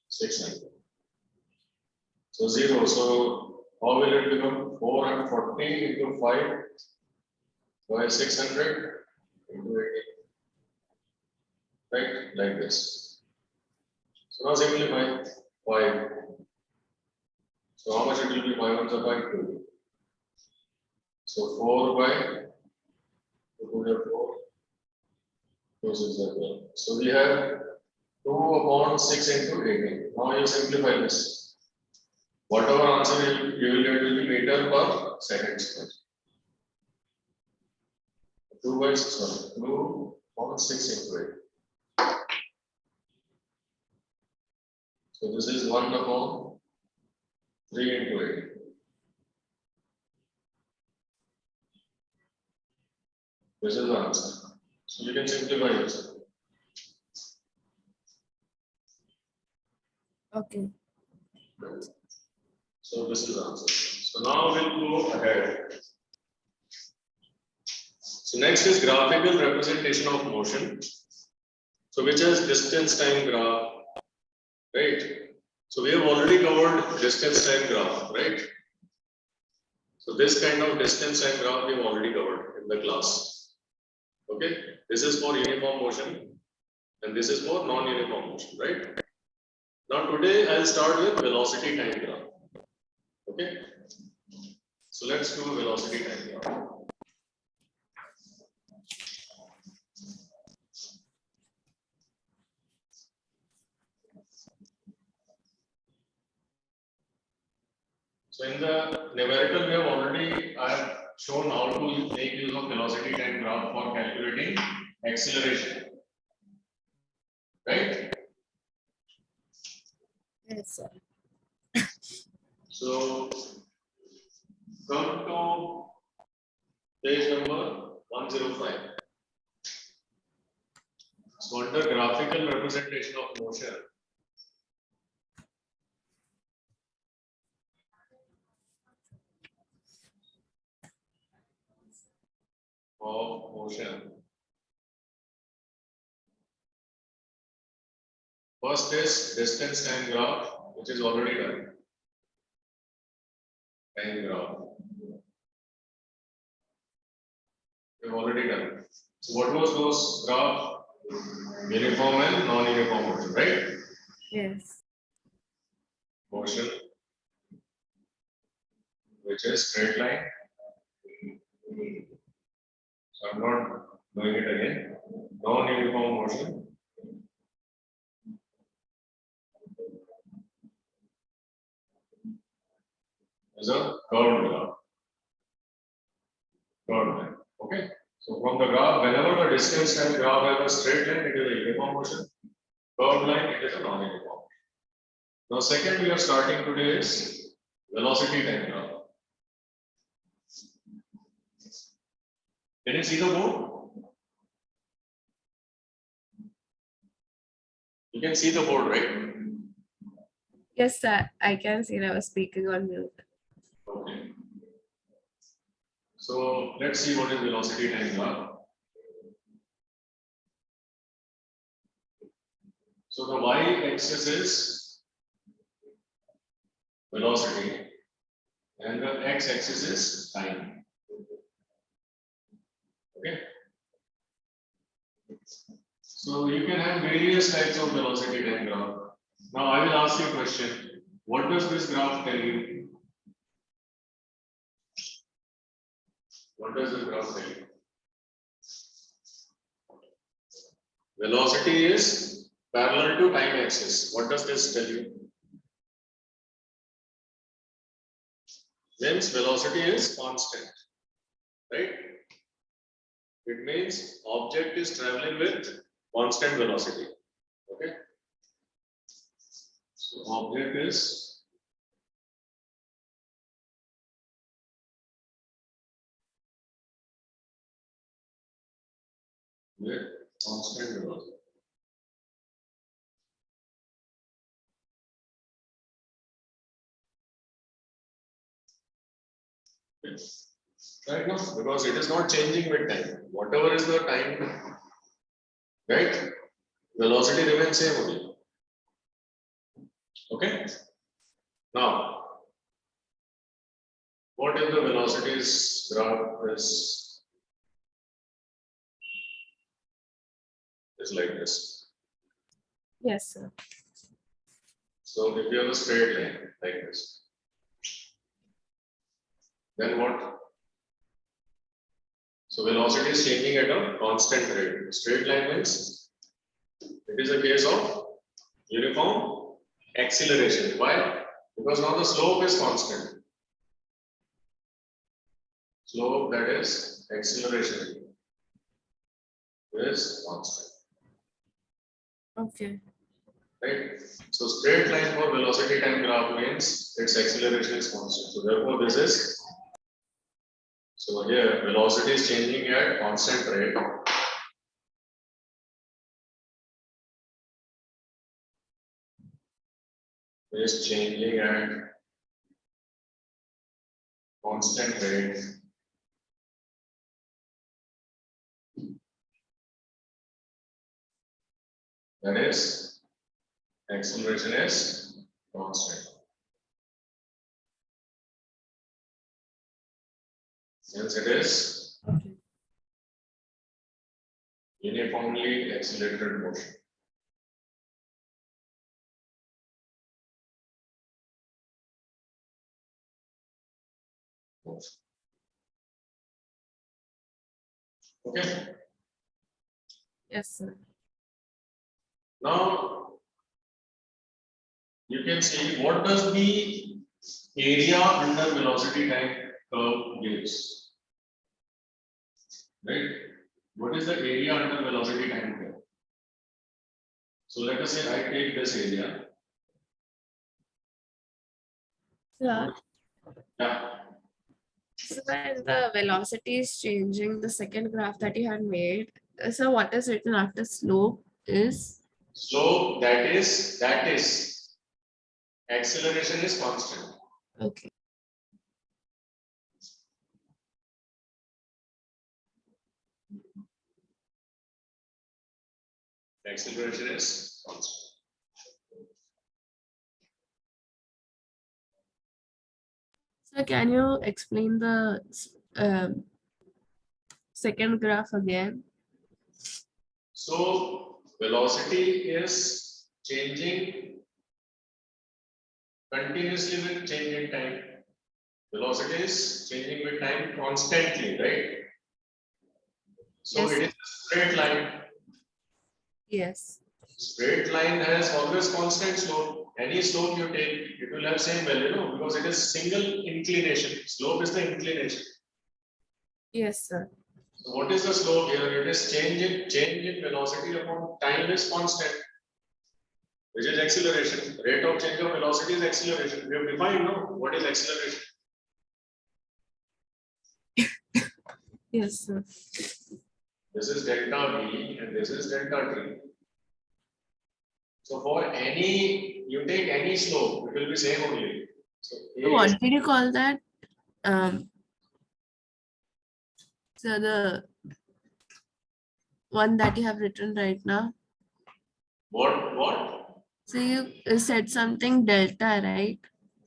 600. So 0. So how will it become? 440 into 5 by 600 into 18. Right? Like this. So now simplify 5. So how much it will be? 5 ones are by 2. So 4 by 2 to 4. 2 6 are 12. So we have 2 upon 6 into 18. Now you simplify this. Whatever answer you will get will be meter per second square. 2 by 6, 2 upon 6 into 8. So this is 1 upon 3 into 8. This is the answer. So you can simplify this. Okay. So this is the answer. So now we'll go ahead. So next is graphical representation of motion. So which is distance time graph, right? So we have already covered distance time graph, right? So this kind of distance time graph we have already covered in the class. Okay, this is for uniform motion and this is for non-uniform motion, right? Now today I'll start with velocity time graph. Okay, so let's do velocity time graph. So in the numerical we have already I have shown how to make use of velocity time graph for calculating acceleration, right? Yes, sir. So come to page number 105. So under graphical representation of motion, first is distance time graph, which is already done. Time graph. We've already done. So what was those graph? Uniform and non-uniform motion, right? Yes. Motion, which is straight line. So I'm not doing it again. Non-uniform motion. Is a curved graph. Curved line. Okay. So from the graph, whenever the distance time graph has a straight line, it is a uniform motion. Curved line, it is a non-uniform. Now, second we are starting today is velocity time graph. Can you see the board? You can see the board, right? Yes, sir. I can see. I was speaking on mute. Okay. So let's see what is velocity time graph. So the y-axis is velocity and the x-axis is time. Okay. So you can have various types of velocity time graph. Now I will ask you a question. What does this graph tell you? What does this graph tell you? Velocity is parallel to time axis. What does this tell you? Means velocity is constant, right? It means object is traveling with constant velocity. Okay. So object is with constant velocity. Yes. Right now, because it is not changing with time. Whatever is the time, right? Velocity remains same only. Okay. Now, what if the velocities graph is like this? Yes, sir. So if you have a straight line like this, then what? So velocity is changing at a constant rate. Straight line means it is a case of uniform acceleration. Why? Because now the slope is constant. Slope, that is acceleration, is constant. Okay. Right? So straight line for velocity time graph means its acceleration is constant. So therefore this is, so here velocity is changing at constant rate. Is changing at constant rate. That is, acceleration is constant. Since it is Okay. uniformly accelerated motion. Okay. Yes, sir. Now you can see what does the area under velocity time curve gives. Right? What is the area under velocity time curve? So let us say I take this area. Sir, Yeah. so when the velocity is changing, the second graph that you had made, so what is written after slope is? Slope, that is acceleration is constant. Okay. Acceleration is constant. So can you explain the second graph again? So velocity is changing continuously with change in time. Velocity is changing with time constantly, right? So Yes. it is a straight line. Yes. Straight line has always constant slope. Any slope you take, it will have same value, no? Because it is single inclination. Slope is the inclination. Yes, sir. So what is the slope here? It is change in velocity upon time is constant, which is acceleration. Rate of change of velocity is acceleration. We have defined, no? What is acceleration? Yes, sir. This is delta V and this is delta T. So for any, you take any slope, it will be same only. So So what did you call that? So the one that you have written right now. what? So you said something delta, right?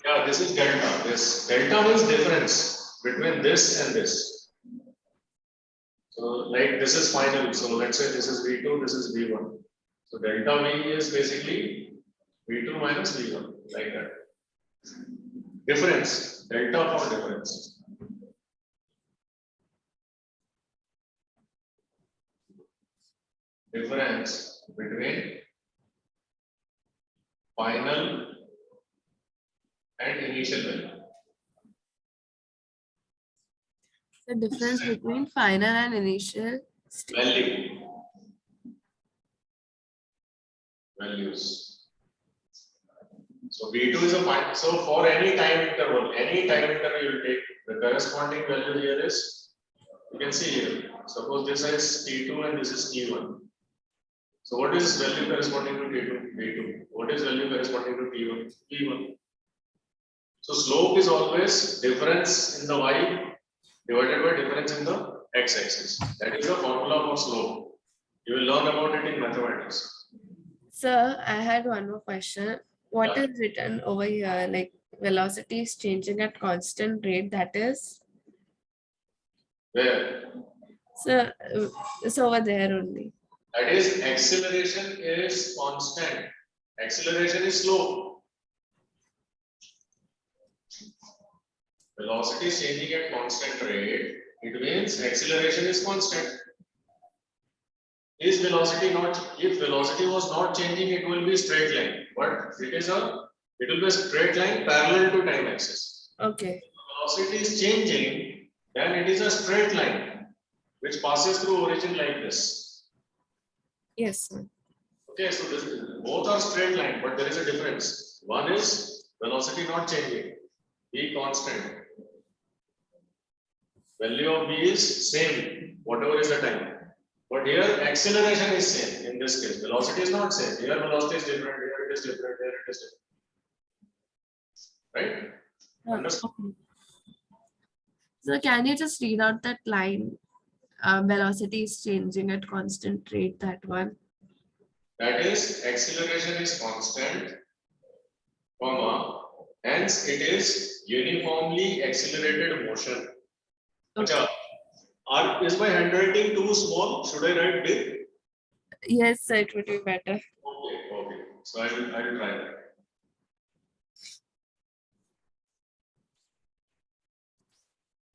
Yeah, this is delta. This delta means difference between this and this. So like this is final. So let's say this is V2, this is V1. So delta V is basically V2 minus V1, like that. Difference, delta for difference. Difference between final and initial value. The difference between final and initial state. Value. Values. So V2 is a point. So for any time interval you will take, the corresponding value here is, you can see here. Suppose this is T2 and this is T1. So what is value corresponding to T2? T2. What is value corresponding to T1? T1. So slope is always difference in the y divided by difference in the x-axis. That is the formula for slope. You will learn about it in mathematics. Sir, I had one more question. What Yeah. is written over here? Like velocity is changing at constant rate, that is? Where? So it's over there only. That is acceleration is constant. Acceleration is slow. Velocity is changing at constant rate. It means acceleration is constant. Is velocity not? If velocity was not changing, it will be straight line. But it will be a straight line parallel to time axis. Okay. Velocity is changing, then it is a straight line which passes through origin like this. Yes, sir. Okay, so both are straight line, but there is a difference. One is velocity not changing, b constant. Value of b is same, whatever is the time. But here acceleration is same in this case. Velocity is not same. Here velocity is different, here it is different, here it is different. Right? Understand? Okay. So can you just read out that line? Velocity is changing at constant rate, that one. That is acceleration is constant, comma, hence it is uniformly accelerated motion. Okay. Is my handwriting too small? Should I write big? Yes, sir, it would be better. Okay. So I will try that.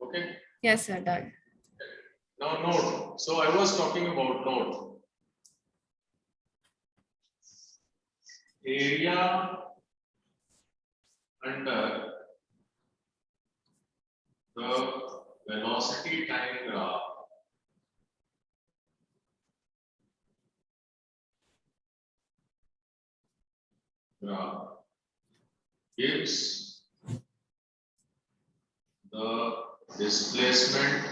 Okay. Yes, sir, done. Now note. So I was talking about note. Area under the velocity time graph gives the displacement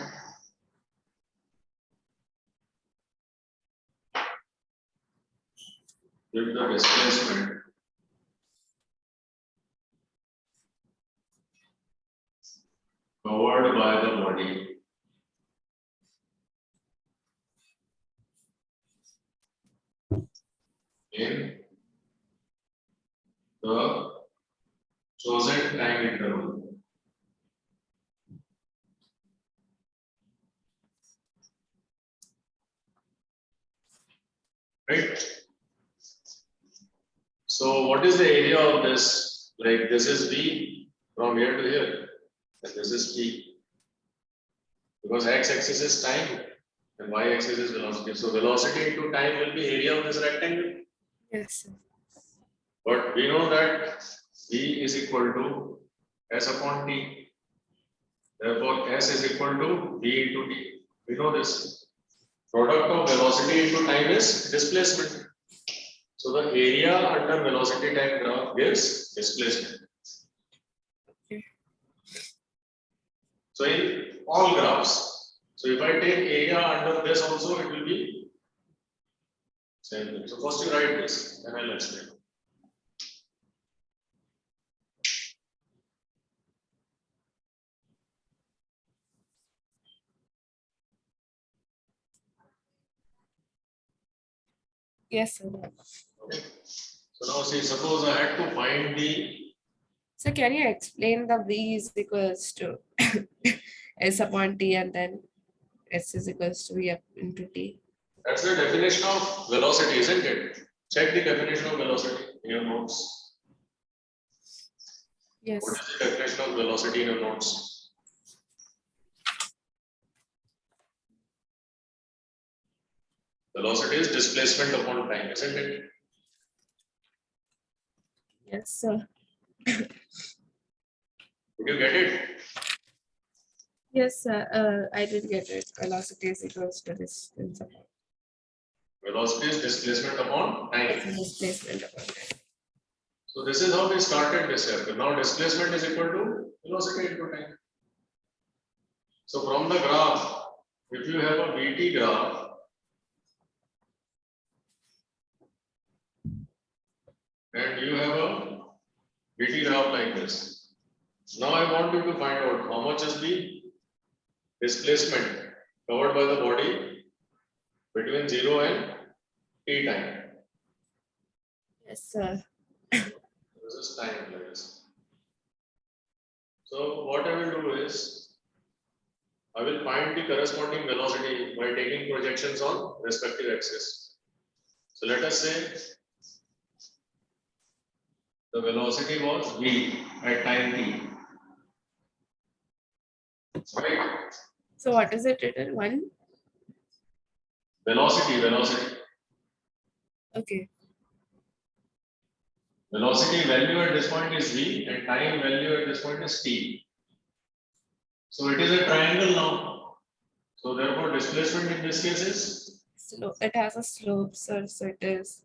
covered by the body in the chosen time interval. Right? So what is the area of this? Like this is V from here to here, and this is P. Because x-axis is time and y-axis is velocity. So velocity into time will be area of this rectangle. Yes, sir. But we know that V is equal to S upon T. Therefore, S is equal to V into T. We know this. Product of velocity into time is displacement. So the area under velocity time graph gives displacement. So in all graphs, so if I take area under this also, it will be same thing. So first you write this, then I'll explain. Yes, sir, done. Okay. So now see, suppose I had to find the So can you explain the V is equals to S upon T and then S is equals to V up into T? that's the definition of velocity, isn't it? Check the definition of velocity in your notes. Yes. What is the definition of velocity in your notes? Velocity is displacement upon time, isn't it? Yes, sir. Did you get it? Yes, sir. I did get it. Velocity is equals to distance upon Velocity is displacement upon time. displacement upon time. So this is how we started this chapter. Now displacement is equal to velocity into time. So from the graph, if you have a VT graph, and you have a VT graph like this. Now I want you to find out how much is the displacement covered by the body between 0 and t time. Yes, sir. This is time like this. So what I will do is, I will find the corresponding velocity by taking projections on respective axis. So let us say the velocity was v at time t. Right? So what is it written? 1? Velocity. Okay. Velocity value at this point is v and time value at this point is t. So it is a triangle now. So therefore displacement in this case is, It has a slope, sir. So it is,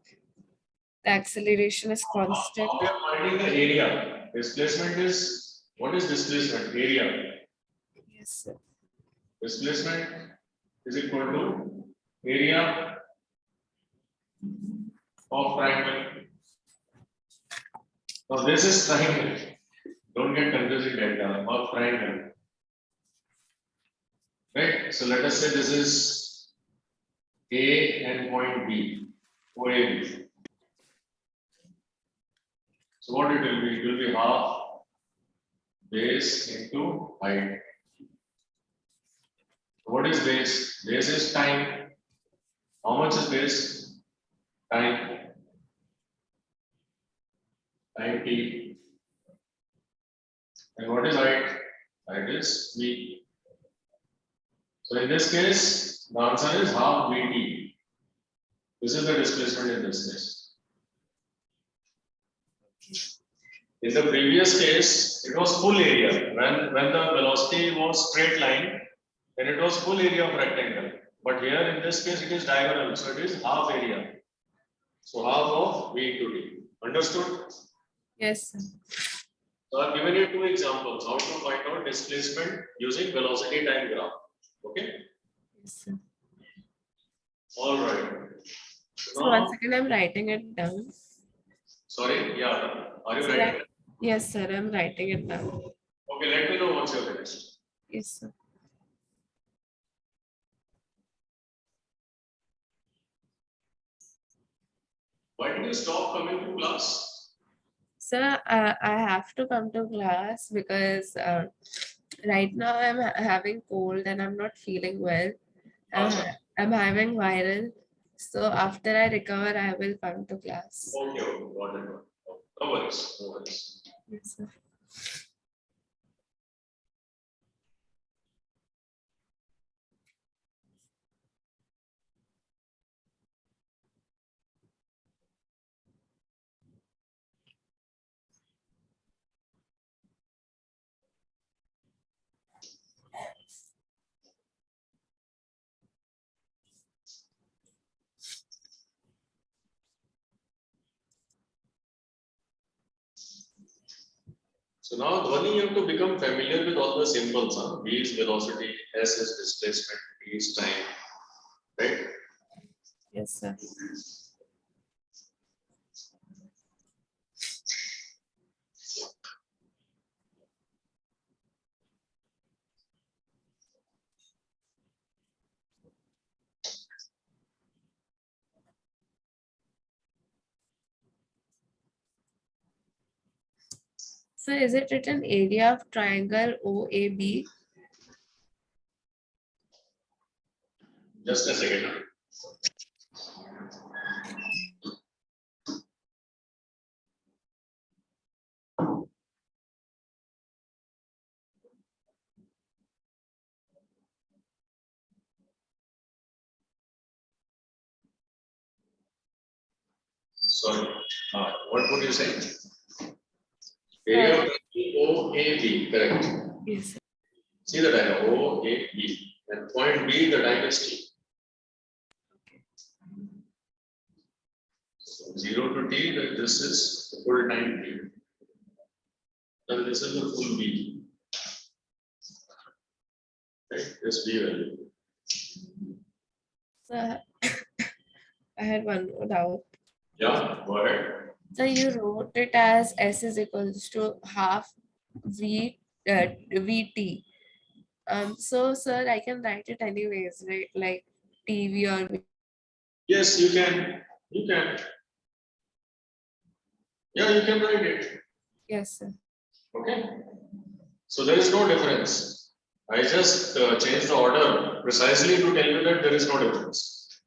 the acceleration is constant. we are finding the area. Displacement is, what is displacement? Area. Yes, sir. Displacement is equal to area of triangle. Now this is triangle. Don't get confused delta of triangle. Right? So let us say this is A and point B, OAB. So what it will be? It will be half base into height. What is base? Base is time. How much is base? Time. Time t. And what is height? Height is v. So in this case, the answer is half vt. This is the displacement in this case. In the previous case, it was full area. When the velocity was straight line, then it was full area of rectangle. But here in this case, it is diagonal, so it is half area. So half of v into t. Understood? Yes, sir. So I've given you 2 examples how to find out displacement using velocity time graph. Okay? Yes, sir. All right. So one second, I'm writing it down. Sorry, yeah. Are you Sir, writing? Yes, sir. I'm writing it down. Okay, let me know once you're finished. Yes, sir. Why did you stop coming to class? Sir, I have to come to class because right now I'm having cold and I'm not feeling well. Acha. I'm having viral. So after I recover, I will come to class. Okay, got it. No worries, no worries. Yes, sir. So now, Dhwani, you have to become familiar with all the symbols. V is velocity, S is displacement, T is time. Right? Yes, sir. So is it written area of triangle OAB? Just a second. Sorry. What would you say? Area of OAB, correct. Yes. See the diagram OAB. And point B, the time is T. So 0 to T, this is the full time T. And this is the full B. Right? This B value. So I had one more doubt. Yeah, go ahead. So you wrote it as S is equals to half VT. So sir, I can write it anyways, right? Like TV or V. Yes, you can. You can. Yeah, you can write it. Yes, sir. Okay. So there is no difference. I just changed the order precisely to tell you that there is no difference.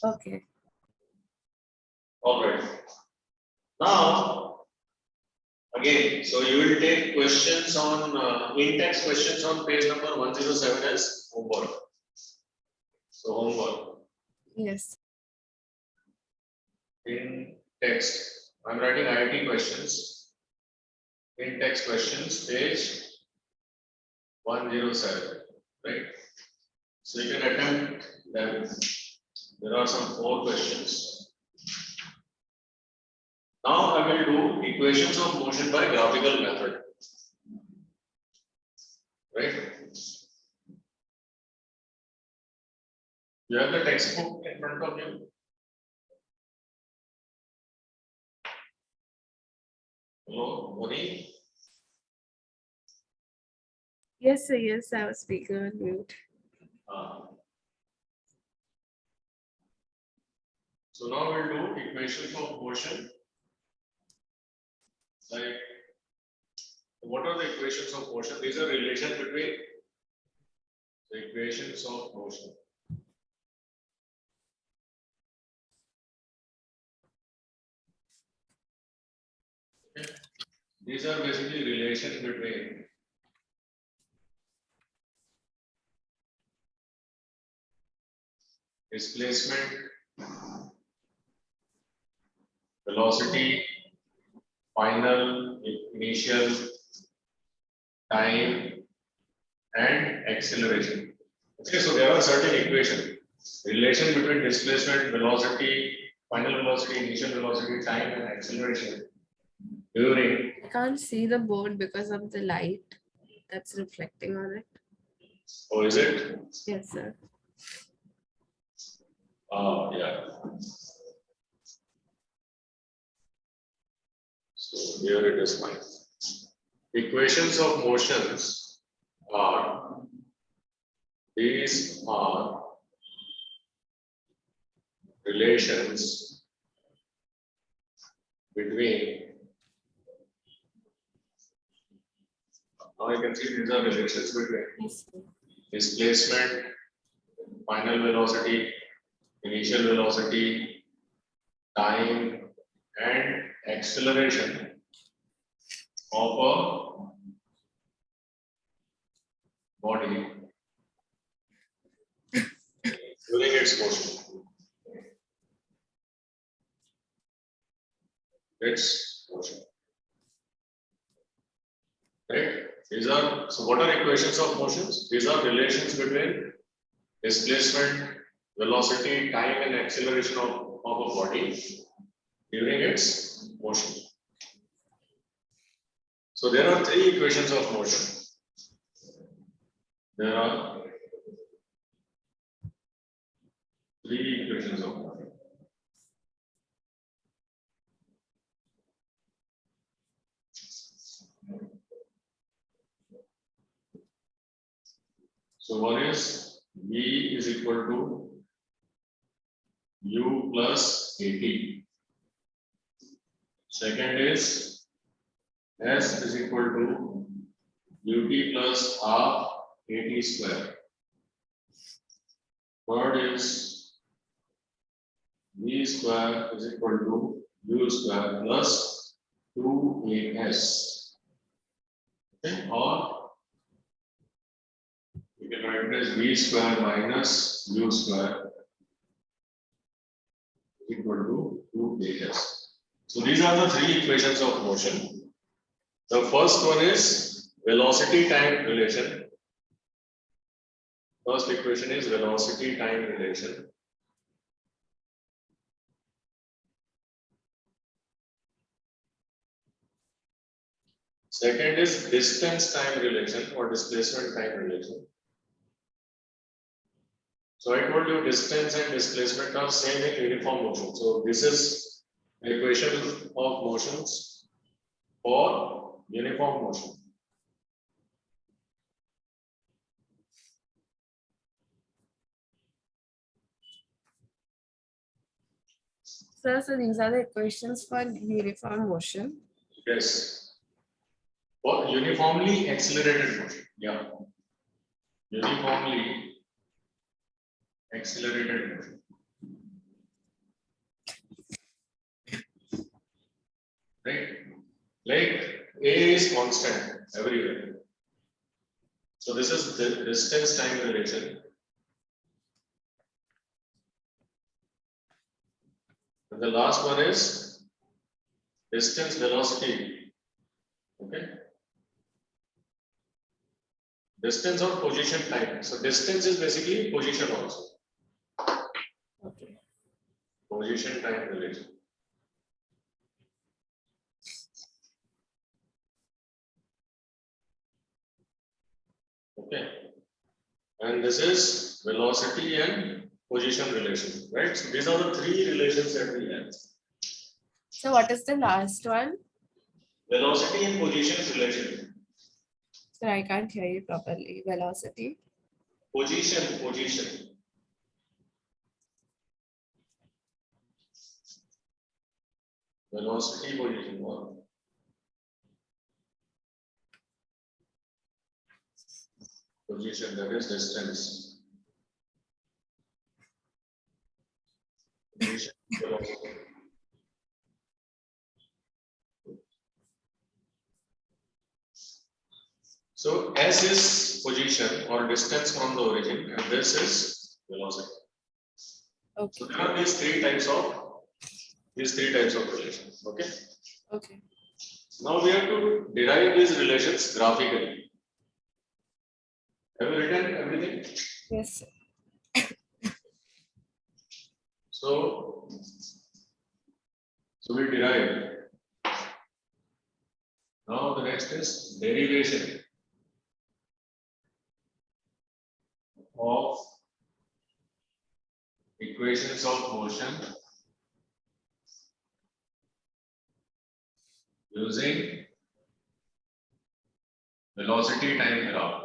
Okay. All right. Now, again, so you will take questions on in-text questions on page number 107 as homework. So homework Yes. in text. I'm writing IIT questions. In text questions, page 107, right? So you can attempt them. There are some 4 questions. Now I will do equations of motion by graphical method. Right? You have the textbook in front of you. Hello, Moni? Yes, sir. Yes, I was speaking on mute. So now we'll do equations of motion. Like, what are the equations of motion? These are relation between the equations of motion. Okay. These are basically relations between displacement, velocity, final, initial, time, and acceleration. Okay, so there are certain equations. Relation between displacement, velocity, final velocity, initial velocity, time, and acceleration during. I can't see the board because of the light that's reflecting on it. Oh, is it? Yes, sir. Oh, yeah. So here it is fine. Equations of motions are, these are relations between, now you can see these are relations between Yes, sir. displacement, final velocity, initial velocity, time, and acceleration of a body during its motion. Its motion. Right? These are, so what are equations of motions? These are relations between displacement, velocity, time, and acceleration of a body during its motion. So there are 3 equations of motion. There are 3 equations of motion. So one is V is equal to U plus AT. Second is S is equal to UT plus half AT square. Third is V square is equal to U square plus 2AS. Okay, or you can write it as V square minus U square equal to 2AS. So these are the 3 equations of motion. The first one is velocity time relation. First equation is velocity time relation. Second is distance time relation or displacement time relation. So I told you distance and displacement are same in uniform motion. So this is equation of motions for uniform motion. So these are the equations for uniform motion. Yes. For uniformly accelerated motion. Yeah. Uniformly accelerated motion. Right? Like A is constant everywhere. So this is the distance time relation. And the last one is distance velocity. Okay. Distance or position time. So distance is basically position also. Okay. Position time relation. Okay. And this is velocity and position relation, right? So these are the three relations that we have. So what is the last one? Velocity and position relation. So I can't hear you properly. Velocity. Position. Velocity, position. One. Position, that is distance. Position, velocity. So S is position or distance from the origin, and this is velocity. Okay. So there are these three types of relations. Okay. Okay. Now we have to derive these relations graphically. Have you written everything? Yes, sir. So we derive. Now the next is derivation of equations of motion using velocity time graph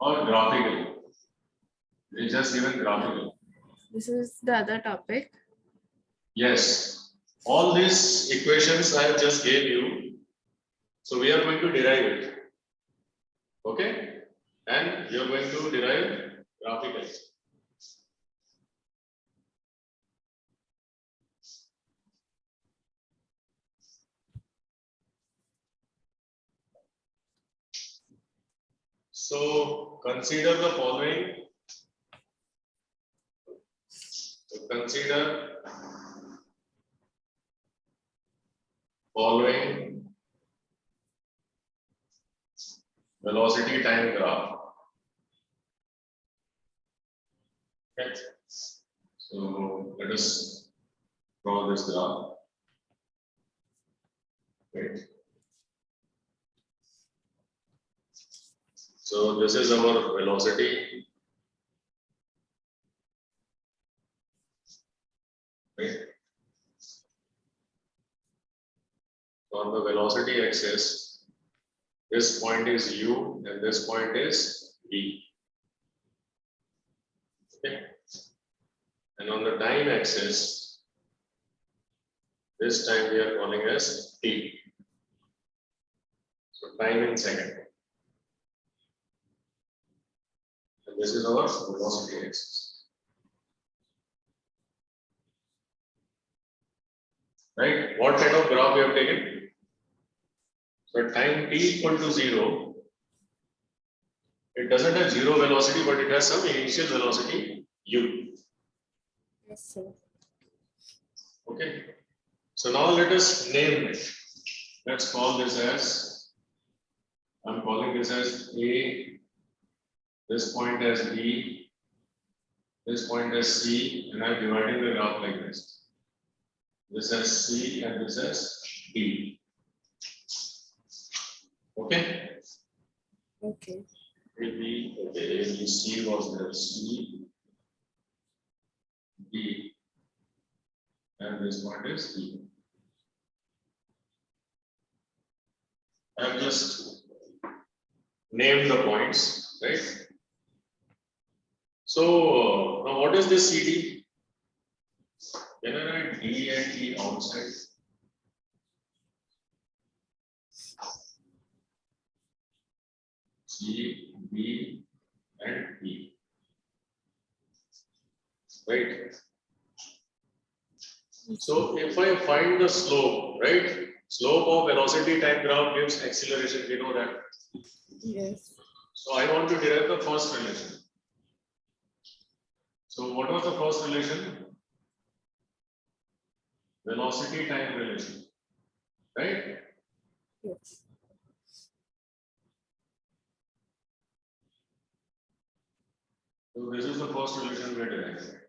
or graphical. It's just given graphical. This is the other topic. Yes, all these equations I just gave you. So we are going to derive it. Okay, and you are going to derive graphically. So consider the following. Consider following velocity time graph. Okay. So let us draw this graph. Right. So this is our velocity. Right. On the velocity axis, this point is U and this point is V. Okay. And on the time axis, this time we are calling as T. So time in second. And this is our velocity axis. Right? What kind of graph we have taken? So at time t equal to 0, it doesn't have zero velocity, but it has some initial velocity u. Yes, sir. Okay. So now let us name it. Let's call this as, I'm calling this as A, this point as B, this point as C, and I'm dividing the graph like this. This as C and this as D. Okay. Okay. AB, okay, AB, C was there, C, D, and this point is D. I have just named the points, right? So now what is this CD? Can I write D and E outside? C, B, and E. Right? So if I find the slope, right? Slope of velocity time graph gives acceleration, we know that. Yes. So I want to derive the first relation. So what was the first relation? Velocity time relation, right? Yes. So this is the first relation we are deriving.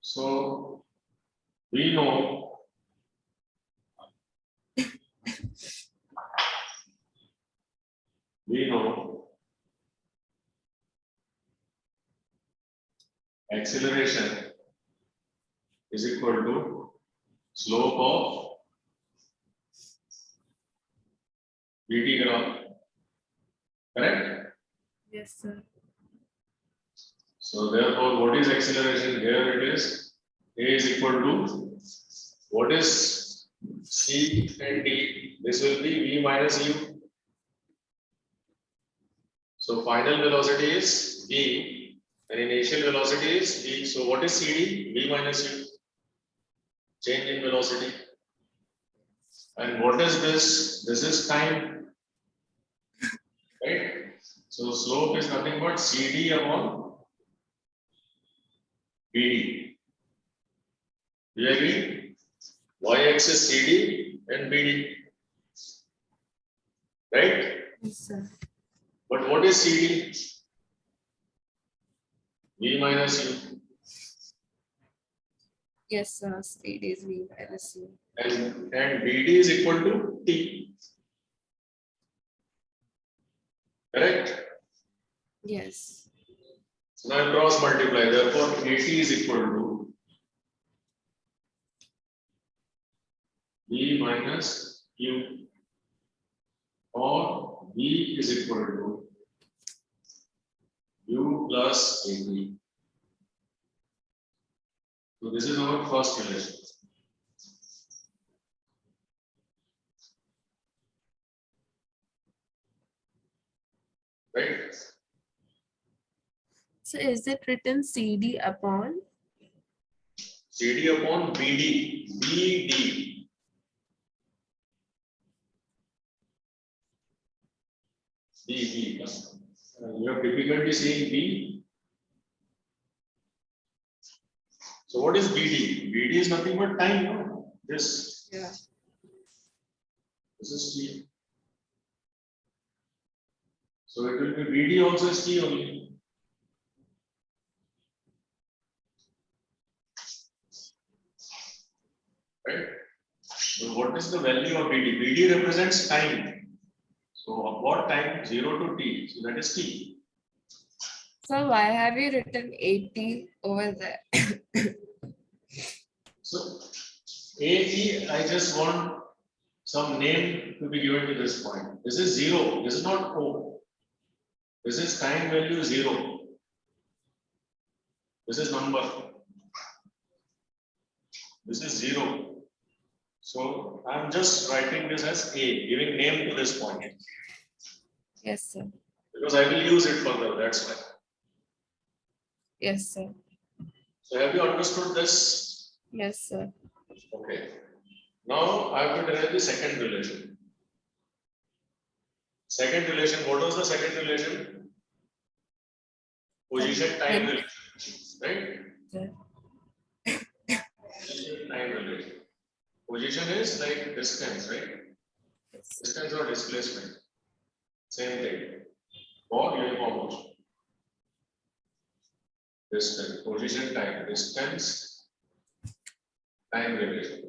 So we know acceleration is equal to slope of VT graph, correct? Yes, sir. So therefore, what is acceleration? Here it is A is equal to what is C and D? This will be V minus U. So final velocity is V and initial velocity is V. So what is CD? V minus U. Change in velocity. And what is this? This is time. Right? So slope is nothing but CD upon BD. Do you agree? Y-axis CD and BD. Right? Yes, sir. But what is CD? V minus U. Yes, sir. Speed is V minus U. And BD is equal to T. Correct? Yes. So now I cross multiply. Therefore, AT is equal to V minus U, or V is equal to U plus AT. So this is our first relation. Right? So is it written CD upon? CD upon BD. BD. B. You have difficulty seeing B. So what is BD? BD is nothing but time, no? This. Yeah. This is T. So it will be BD also is T only. Right? So what is the value of BD? BD represents time. So of what time? 0 to T. So that is T. So why have you written 80 over there? So AE, I just want some name to be given to this point. This is 0. This is not O. This is time value 0. This is number. This is 0. So I'm just writing this as A, giving name to this point. Yes, sir. Because I will use it further, that's why. Yes, sir. So have you understood this? Yes, sir. Okay. Now I have to derive the second relation. Second relation, what was the second relation? Position time relation, right? Yeah. Position time relation. Position is like distance, right? Yes. Distance or displacement. Same thing. For uniform motion. Distance, position time, distance, time relation.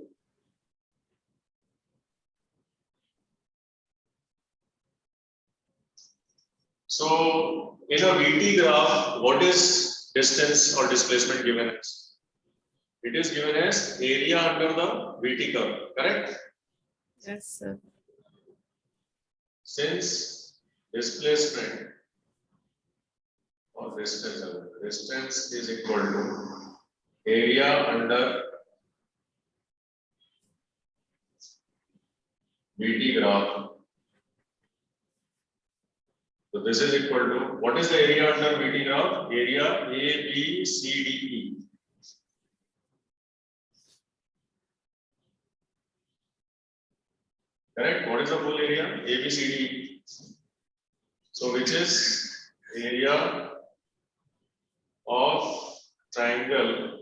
So in a VT graph, what is distance or displacement given as? It is given as area under the VT curve, correct? Yes, sir. since displacement or distance is equal to area under BT graph. So this is equal to, what is the area under BT graph? Area A, B, C, D, E. Correct? What is the full area? A, B, C, D, E. So which is area of triangle,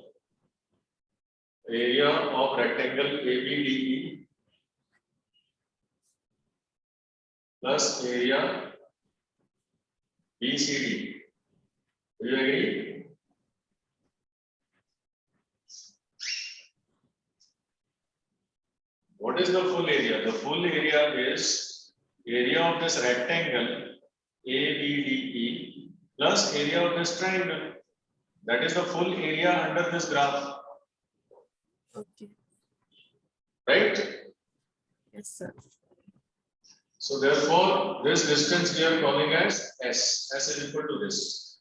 area of rectangle ABDE plus area BCD. Do you agree? What is the full area? The full area is area of this rectangle ABDE plus area of this triangle. That is the full area under this graph, Okay. right? Yes, sir. So therefore, this distance we are calling as S. S is equal to this.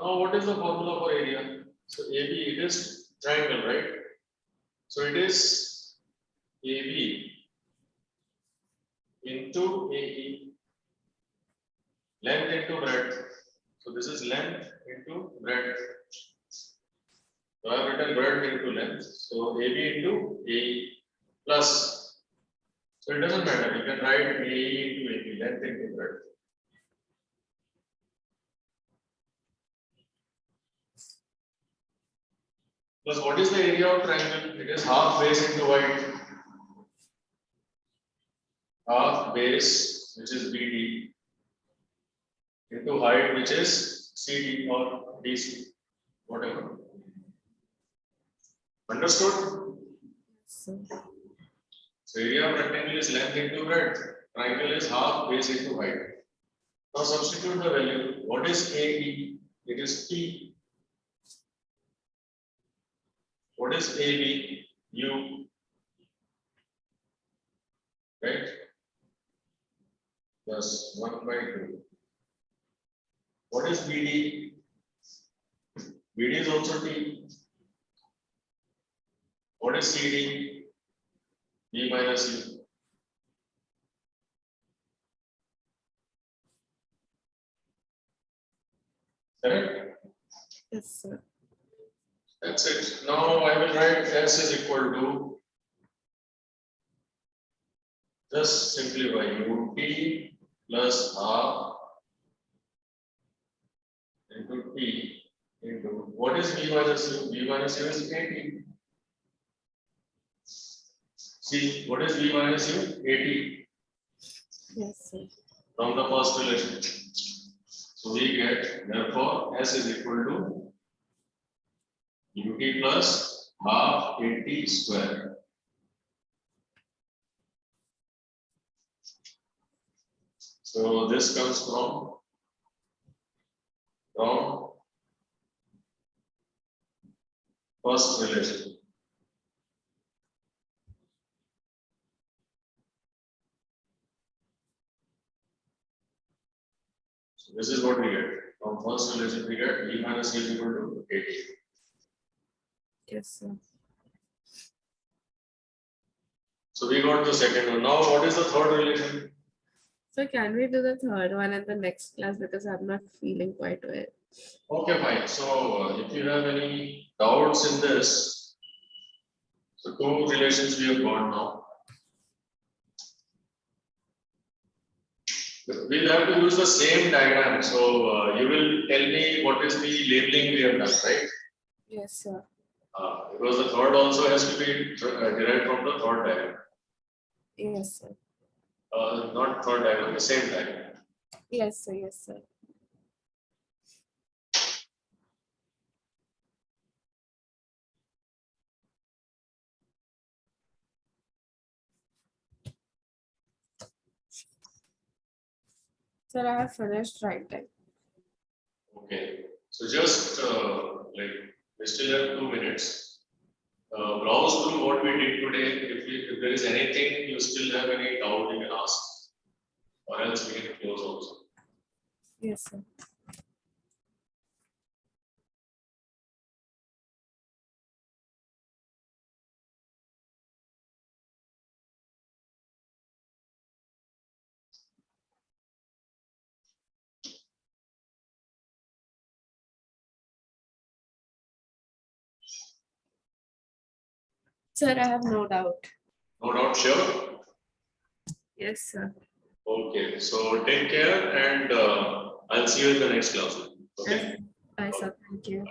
Now, what is the formula for area? So AB, it is triangle, right? So it is AB into AE, length into breadth. So this is length into breadth. So I have written breadth into length. So AB into AE plus. So it doesn't matter. You can write AE into AE, length into breadth. Plus, what is the area of triangle? It is half base into height. Half base, which is BD, into height, which is CD or DC, whatever. Understood? So, So area of rectangle is length into breadth. Triangle is half base into height. Now substitute the value. What is AE? It is P. What is AB? U. Right? Plus 1 by 2. What is BD? BD is also T. What is CD? B minus U. Correct? yes, sir. That's it. Now I will write S is equal to, just simplify, UT plus half into T into, what is V minus U? V minus U is AT. See, what is V minus U? AT Yes, sir. from the first relation. So we get, therefore, S is equal to UT plus half AT square. So this comes from first relation. So this is what we get. From first relation we get V minus U is equal to AT. Yes, sir. So we got the second one. Now what is the third relation? So can we do the third one in the next class because I'm not feeling quite well. Okay, fine. So if you have any doubts in this, so two relations we have got now. We'll have to use the same diagram. So you will tell me what is the labeling we have done, right? Yes, sir. Because the third also has to be derived from the third diagram. Yes, sir. Not third diagram, the same diagram. Yes, sir. Yes, sir. Sir, I have finished writing. Okay. So just like we still have 2 minutes. Browse through what we did today. If there is anything you still have any doubt, you can ask. or else we can close also. Yes, sir. Sir, I have no doubt. No doubt, sure. Yes, sir. Okay, so take care and I'll see you in the next class. Okay. Yes. Bye, sir. Thank you.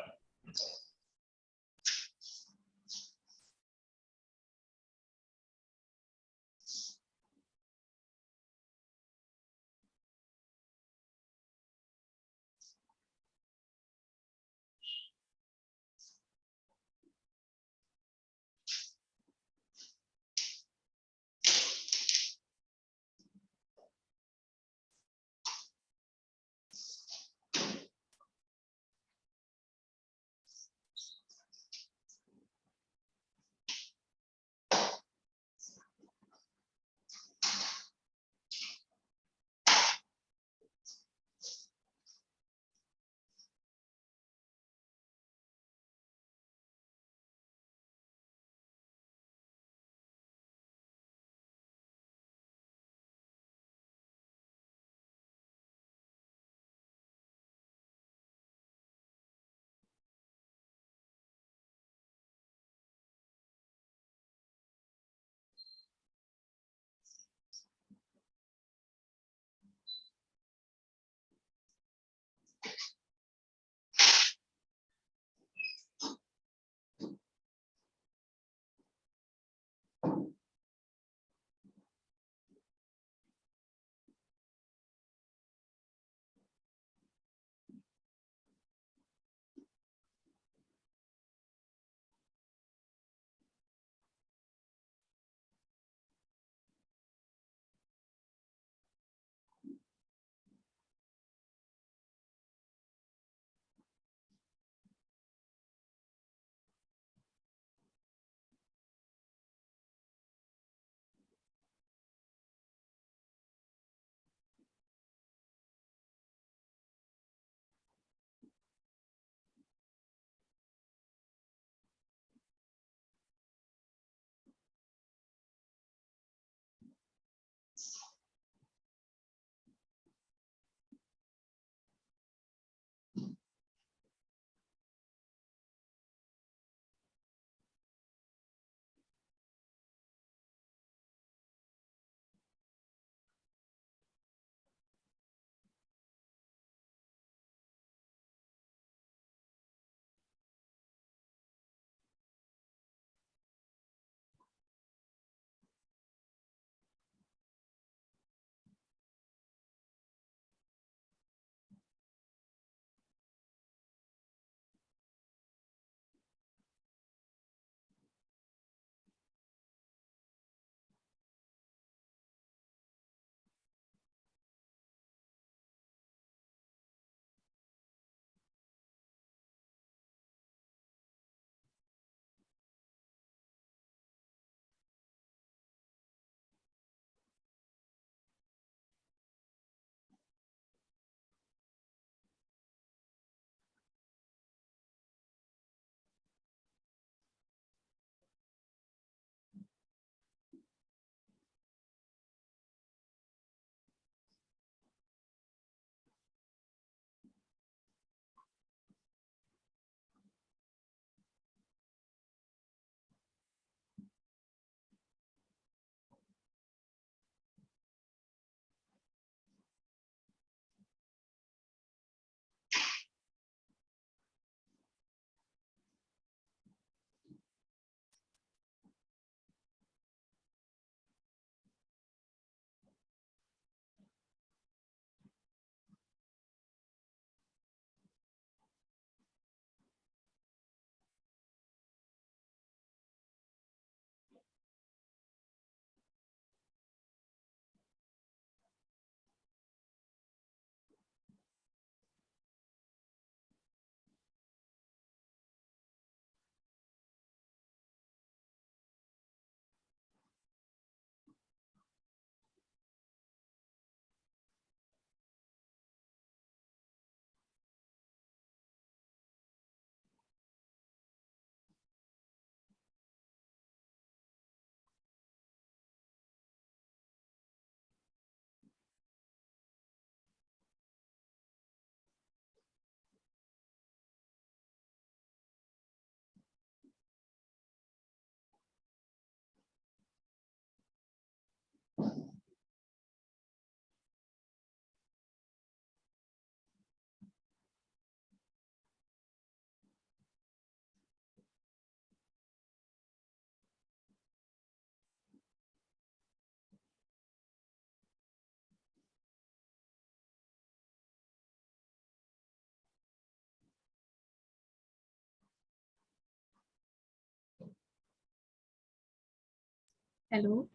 Hello.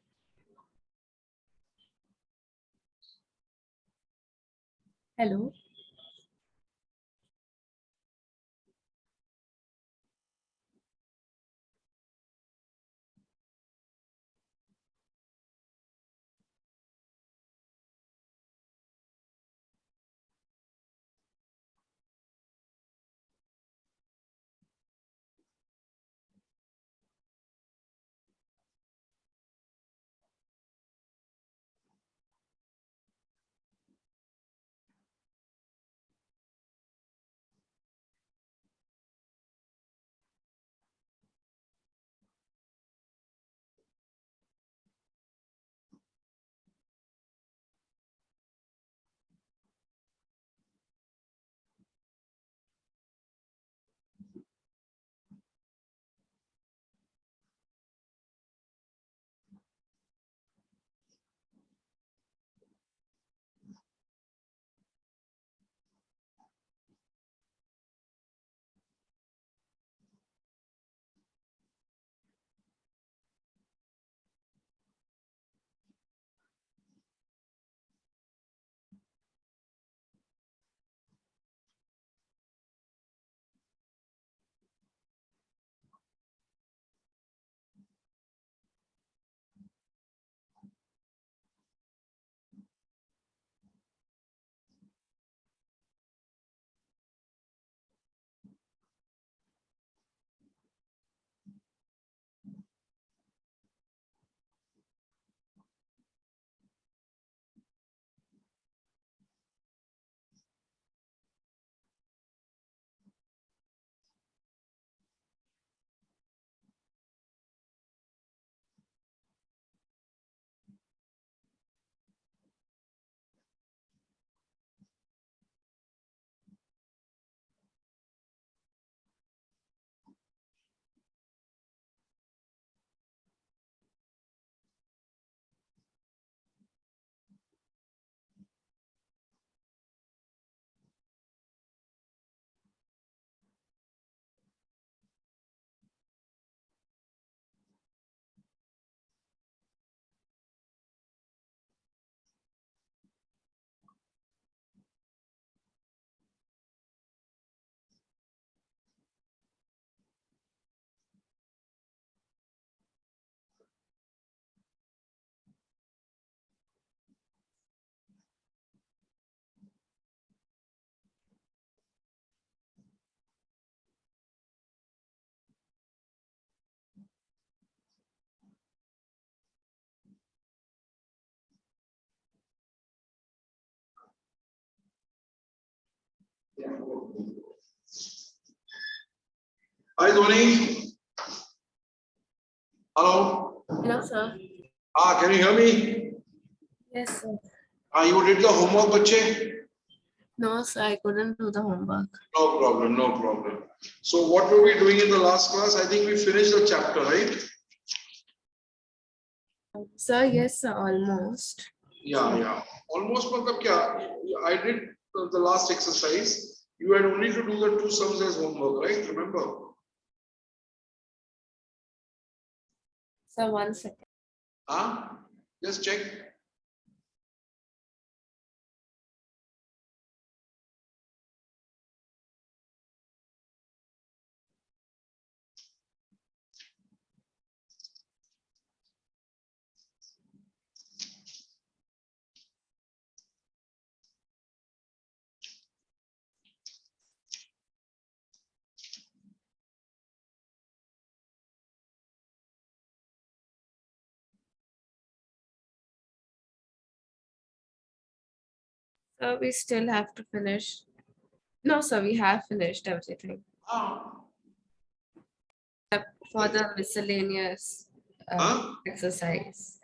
Hello. Hi, Dhoni. Hello. Hello, sir. Can you hear me? Yes, sir. You did the homework, bache? No, sir, I couldn't do the homework. No problem, no problem. So what were we doing in the last class? I think we finished the chapter, right? Sir, yes, sir, almost. Yeah. Almost, matlab kya? I did the last exercise. You had only to do the two sums as homework, right? Remember? Sir, 1 second. Just check. Sir, we still have to finish. No, sir, we have finished everything. For the miscellaneous exercise.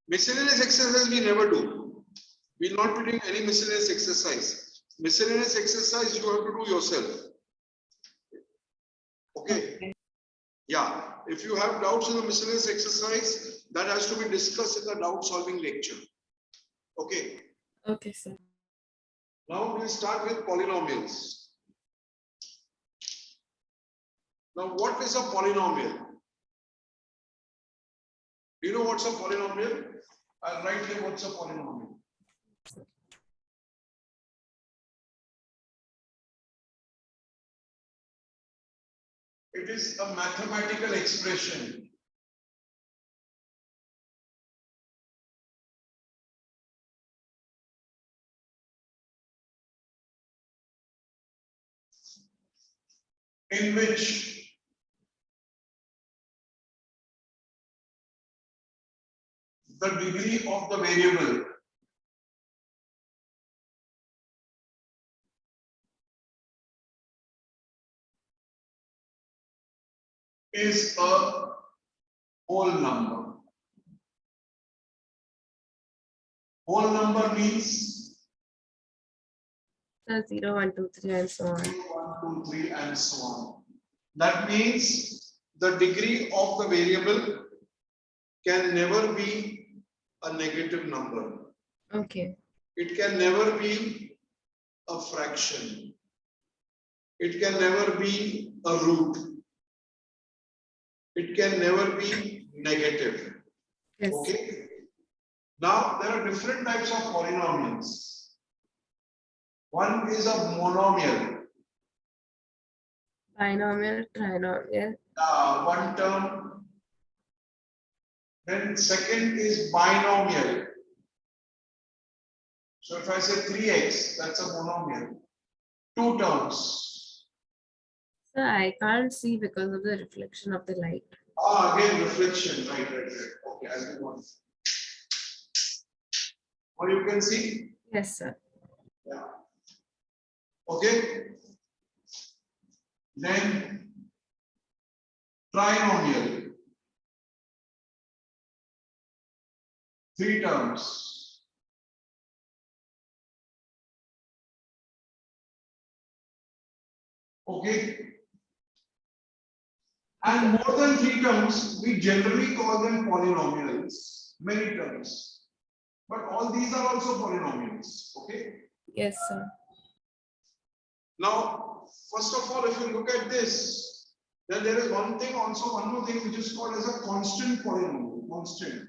Miscellaneous exercise we never do. We'll not be doing any miscellaneous exercise. Miscellaneous exercise you have to do yourself. Okay. Yeah. If you have doubts in the miscellaneous exercise, that has to be discussed in the doubt solving lecture. Okay. Okay, sir. Now we'll start with polynomials. Now, what is a polynomial? Do you know what's a polynomial? I'll write here what's a polynomial. It is a mathematical expression in which the degree of the variable is a whole number. Whole number means 0, 1, 2, 3, and so on. 1, 2, 3, and so on. That means the degree of the variable can never be a negative number. Okay. It can never be a fraction. It can never be a root. It can never be negative. Yes. Okay. Now there are different types of polynomials. One is a monomial. Binomial, trinomial. One term. Then second is binomial. So if I say 3x, that's a monomial. Two terms. So I can't see because of the reflection of the light. Again reflection. Right. Okay, I'll do one. Or you can see. Yes, sir. Yeah. Okay. Then trinomial. Three terms. Okay. And more than three terms, we generally call them polynomials. Many terms. But all these are also polynomials. Okay. Yes, sir. Now, first of all, if you look at this, then there is one thing also, one more thing which is called as a constant polynomial. Constant.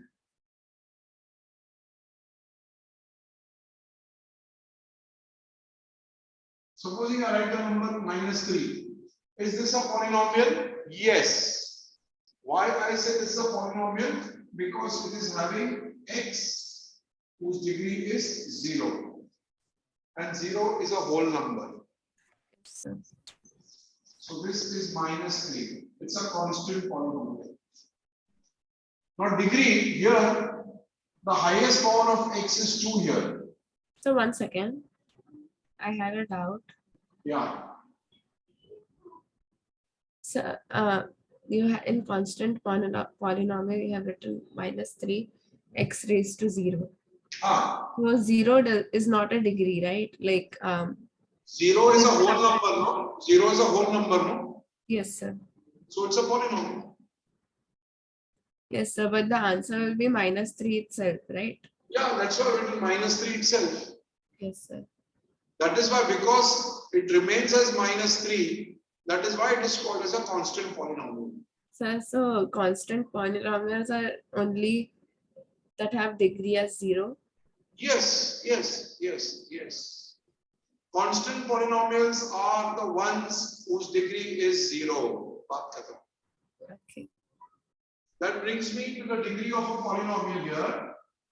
Supposing I write the number -3. Is this a polynomial? Yes. Why I say this is a polynomial? Because it is having x whose degree is 0. And 0 is a whole number. Yes, sir. So this is -3. It's a constant polynomial. Now degree here, the highest power of x is 2 here. So 1 second. I had a doubt. Yeah. So you have in constant polynomial you have written -3 x raised to 0. So 0 is not a degree, right? Like 0 is a whole number, no? 0 is a whole number, no? yes, sir. So it's a polynomial. Yes, sir. But the answer will be -3 itself, right? Yeah, that's why it is -3 itself. Yes, sir. That is why, because it remains as -3, that is why it is called as a constant polynomial. Sir, so constant polynomials are only that have degree as 0. Yes. Constant polynomials are the ones whose degree is 0. Okay. That brings me to the degree of a polynomial here.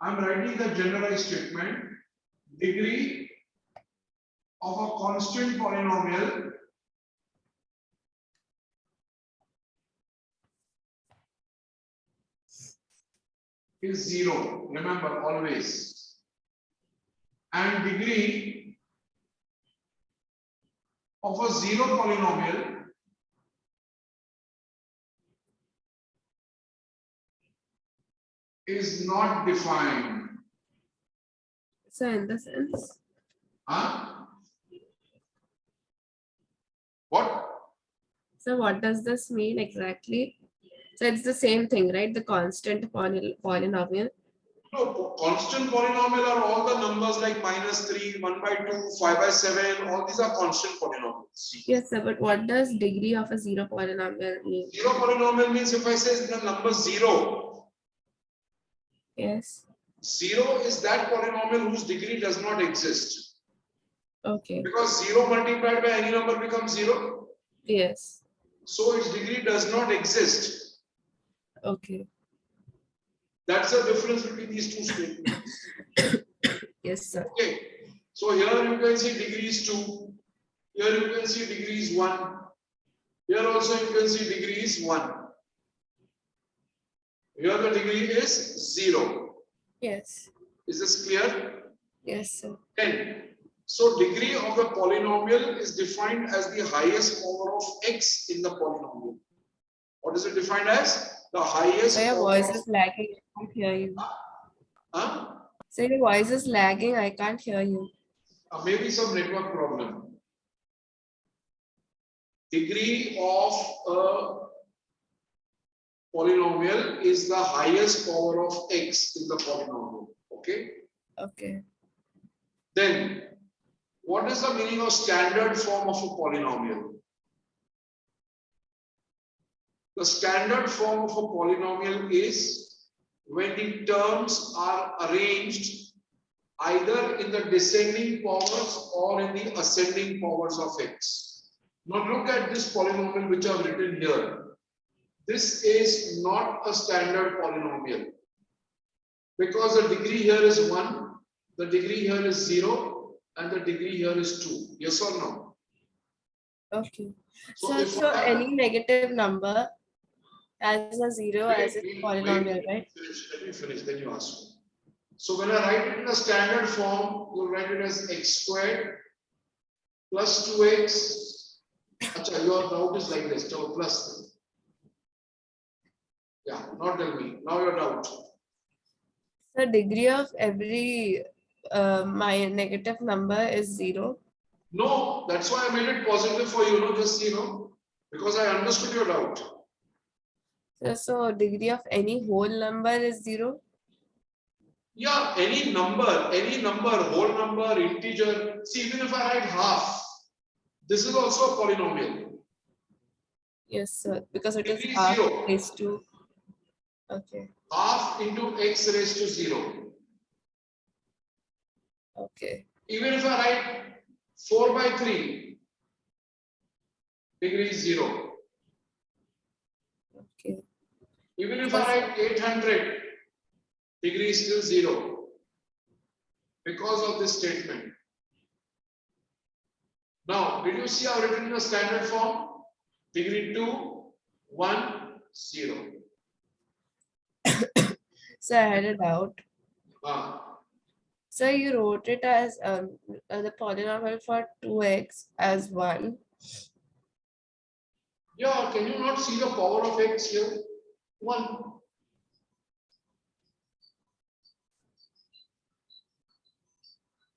I'm writing the generalized statement. Degree of a constant polynomial is 0. Remember, always. And degree of a 0 polynomial is not defined. So in the sense, What? so what does this mean exactly? So it's the same thing, right? The constant polynomial. No, constant polynomial are all the numbers like -3, 1/2, 5/7. All these are constant polynomials. Yes, sir. But what does degree of a 0 polynomial mean? 0 polynomial means if I say the number 0, Yes. 0 is that polynomial whose degree does not exist. Okay. Because 0 multiplied by any number becomes 0. Yes. So its degree does not exist. Okay. That's the difference between these two statements. Yes, sir. Okay. So here you can see degree is 2. Here you can see degree is 1. Here also you can see degree is 1. Here the degree is 0. Yes. Is this clear? Yes, sir. 10. So degree of the polynomial is defined as the highest power of x in the polynomial. What is it defined as? The highest So your power voice of... is lagging. I can't hear you. Huh? So your voice is lagging. I can't hear you. Maybe some network problem. Degree of a polynomial is the highest power of x in the polynomial. Okay. Okay. Then, what is the meaning of standard form of a polynomial? The standard form of a polynomial is when the terms are arranged either in the descending powers or in the ascending powers of x. Now look at this polynomial which I have written here. This is not a standard polynomial because the degree here is 1, the degree here is 0, and the degree here is 2. Yes or no? Okay. So, So any negative number has a 0 as its polynomial, right? Let me finish, then you ask me. So when I write it in the standard form, you'll write it as x squared plus 2x. Achha, your doubt is like this, so plus. Yeah, not tell me. Now your doubt. The degree of every my negative number is 0. No, that's why I made it positive for you, just because I understood your doubt. So degree of any whole number is 0. Yeah, any number, whole number, integer. See, even if I write half, this is also a polynomial. Yes, sir. Because it is Degree half 0. raised to. Okay. Half into x raised to 0. Okay. Even if I write 4 by 3, degree is 0. Okay. Even if I write 800, degree is still 0 because of this statement. Now, did you see I've written in the standard form? Degree 2, 1, 0. So I had a doubt. Ah. So you wrote it as the polynomial for 2x as 1. Yeah, can you not see the power of x here? 1.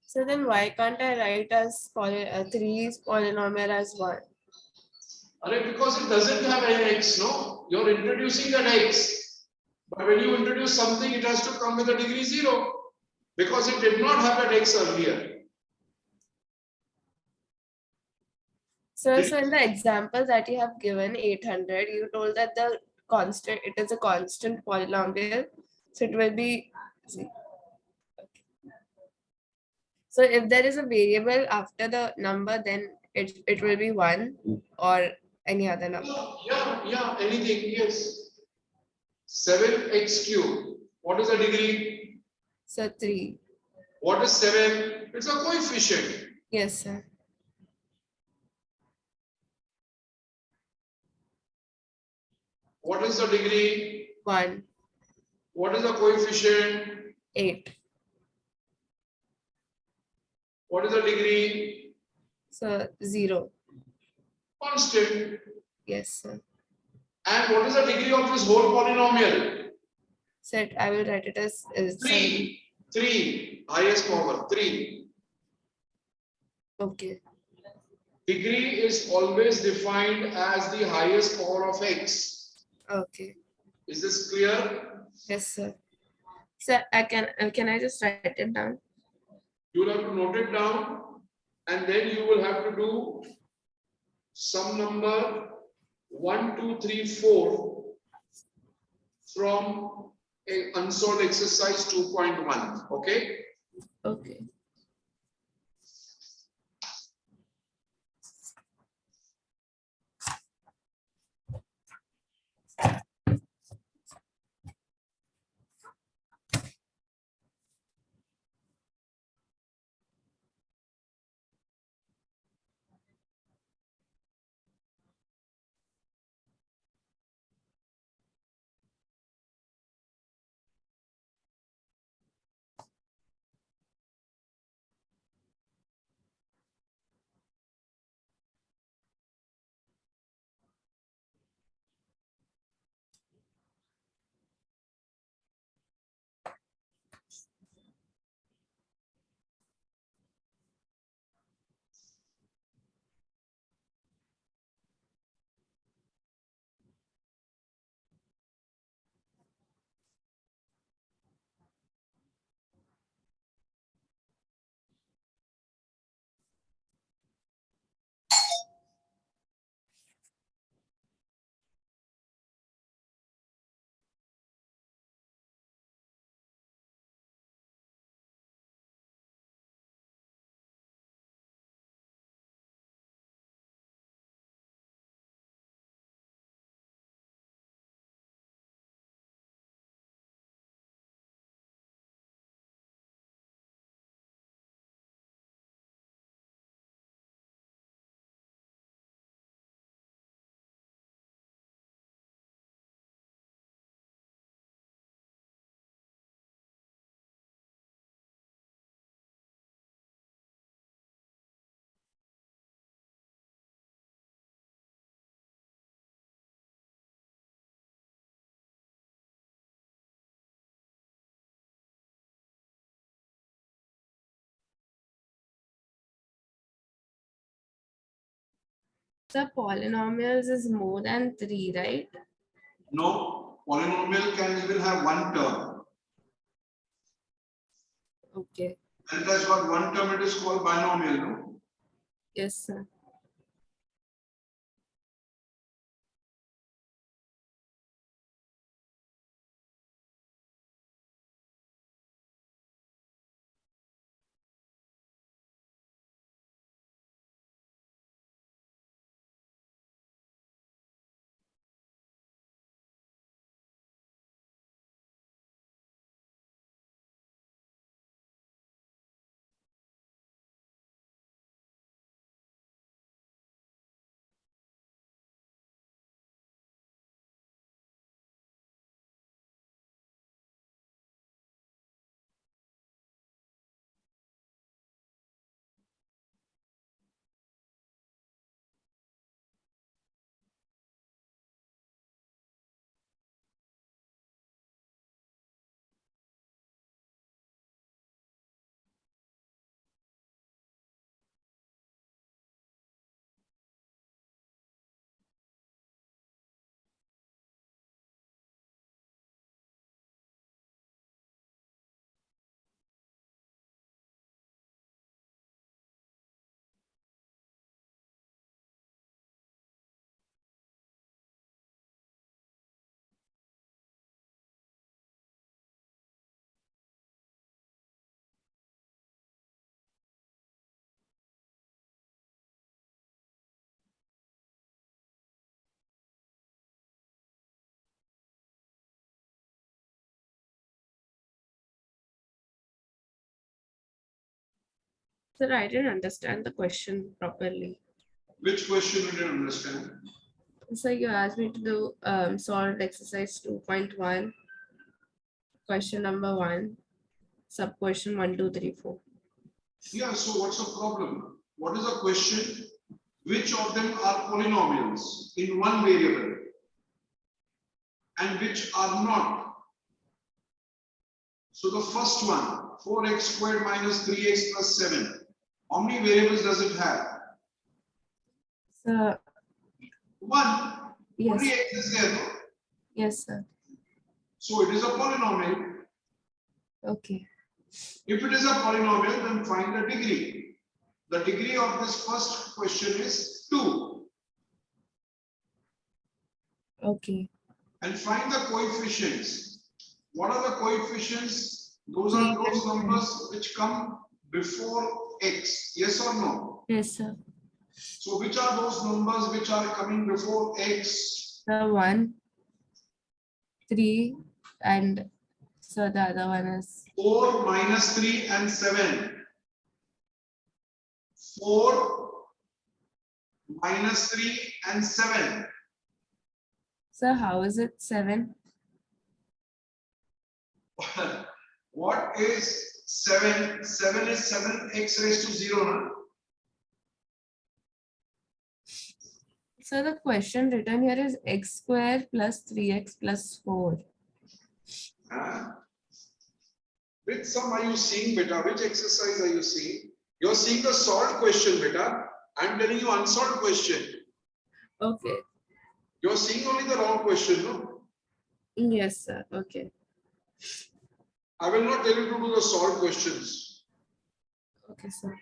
So then why can't I write as 3's polynomial as 1? Because it doesn't have an x, no? You're introducing an x. But when you introduce something, it has to come with a degree 0. Because it did not have an x earlier. So in the example that you have given, 800, you told that the constant, it is a constant polynomial. So it will be. So if there is a variable after the number, then it will be 1 or any other number. Yeah, anything, yes. 7x cube. What is the degree? So 3. What is 7? It's a coefficient. Yes, sir. What is the degree? 1. What is the coefficient? 8. What is the degree? So 0. Constant. Yes, sir. And what is the degree of this whole polynomial? So I will write it as 7. 3. Highest power, 3. Okay. Degree is always defined as the highest power of x. Okay. Is this clear? Yes, sir. So can I just write it down? You will have to note it down, and then you will have to do some number 1, 2, 3, 4 from unsolved exercise 2.1. Okay. Okay. The polynomials is more than 3, right? No, polynomial can even have one term. Okay. And it has got one term, it is called binomial. No? Yes, sir. Sir, I didn't understand the question properly. Which question you didn't understand? So you asked me to do solved exercise 2.1, question number 1, sub question 1, 2, 3, 4. Yeah, so what's the problem? What is the question? Which of them are polynomials in one variable and which are not? So the first one, 4x squared minus 3x plus 7. How many variables does it have? So, One. yes, Only x is there. No? yes, sir. So it is a polynomial. Okay. If it is a polynomial, then find the degree. The degree of this first question is 2. Okay. And find the coefficients. What are the coefficients? Those are those numbers which come before x. Yes or no? Yes, sir. So which are those numbers which are coming before x? The 1, 3, and so the other one is 4, -3 and 7. 4, -3 and 7. so how is it 7? What is 7? 7 is 7x raised to 0. Na? So the question written here is x square plus 3x plus 4. Which sum are you seeing, beta? Which exercise are you seeing? You're seeing the solved question, beta. I'm telling you unsolved question. Okay. You're seeing only the wrong question, no? Yes, sir. Okay. I will not tell you to do the solved questions. Okay, sir.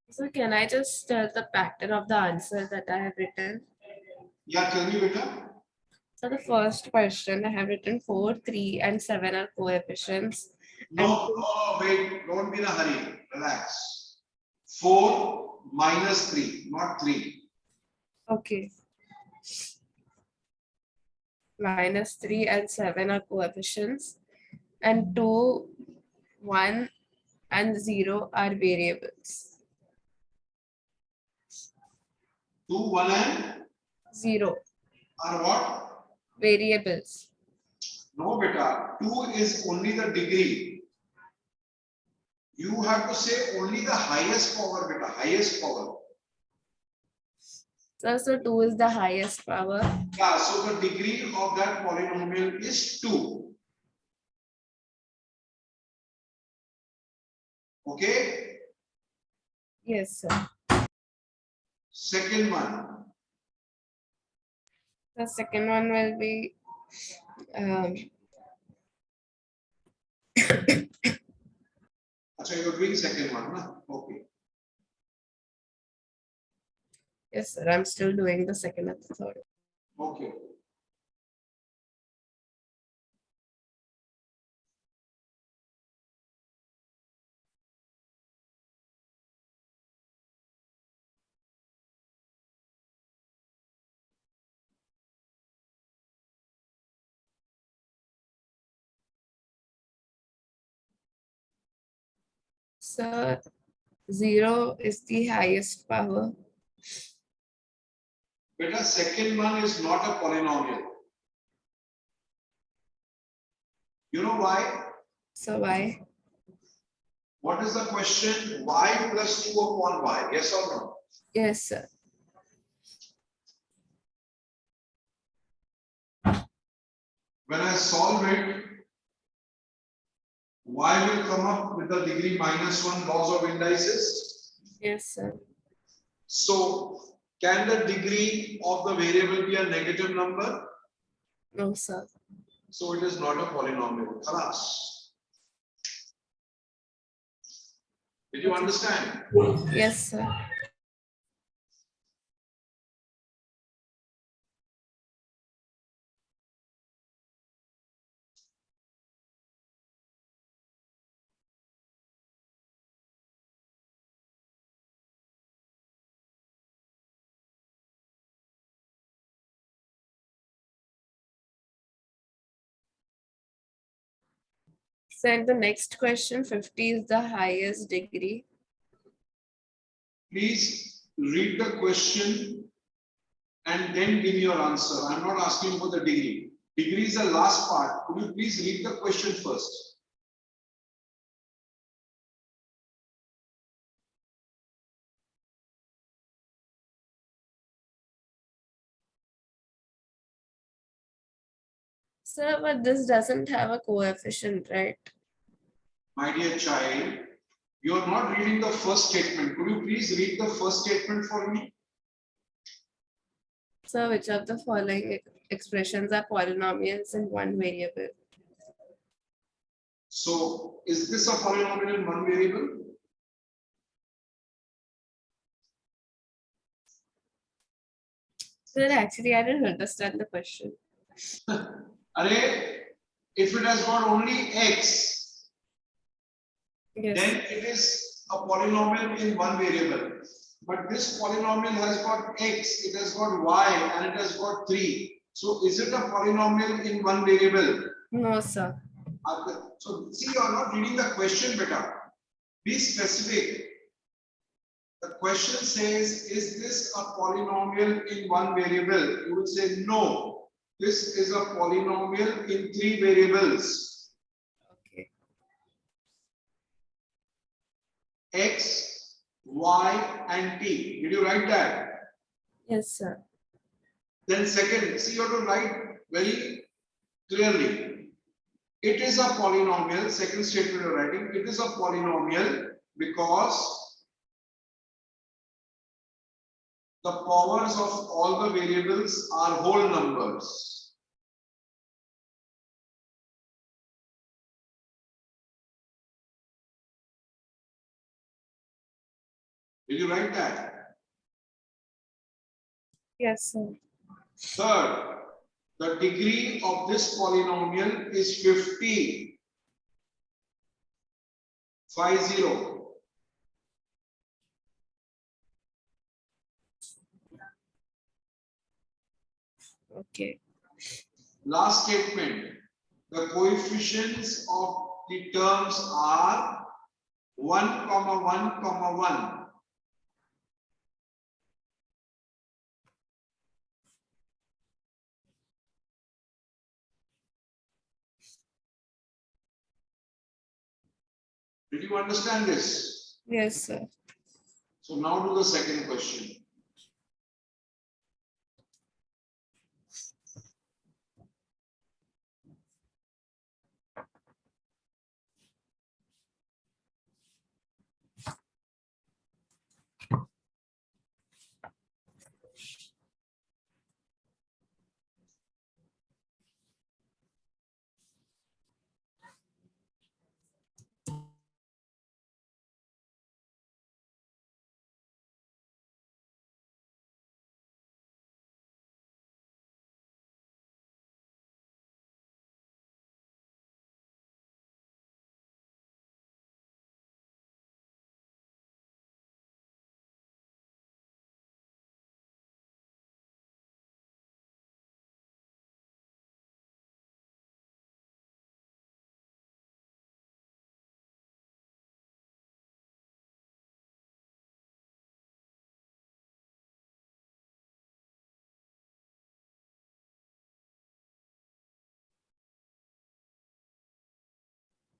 So can I just tell the pattern of the answer that I have written? Yeah, tell me, beta. So the first question I have written 4, 3, and 7 are coefficients. No, no, wait, don't be in a hurry. Relax. 4 -3, not 3. Okay. -3 and 7 are coefficients, and 2, 1, and 0 are variables. 2, 1 and 0 are what? variables. No, beta. 2 is only the degree. You have to say only the highest power, beta. Highest power. So 2 is the highest power. Yeah, so the degree of that polynomial is 2. Okay? Yes, sir. Second one. The second one will be Achha, you're doing second one, na? Okay. Yes, sir. I'm still doing the second and the third. Okay. So 0 is the highest power. Beta, second one is not a polynomial. You know why? So why? What is the question? Y plus 2 upon y. Yes or no? Yes, sir. When I solve it, y will come up with the degree -1 laws of indices. Yes, sir. So, can the degree of the variable be a negative number? No, sir. So, it is not a polynomial. Khalas. Did you understand? Yes, sir. So and the next question, 50 is the highest degree. Please read the question and then give me your answer. I'm not asking for the degree. Degree is the last part. Could you please read the question first? Sir, but this doesn't have a coefficient, right? My dear child, you are not reading the first statement. Could you please read the first statement for me? So which of the following expressions are polynomials in one variable? So, is this a polynomial in one variable? Sir, actually, I didn't understand the question. Array, if it has got only x, Yes. then it is a polynomial in one variable. But this polynomial has got x, it has got y, and it has got 3. So, is it a polynomial in one variable? No, sir. So, see, you are not reading the question, beta. Be specific. The question says, is this a polynomial in one variable? You will say, no. This is a polynomial in 3 variables. Okay. X, Y, and T. Did you write that? Yes, sir. Then second, see, you have to write very clearly. It is a polynomial. Second statement you're writing. It is a polynomial because the powers of all the variables are whole numbers. Did you write that? Yes, sir. Third, the degree of this polynomial is 50. 50. Okay. Last statement. The coefficients of the terms are 1, 1, 1. Did you understand this? Yes, sir. So now do the second question.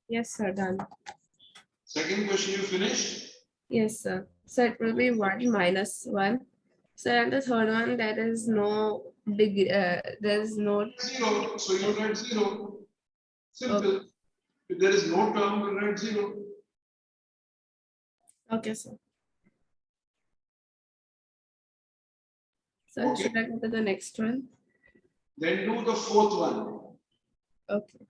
Yes, sir, done. Second question you finished? Yes, sir. So it will be 1 minus 1. So and the third one, there is no big, there is no, 0. So you write 0. Simple. If there is no term, you write 0. okay, sir. So Okay. should I go to the next one? Then do the fourth one. Okay.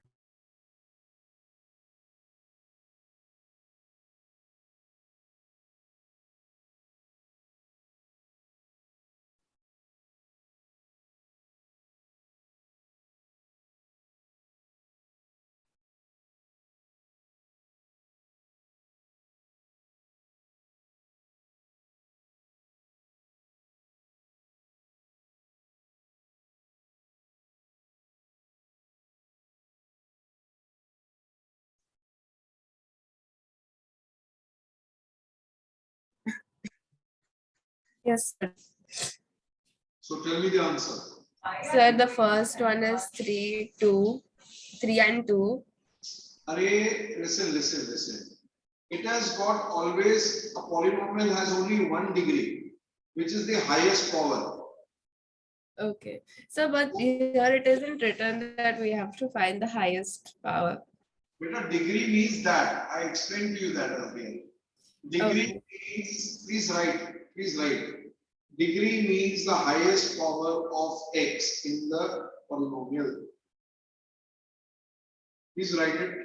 Yes, sir. So tell me the answer. Sir, the first one is 3, 2, 3 and 2. Array, listen. It has got always, a polynomial has only 1 degree, which is the highest power. Okay. So, but here it isn't written that we have to find the highest power. But a degree means that. I explained to you that earlier. Degree means, please write. Degree means the highest power of x in the polynomial. Please write it.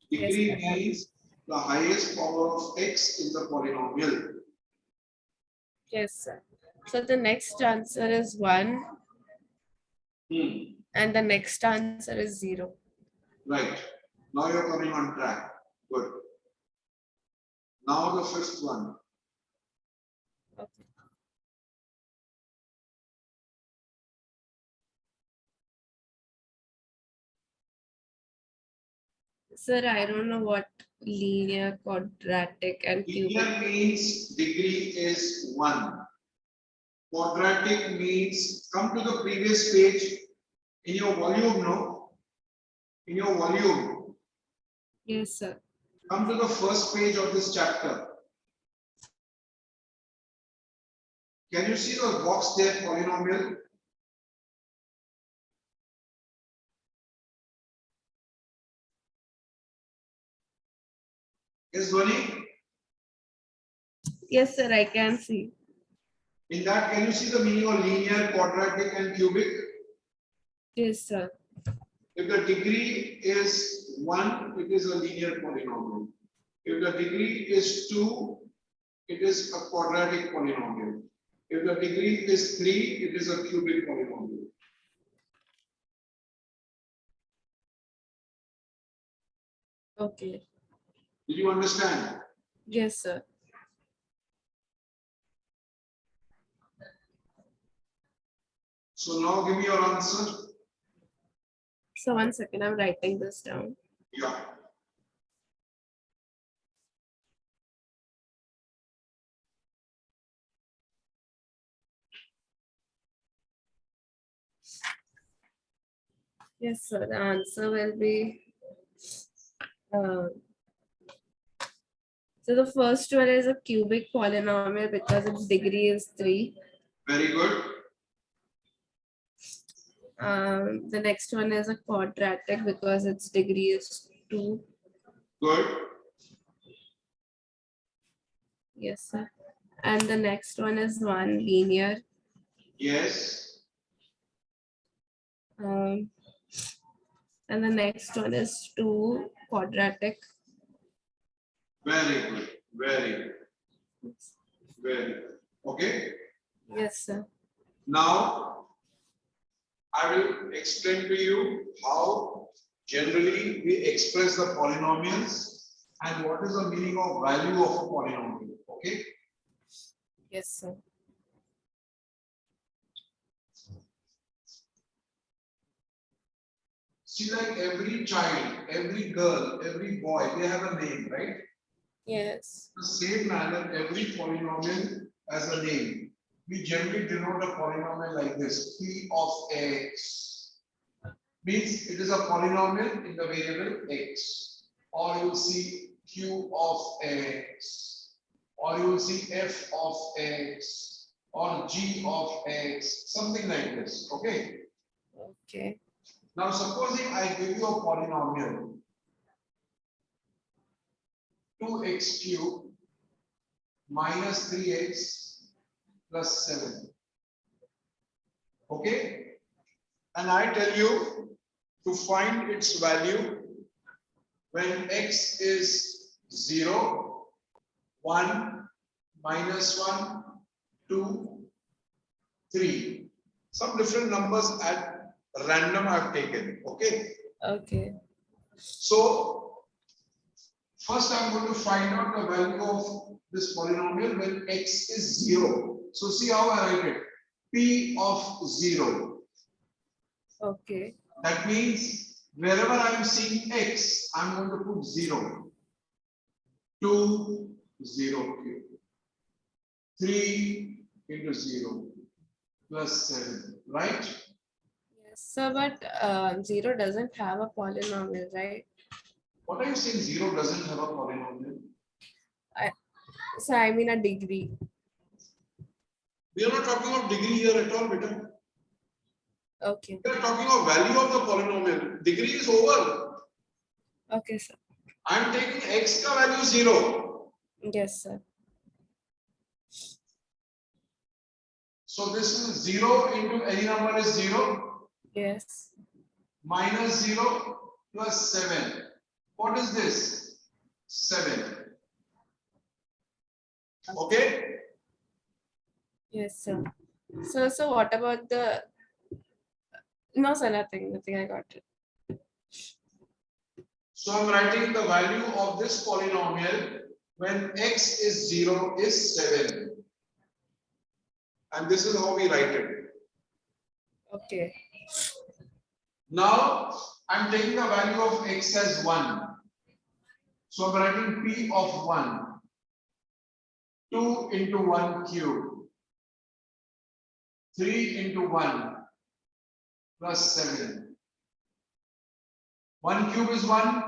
Degree Yes, sir. means the highest power of x in the polynomial. Yes, sir. So the next answer is 1 and the next answer is 0. Right. Now you're coming on track. Good. Now the fifth one. Okay. Sir, I don't know what linear, quadratic, and cubic. Linear means degree is 1. Quadratic means, come to the previous page in your volume, no? In your volume. Yes, sir. Come to the first page of this chapter. Can you see the box there, polynomial? Yes, Dhoni? Yes, sir, I can see. In that, can you see the meaning of linear, quadratic, and cubic? Yes, sir. If the degree is 1, it is a linear polynomial. If the degree is 2, it is a quadratic polynomial. If the degree is 3, it is a cubic polynomial. Okay. Did you understand? Yes, sir. So now give me your answer. So 1 second, I'm writing this down. Yeah. Yes, sir. The answer will be. So the first one is a cubic polynomial because its degree is 3. Very good. The next one is a quadratic because its degree is 2. Good. Yes, sir. And the next one is 1 linear. Yes. And the next one is 2 quadratic. Very good. Very good. Very good. Okay. Yes, sir. Now, I will explain to you how generally we express the polynomials and what is the meaning of value of a polynomial. Okay. Yes, sir. See, like every child, every girl, every boy, they have a name, right? Yes. The same manner, every polynomial has a name. we generally denote a polynomial like this, P of x. Means it is a polynomial in the variable x. Or you will see Q of x. Or you will see F of x. Or G of x. Something like this. Okay. Okay. Now supposing I give you a polynomial 2x cubed minus 3x plus 7. Okay. And I tell you to find its value when x is 0, 1, minus 1, 2, 3. Some different numbers at random I have taken. Okay. Okay. So first I'm going to find out the value of this polynomial when x is 0. So see how I write it. P of 0. Okay. That means wherever I am seeing x, I'm going to put 0. 2, 0 cube. 3 into 0 plus 7, right? Yes. So, but 0 doesn't have a polynomial, right? What are you saying 0 doesn't have a polynomial? So I mean a degree. We are not talking of degree here at all, beta. Okay. We are talking of value of the polynomial. Degree is over. Okay, sir. I am taking x ka value 0. Yes, sir. So this is 0 into any number is 0. Yes. Minus 0 plus 7. What is this? 7. Okay? Yes, sir. So what about the? No, sir. Nothing. I got it. So I'm writing the value of this polynomial when x is 0 is 7. And this is how we write it. Okay. Now I'm taking the value of x as 1. So I'm writing P of 1. 2 into 1 cube. 3 into 1 plus 7. 1 cube is 1.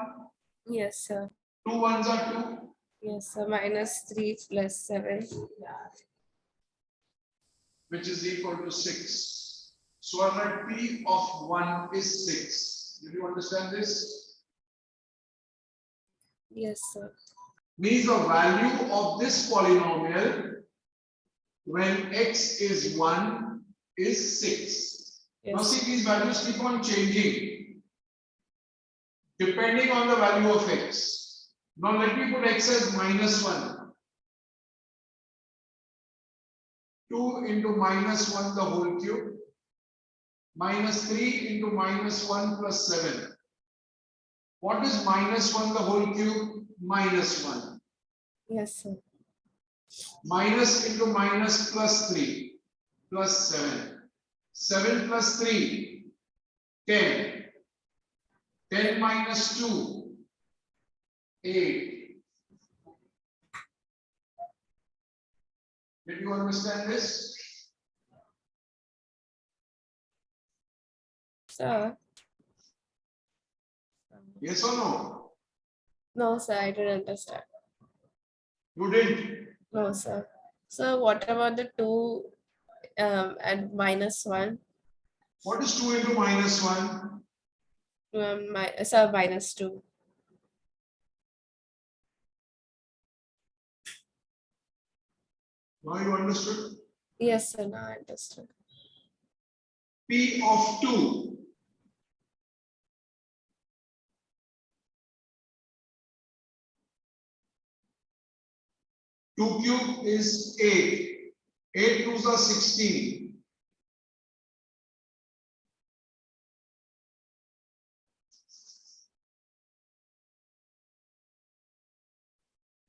Yes, sir. 2 ones are 2. Yes, sir. Minus 3 plus 7. Which is equal to 6. So I write P of 1 is 6. Did you understand this? Yes, sir. Means the value of this polynomial when x is 1 is 6. Now Yes. see, these values keep on changing depending on the value of x. Now let me put x as minus 1. 2 into minus 1 the whole cube. Minus 3 into minus 1 plus 7. What is minus 1 the whole cube? Minus 1. Yes, sir. Minus into minus plus 3 plus 7. 7 plus 3, 10. 10 minus 2, 8. Did you understand this? Sir. Yes or no? No, sir. I didn't understand. You didn't. No, sir. So what about the 2 and minus 1? What is 2 into minus 1? Sir, minus 2. Now you understood? Yes, sir. Now I understood. P of 2. Two cube is 8. 8 twos are 16.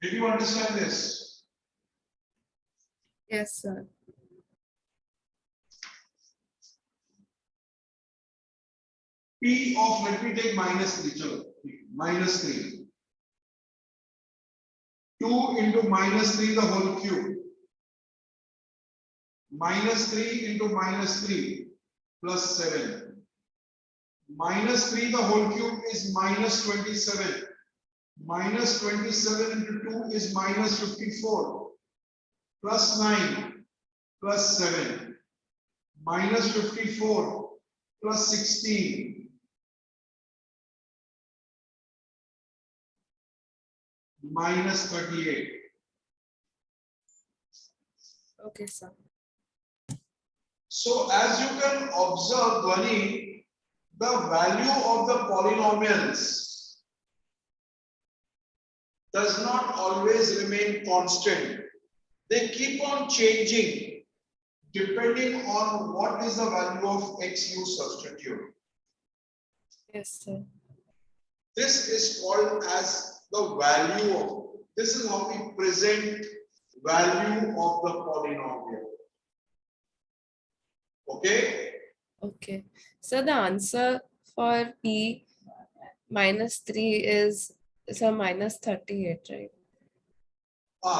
Did you understand this? Yes, sir. P of, let me take minus 3. Chalo, minus 3. 2 into minus 3 the whole cube. minus 3 into minus 3 plus 7. Minus 3 the whole cube is minus 27. Minus 27 into 2 is minus 54. Plus 9 plus 7. Minus 54 plus 16. Minus 38. Okay, sir. So as you can observe, Dhwani, the value of the polynomials does not always remain constant. They keep on changing depending on what is the value of x you substitute. Yes, sir. This is called as the value of, this is how we present value of the polynomial. Okay? Okay. So the answer for P minus 3 is minus 38, right?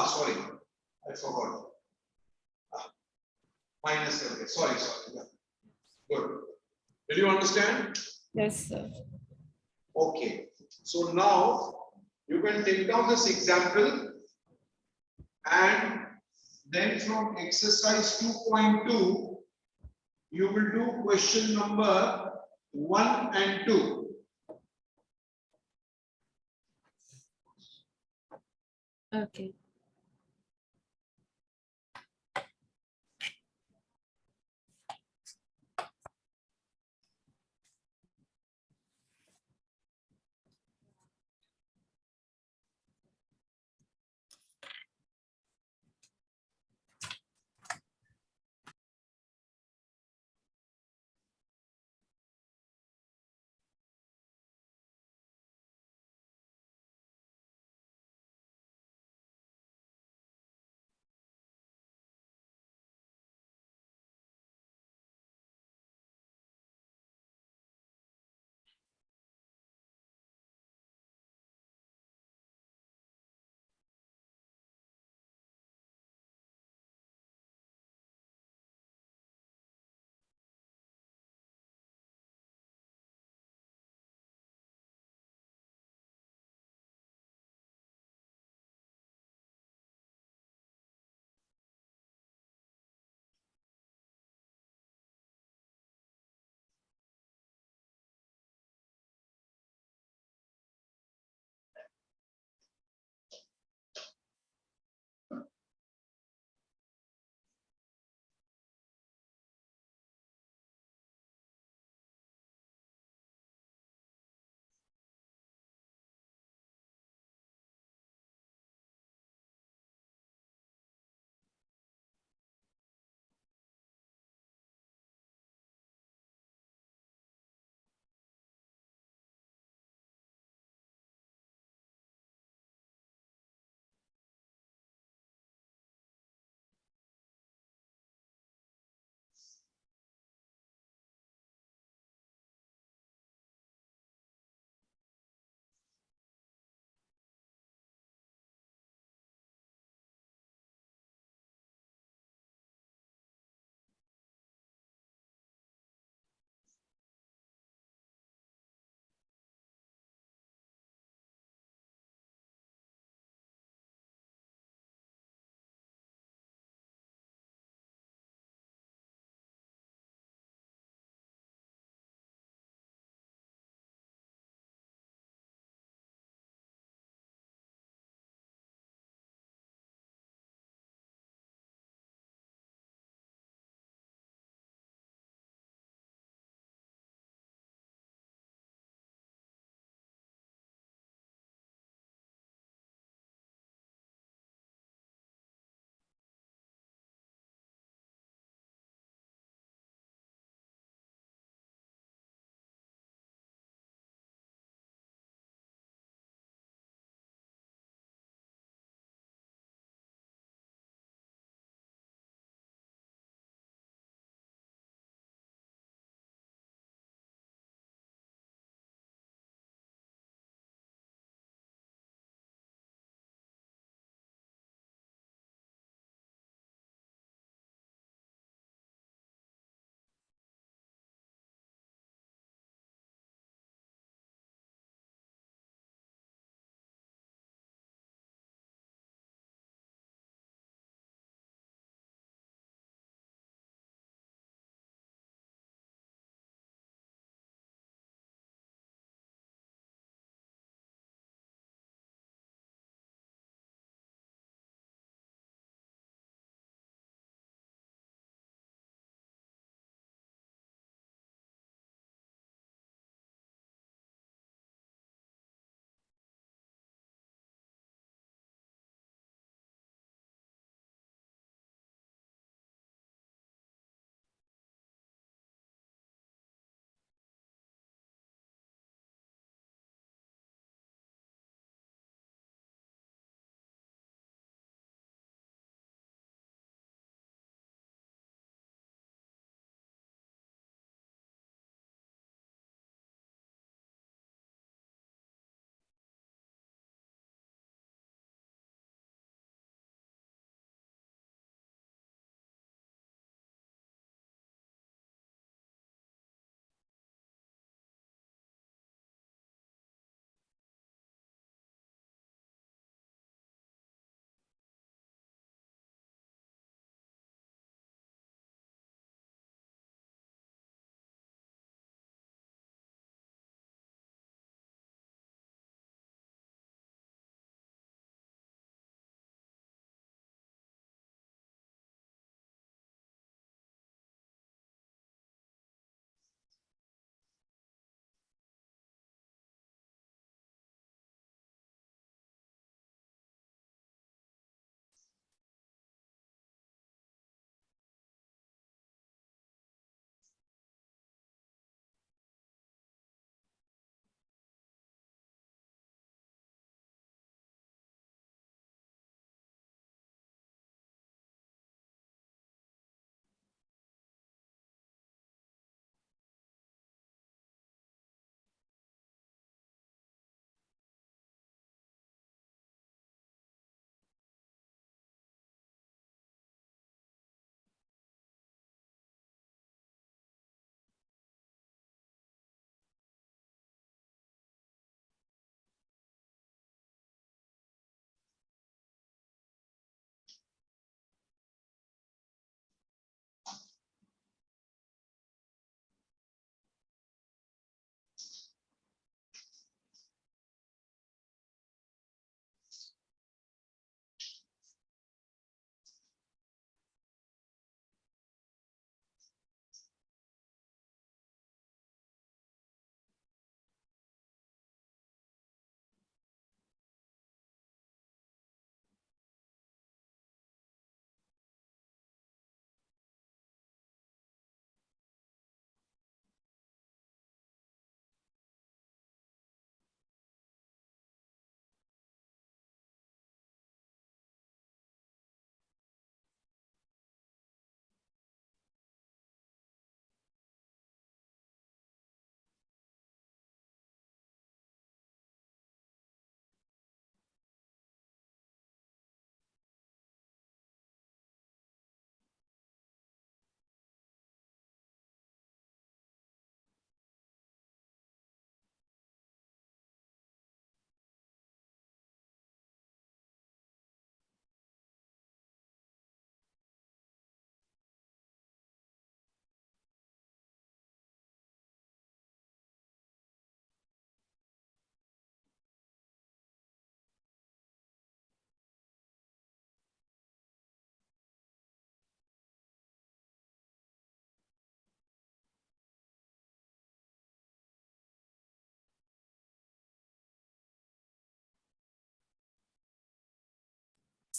Sorry, I forgot. Minus 7. Sorry. Yeah. Good. Did you understand? Yes, sir. Okay. So now you can take down this example and then from exercise 2.2 you will do question number 1 and 2. Okay.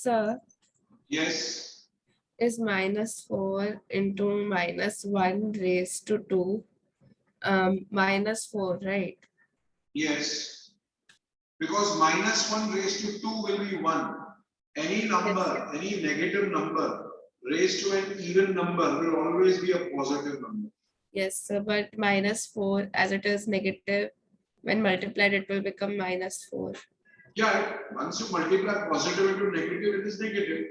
Sir, Yes, is -4 into -1 raised to 2 -4, right? yes. Because -1 raised to 2 will be 1. Any number, any negative number raised to an even number will always be a positive number. Yes, sir, but -4 as it is negative, when multiplied it will become -4. Yeah, once you multiply positive into negative, it is negative.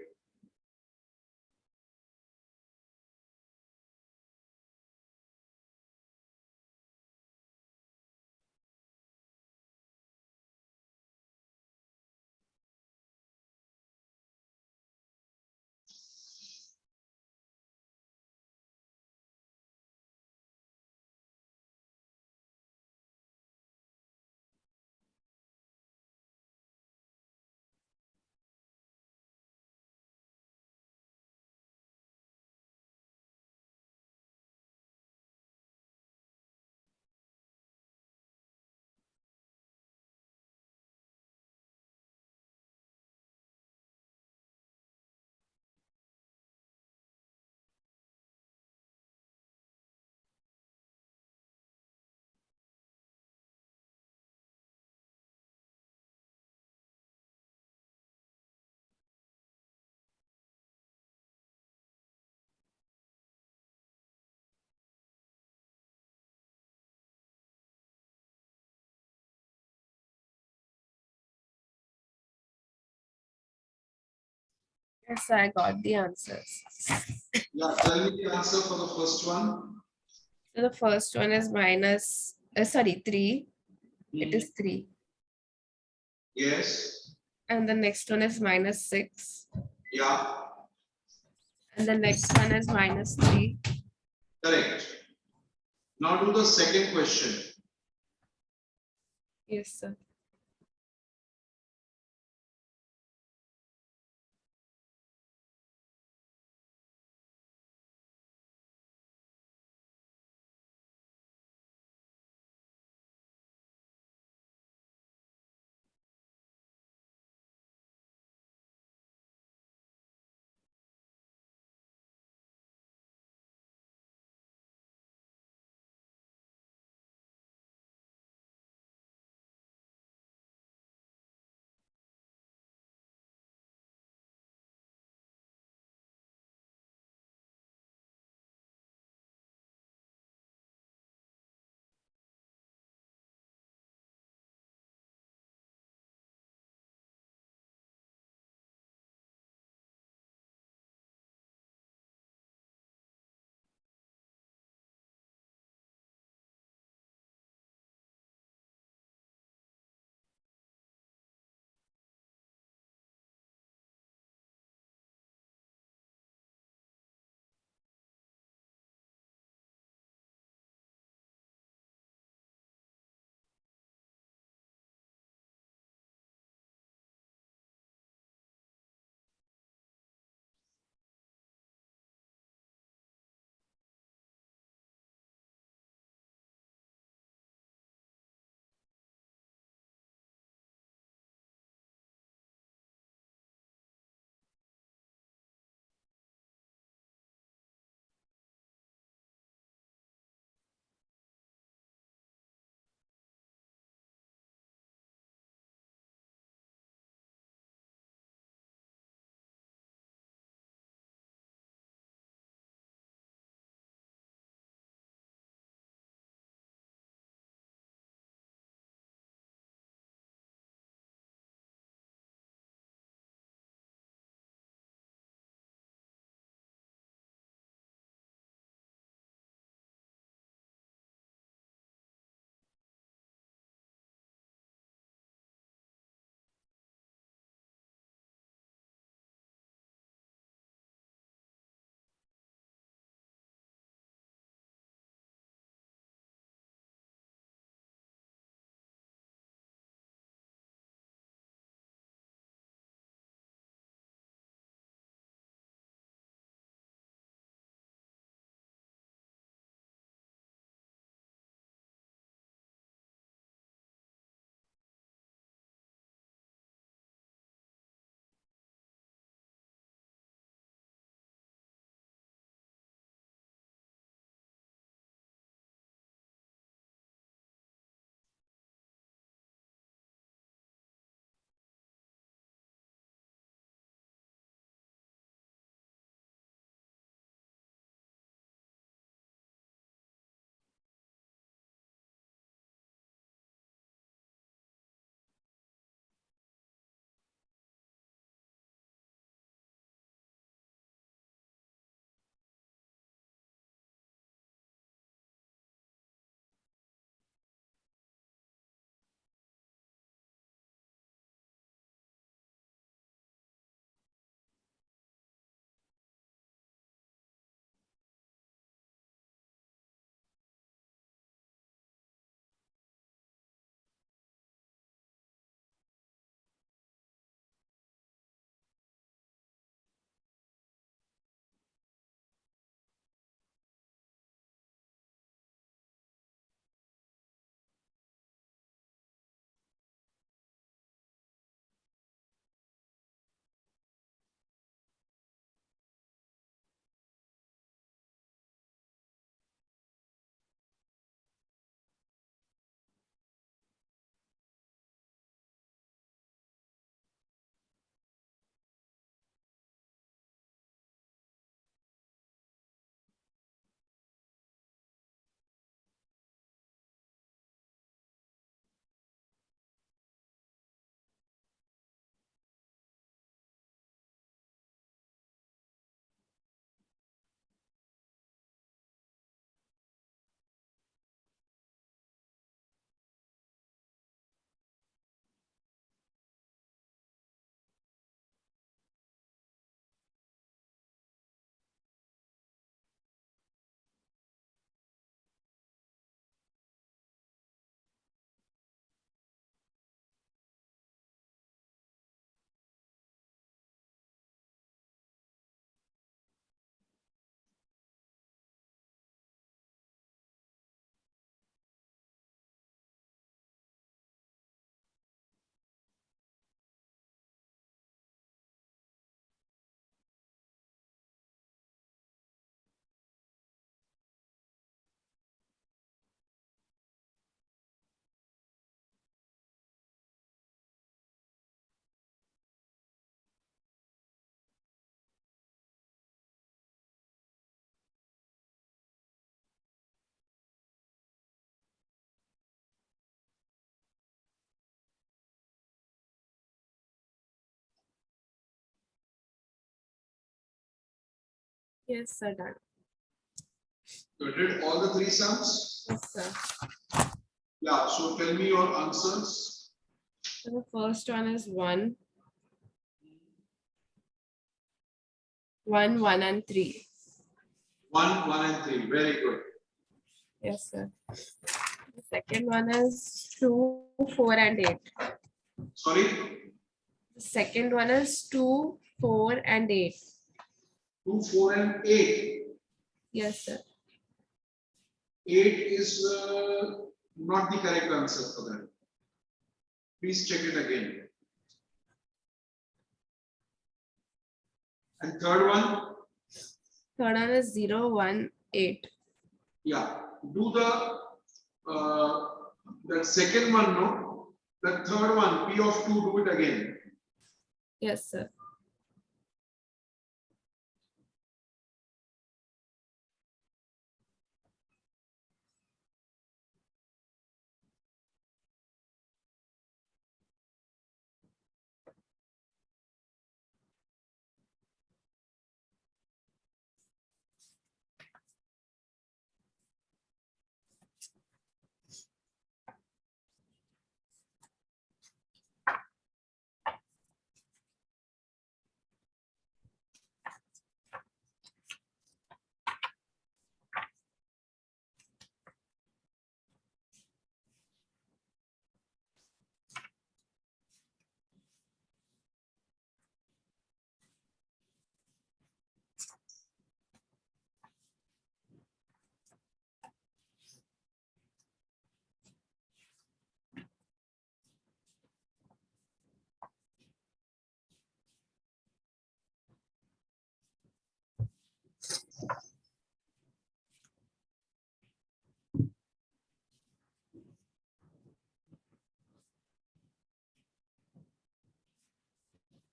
Yes, I got the answers. Yeah, tell me the answer for the first one. So the first one is 3. It is 3. Yes, And the next one is -6. yeah, And the next one is -3. correct. Now do the second question. Yes, sir. Yes, sir, done. You did all the three sums? Yes, sir. Yeah, so tell me your answers. So the first one is 1, 1, 1, and 3. 1, 1, and 3. Very good. Yes, sir. The second one is 2, 4, and 8. Sorry? The second one is 2, 4, and 8. 2, 4, and 8. Yes, sir. 8 is not the correct answer for that. Please check it again. And third one? Third one is 0, 1, 8. Yeah. Do the second one, no? The third one, P of 2, do it again. Yes, sir.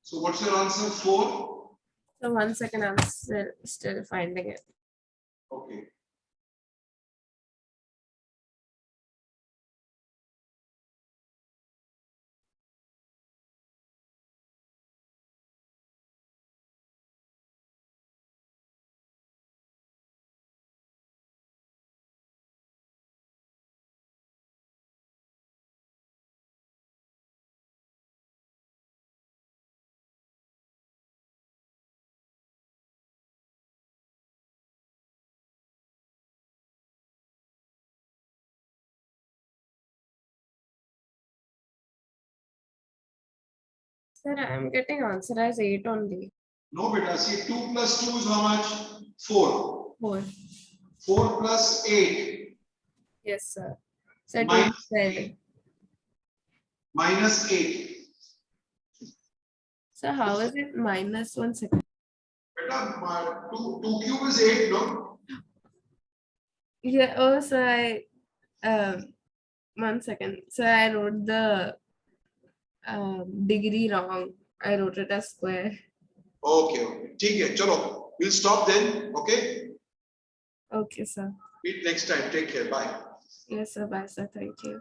So what's your answer? 4? So 1 second, I'm still finding it. Okay. Sir, I'm getting answer as 8 only. No, beta. See, 2 plus 2 is how much? 4. 4. 4 plus 8. Yes, sir. So Minus 7. 8. Minus 8. So how is it minus 1 second? Beta, 2 cube is 8, no? Yeah, oh, so I, 1 second. So I wrote the degree wrong. I wrote it as square. Okay, okay. ठीक है, चलो. We'll stop then. Okay. Okay, sir. Meet next time. Take care. Bye. Yes, sir. Bye, sir. Thank you.